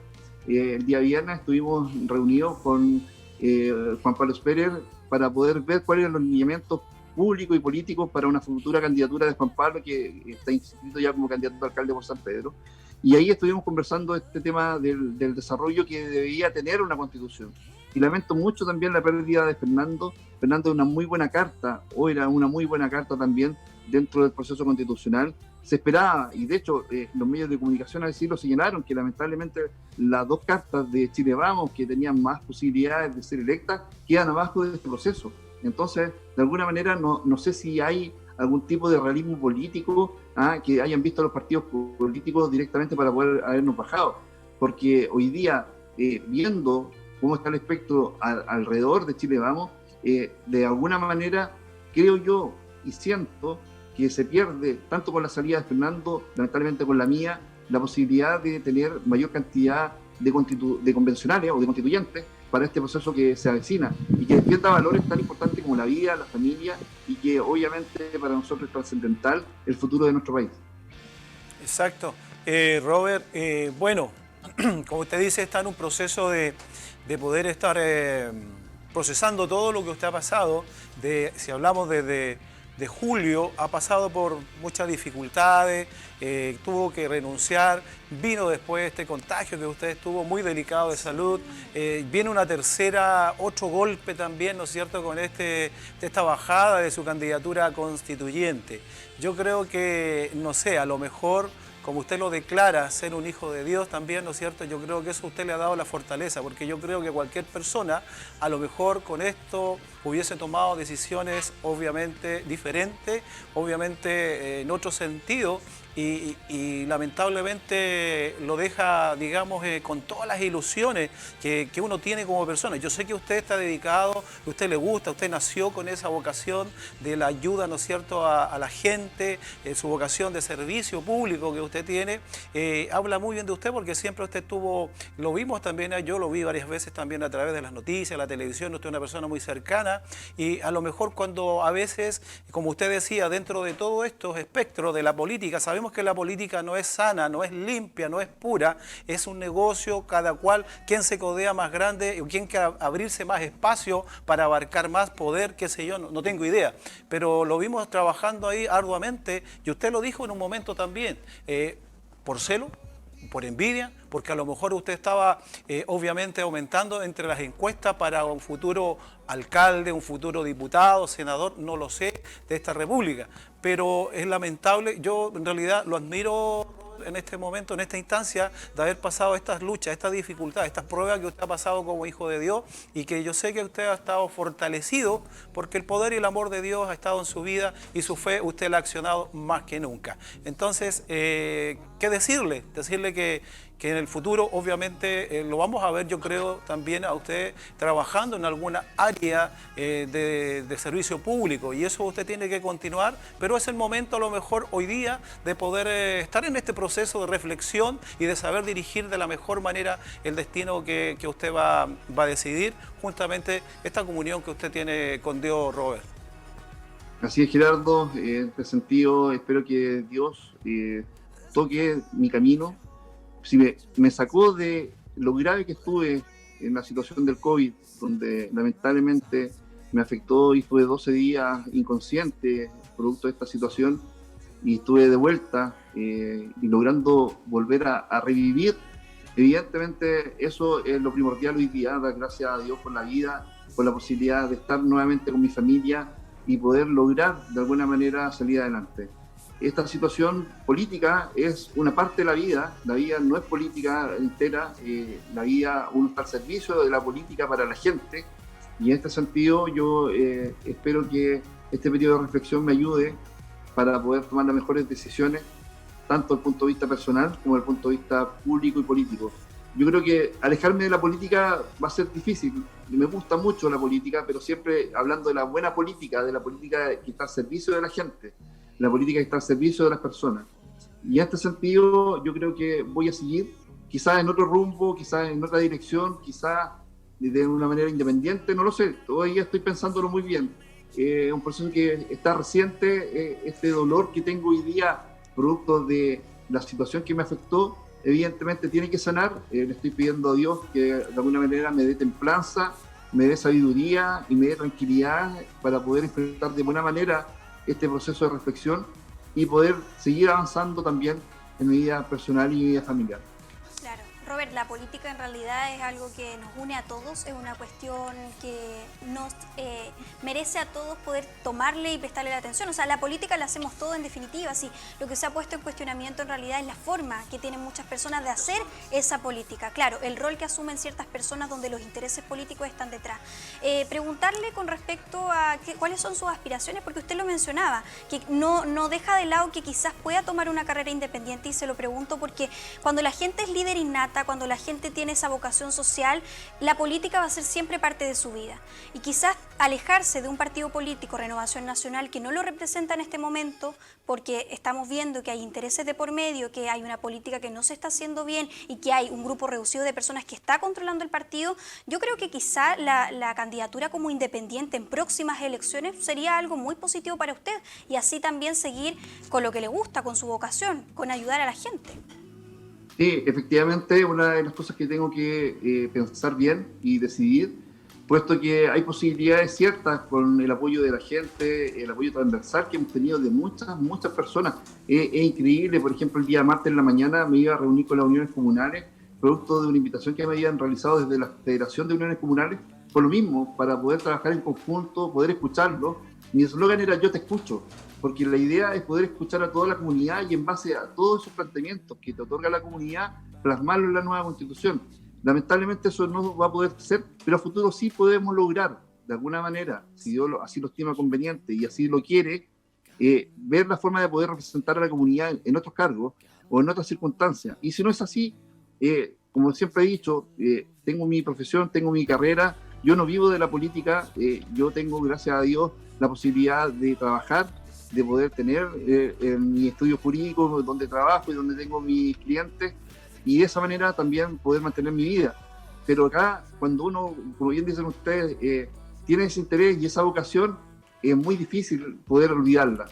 El día viernes estuvimos reunidos con Juan Pablo Sperer para poder ver cuáles eran los lineamientos públicos y políticos para una futura candidatura de Juan Pablo, que está inscrito ya como candidato a alcalde por San Pedro. Y ahí estuvimos conversando este tema del desarrollo que debía tener una constitución. Y lamento mucho también la pérdida de Fernando. Fernando es una muy buena carta, o era una muy buena carta también dentro del proceso constitucional. Se esperaba, y de hecho los medios de comunicación al decirlo señalaron que lamentablemente las dos cartas de Chile Vamos, que tenían más posibilidades de ser electas, quedan abajo de este proceso. Entonces, de alguna manera, no sé si hay algún tipo de realismo político que hayan visto a los partidos políticos directamente para poder habernos bajado. Porque hoy día, viendo cómo está el espectro alrededor de Chile Vamos, de alguna manera creo yo y siento que se pierde, tanto con la salida de Fernando, lamentablemente con la mía, la posibilidad de tener mayor cantidad de convencionales o de constituyentes para este proceso que se avecina y que defienda valores tan importantes como la vida, la familia y que obviamente para nosotros es trascendental el futuro de nuestro país. Exacto. Robert, bueno, como usted dice, está en un proceso de poder estar procesando todo lo que usted ha pasado. Si hablamos de julio, ha pasado por muchas dificultades, tuvo que renunciar, vino después este contagio que usted estuvo muy delicado de salud, viene una otro golpe también, ¿no es cierto?, con esta bajada de su candidatura constituyente. Yo creo que, no sé, a lo mejor, como usted lo declara, ser un hijo de Dios también, ¿no es cierto? Yo creo que eso a usted le ha dado la fortaleza, porque yo creo que cualquier persona, a lo mejor con esto, hubiese tomado decisiones obviamente diferentes, obviamente en otro sentido, y lamentablemente lo deja, digamos, con todas las ilusiones que uno tiene como persona. Yo sé que usted está dedicado, que a usted le gusta, usted nació con esa vocación de la ayuda, ¿no es cierto?, a la gente, su vocación de servicio público que usted usted tiene, habla muy bien de usted porque siempre usted estuvo, lo vimos también, yo lo vi varias veces también a través de las noticias, la televisión, usted es una persona muy cercana y a lo mejor cuando a veces, como usted decía, dentro de todos estos espectros de la política, sabemos que la política no es sana, no es limpia, no es pura, es un negocio, cada cual, quien se codea más grande, quien quiere abrirse más espacio para abarcar más poder, qué sé yo, no tengo idea, pero lo vimos trabajando ahí arduamente y usted lo dijo en un momento también, por celo, por envidia, porque a lo mejor usted estaba obviamente aumentando entre las encuestas para un futuro alcalde, un futuro diputado, senador, no lo sé, de esta república, pero es lamentable, yo en realidad lo admiro en este momento, en esta instancia, de haber pasado estas luchas, estas dificultades, estas pruebas que usted ha pasado como hijo de Dios y que yo sé que usted ha estado fortalecido porque el poder y el amor de Dios ha estado en su vida y su fe usted la ha accionado más que nunca. Entonces, ¿qué decirle? Decirle que en el futuro obviamente lo vamos a ver, yo creo, también a usted trabajando en alguna área de servicio público y eso usted tiene que continuar, pero es el momento a lo mejor hoy día de poder estar en este proceso de reflexión y de saber dirigir de la mejor manera el destino que usted va a decidir, justamente esta comunión que usted tiene con Dios, Robert. Así es, Gerardo, en este sentido espero que Dios toque mi camino. Si me sacó de lo grave que estuve en la situación del COVID, donde lamentablemente me afectó y estuve 12 días inconsciente producto de esta situación y estuve de vuelta y logrando volver a revivir, evidentemente eso es lo primordial hoy día, dar gracias a Dios por la vida, por la posibilidad de estar nuevamente con mi familia y poder lograr de alguna manera salir adelante. Esta situación política es una parte de la vida no es política entera, la vida uno está al servicio de la política para la gente y en este sentido yo espero que este periodo de reflexión me ayude para poder tomar las mejores decisiones, tanto desde el punto de vista personal como desde el punto de vista público y político. Yo creo que alejarme de la política va a ser difícil, me gusta mucho la política, pero siempre hablando de la buena política, de la política que está al servicio de la gente, la política que está al servicio de las personas. Y en este sentido yo creo que voy a seguir, quizás en otro rumbo, quizás en otra dirección, quizás de una manera independiente, no lo sé, todavía estoy pensándolo muy bien. Es un proceso que está reciente, este dolor que tengo hoy día, producto de la situación que me afectó, evidentemente tiene que sanar. Le estoy pidiendo a Dios que de alguna manera me dé templanza, me dé sabiduría y me dé tranquilidad para poder enfrentar de buena manera este proceso de reflexión y poder seguir avanzando también en mi vida personal y mi vida familiar. Claro, Robert, la política en realidad es algo que nos une a todos, es una cuestión que nos merece a todos poder tomarle y prestarle la atención. O sea, la política la hacemos todo en definitiva, sí. Lo que se ha puesto en cuestionamiento en realidad es la forma que tienen muchas personas de hacer esa política. Claro, el rol que asumen ciertas personas donde los intereses políticos están detrás. Preguntarle con respecto a cuáles son sus aspiraciones, porque usted lo mencionaba, que no deja de lado que quizás pueda tomar una carrera independiente y se lo pregunto porque cuando la gente es líder innata, cuando la gente tiene esa vocación social, la política va a ser siempre parte de su vida. Y quizás alejarse de un partido político, Renovación Nacional, que no lo representa en este momento, porque estamos viendo que hay intereses de por medio, que hay una política que no se está haciendo bien y que hay un grupo reducido de personas que está controlando el partido, yo creo que quizá la candidatura como independiente en próximas elecciones sería algo muy positivo para usted y así también seguir con lo que le gusta, con su vocación, con ayudar a la gente. Sí, efectivamente, una de las cosas que tengo que pensar bien y decidir, puesto que hay posibilidades ciertas con el apoyo de la gente, el apoyo transversal que hemos tenido de muchas personas. Es increíble, por ejemplo, el día martes en la mañana me iba a reunir con las uniones comunales, producto de una invitación que me habían realizado desde la Federación de Uniones Comunales, por lo mismo, para poder trabajar en conjunto, poder escucharlo. Mi eslogan era "Yo te escucho", porque la idea es poder escuchar a toda la comunidad y en base a todos esos planteamientos que te otorga la comunidad, plasmarlo en la nueva Constitución. Lamentablemente eso no va a poder ser, pero a futuro sí podemos lograr, de alguna manera, si Dios así lo estima conveniente y así lo quiere, ver la forma de poder representar a la comunidad en otros cargos o en otras circunstancias. Y si no es así, como siempre he dicho, tengo mi profesión, tengo mi carrera, yo no vivo de la política, yo tengo, gracias a Dios, la posibilidad de trabajar de poder tener mi estudio jurídico donde trabajo y donde tengo mis clientes, y de esa manera también poder mantener mi vida. Pero acá, cuando uno, como bien dicen ustedes, tiene ese interés y esa vocación, es muy difícil poder olvidarla,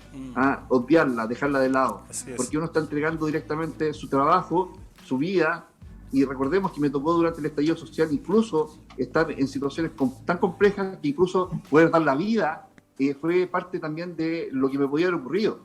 obviarla, dejarla de lado, porque uno está entregando directamente su trabajo, su vida. Y recordemos que me tocó durante el estallido social incluso estar en situaciones tan complejas que incluso poder dar la vida fue parte también de lo que me podía haber ocurrido.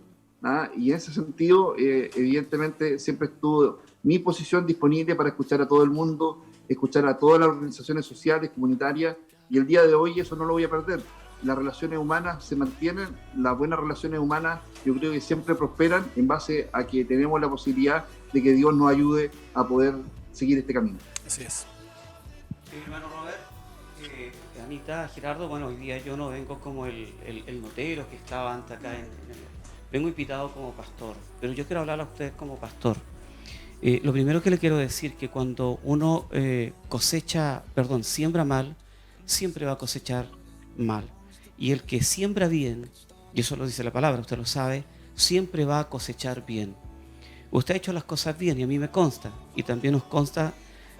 Y en ese sentido, evidentemente, siempre estuvo mi posición disponible para escuchar a todo el mundo, escuchar a todas las organizaciones sociales, comunitarias, y el día de hoy eso no lo voy a perder. Las relaciones humanas se mantienen, las buenas relaciones humanas yo creo que siempre prosperan en base a que tenemos la posibilidad de que Dios nos ayude a poder seguir este camino. Así es. Hermano Robert, Anita, Gerardo, bueno, hoy día yo no vengo como el notero que estaba antes acá, vengo invitado como pastor, pero yo quiero hablar a ustedes como pastor. Lo primero que le quiero decir que cuando uno siembra mal, siempre va a cosechar mal. Y el que siembra bien, y eso lo dice la palabra, usted lo sabe, siempre va a cosechar bien. Usted ha hecho las cosas bien y a mí me consta, y también nos consta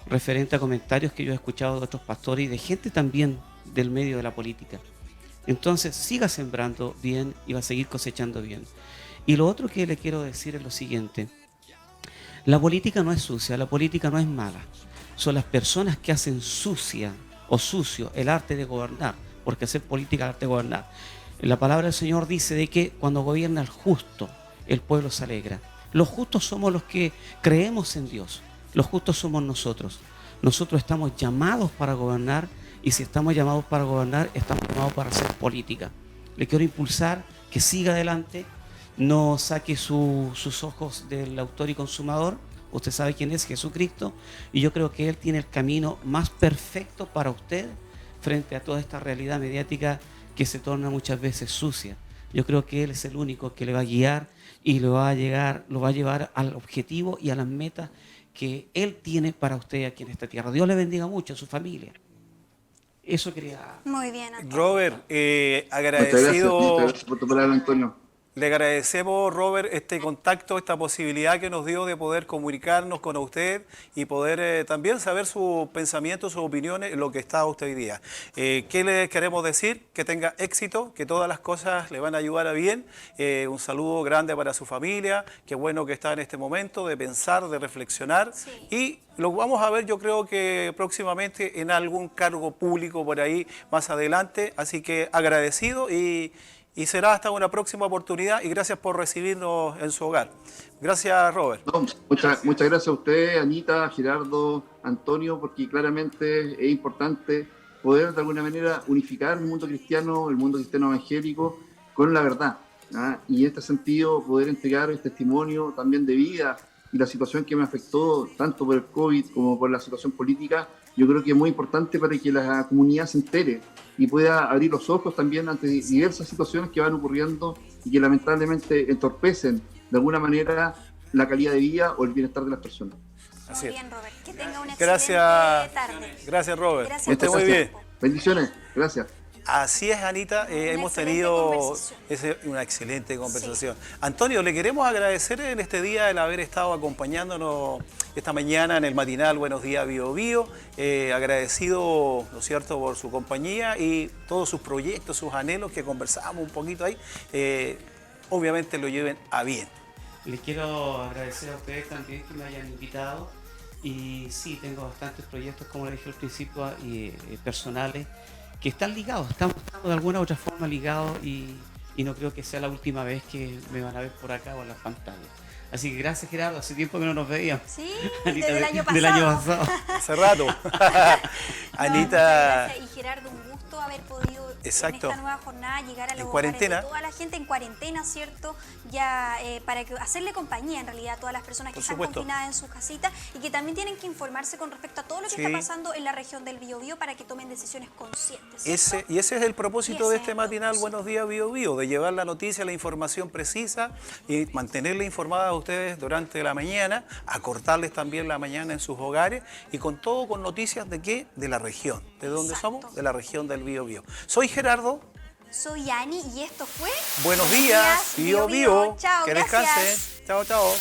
referente a comentarios que yo he escuchado de otros pastores y de gente también del medio de la política. Entonces, siga sembrando bien y va a seguir cosechando bien. Y lo otro que le quiero decir es lo siguiente: la política no es sucia, la política no es mala. Son las personas que hacen sucia o sucio el arte de gobernar, porque hacer política es el arte de gobernar. La palabra del Señor dice de que cuando gobierna el justo, el pueblo se alegra. Los justos somos los que creemos en Dios. Los justos somos nosotros. Nosotros estamos llamados para gobernar, y si estamos llamados para gobernar, estamos llamados para hacer política. Le quiero impulsar que siga adelante, no saque sus ojos del autor y consumador. Usted sabe quién es, Jesucristo, y yo creo que Él tiene el camino más perfecto para usted frente a toda esta realidad mediática que se torna muchas veces sucia. Yo creo que Él es el único que le va a guiar y lo va a llevar al objetivo y a las metas que Él tiene para usted aquí en esta tierra. Dios le bendiga mucho a su familia. Eso quería... Muy bien, Antonio. Robert, agradecido. Muchas gracias por tu palabra, Antonio. Le agradecemos, Robert, este contacto, esta posibilidad que nos dio de poder comunicarnos con usted y poder también saber sus pensamientos, sus opiniones en lo que está usted hoy día. ¿Qué le queremos decir? Que tenga éxito, que todas las cosas le van a ayudar a bien. Un saludo grande para su familia. Qué bueno que está en este momento de pensar, de reflexionar. Sí. Y lo vamos a ver, yo creo que próximamente en algún cargo público por ahí más adelante. Así que agradecido y será hasta una próxima oportunidad, y gracias por recibirnos en su hogar. Gracias, Robert. No, muchas gracias a usted, Anita, Gerardo, Antonio, porque claramente es importante poder de alguna manera unificar el mundo cristiano evangélico con la verdad. Y en este sentido poder entregar el testimonio también de vida y la situación que me afectó tanto por el COVID como por la situación política. Yo creo que es muy importante para que la comunidad se entere y pueda abrir los ojos también ante diversas situaciones que van ocurriendo y que lamentablemente entorpecen de alguna manera la calidad de vida o el bienestar de las personas. Muy bien, Robert. Que tenga una excelente tarde. Gracias, Robert. Gracias. Que esté muy bien. Bendiciones. Gracias. Así es, Anita, hemos tenido una excelente conversación. Sí. Antonio, le queremos agradecer en este día el haber estado acompañándonos esta mañana en el matinal Buenos Días Bio Bio. Agradecido, ¿no es cierto?, por su compañía y todos sus proyectos, sus anhelos que conversábamos un poquito ahí. Obviamente lo lleven a bien. Les quiero agradecer a ustedes también que me hayan invitado. Y sí, tengo bastantes proyectos, como les dije al principio, personales, que están ligados, estamos de alguna u otra forma ligados, y no creo que sea la última vez que me van a ver por acá o en las pantallas. Así que gracias, Gerardo, hace tiempo que no nos veíamos. Sí, Anita, desde el año pasado. Del año pasado. Hace rato. Anita. Gracias. Y Gerardo, un gusto haber podido Exacto. en esta nueva jornada llegar a los hogares de toda la gente en cuarentena, ¿cierto? Ya para hacerle compañía en realidad a todas las personas que están confinadas en sus casitas y que también tienen que informarse con respecto a todo lo que está pasando en la región del Biobío para que tomen decisiones conscientes. Ese es el propósito de este matinal Buenos Días Biobío, de llevar la noticia, la información precisa y mantenerle informadas a ustedes durante la mañana, acortarles también la mañana en sus hogares y con todo con noticias de qué, de la región, de dónde somos, de la región del Biobío. Soy Gerardo. Soy Ani y esto fue Buenos días, Bio Bio. Chao, Que gracias. descansen. Chao, chao.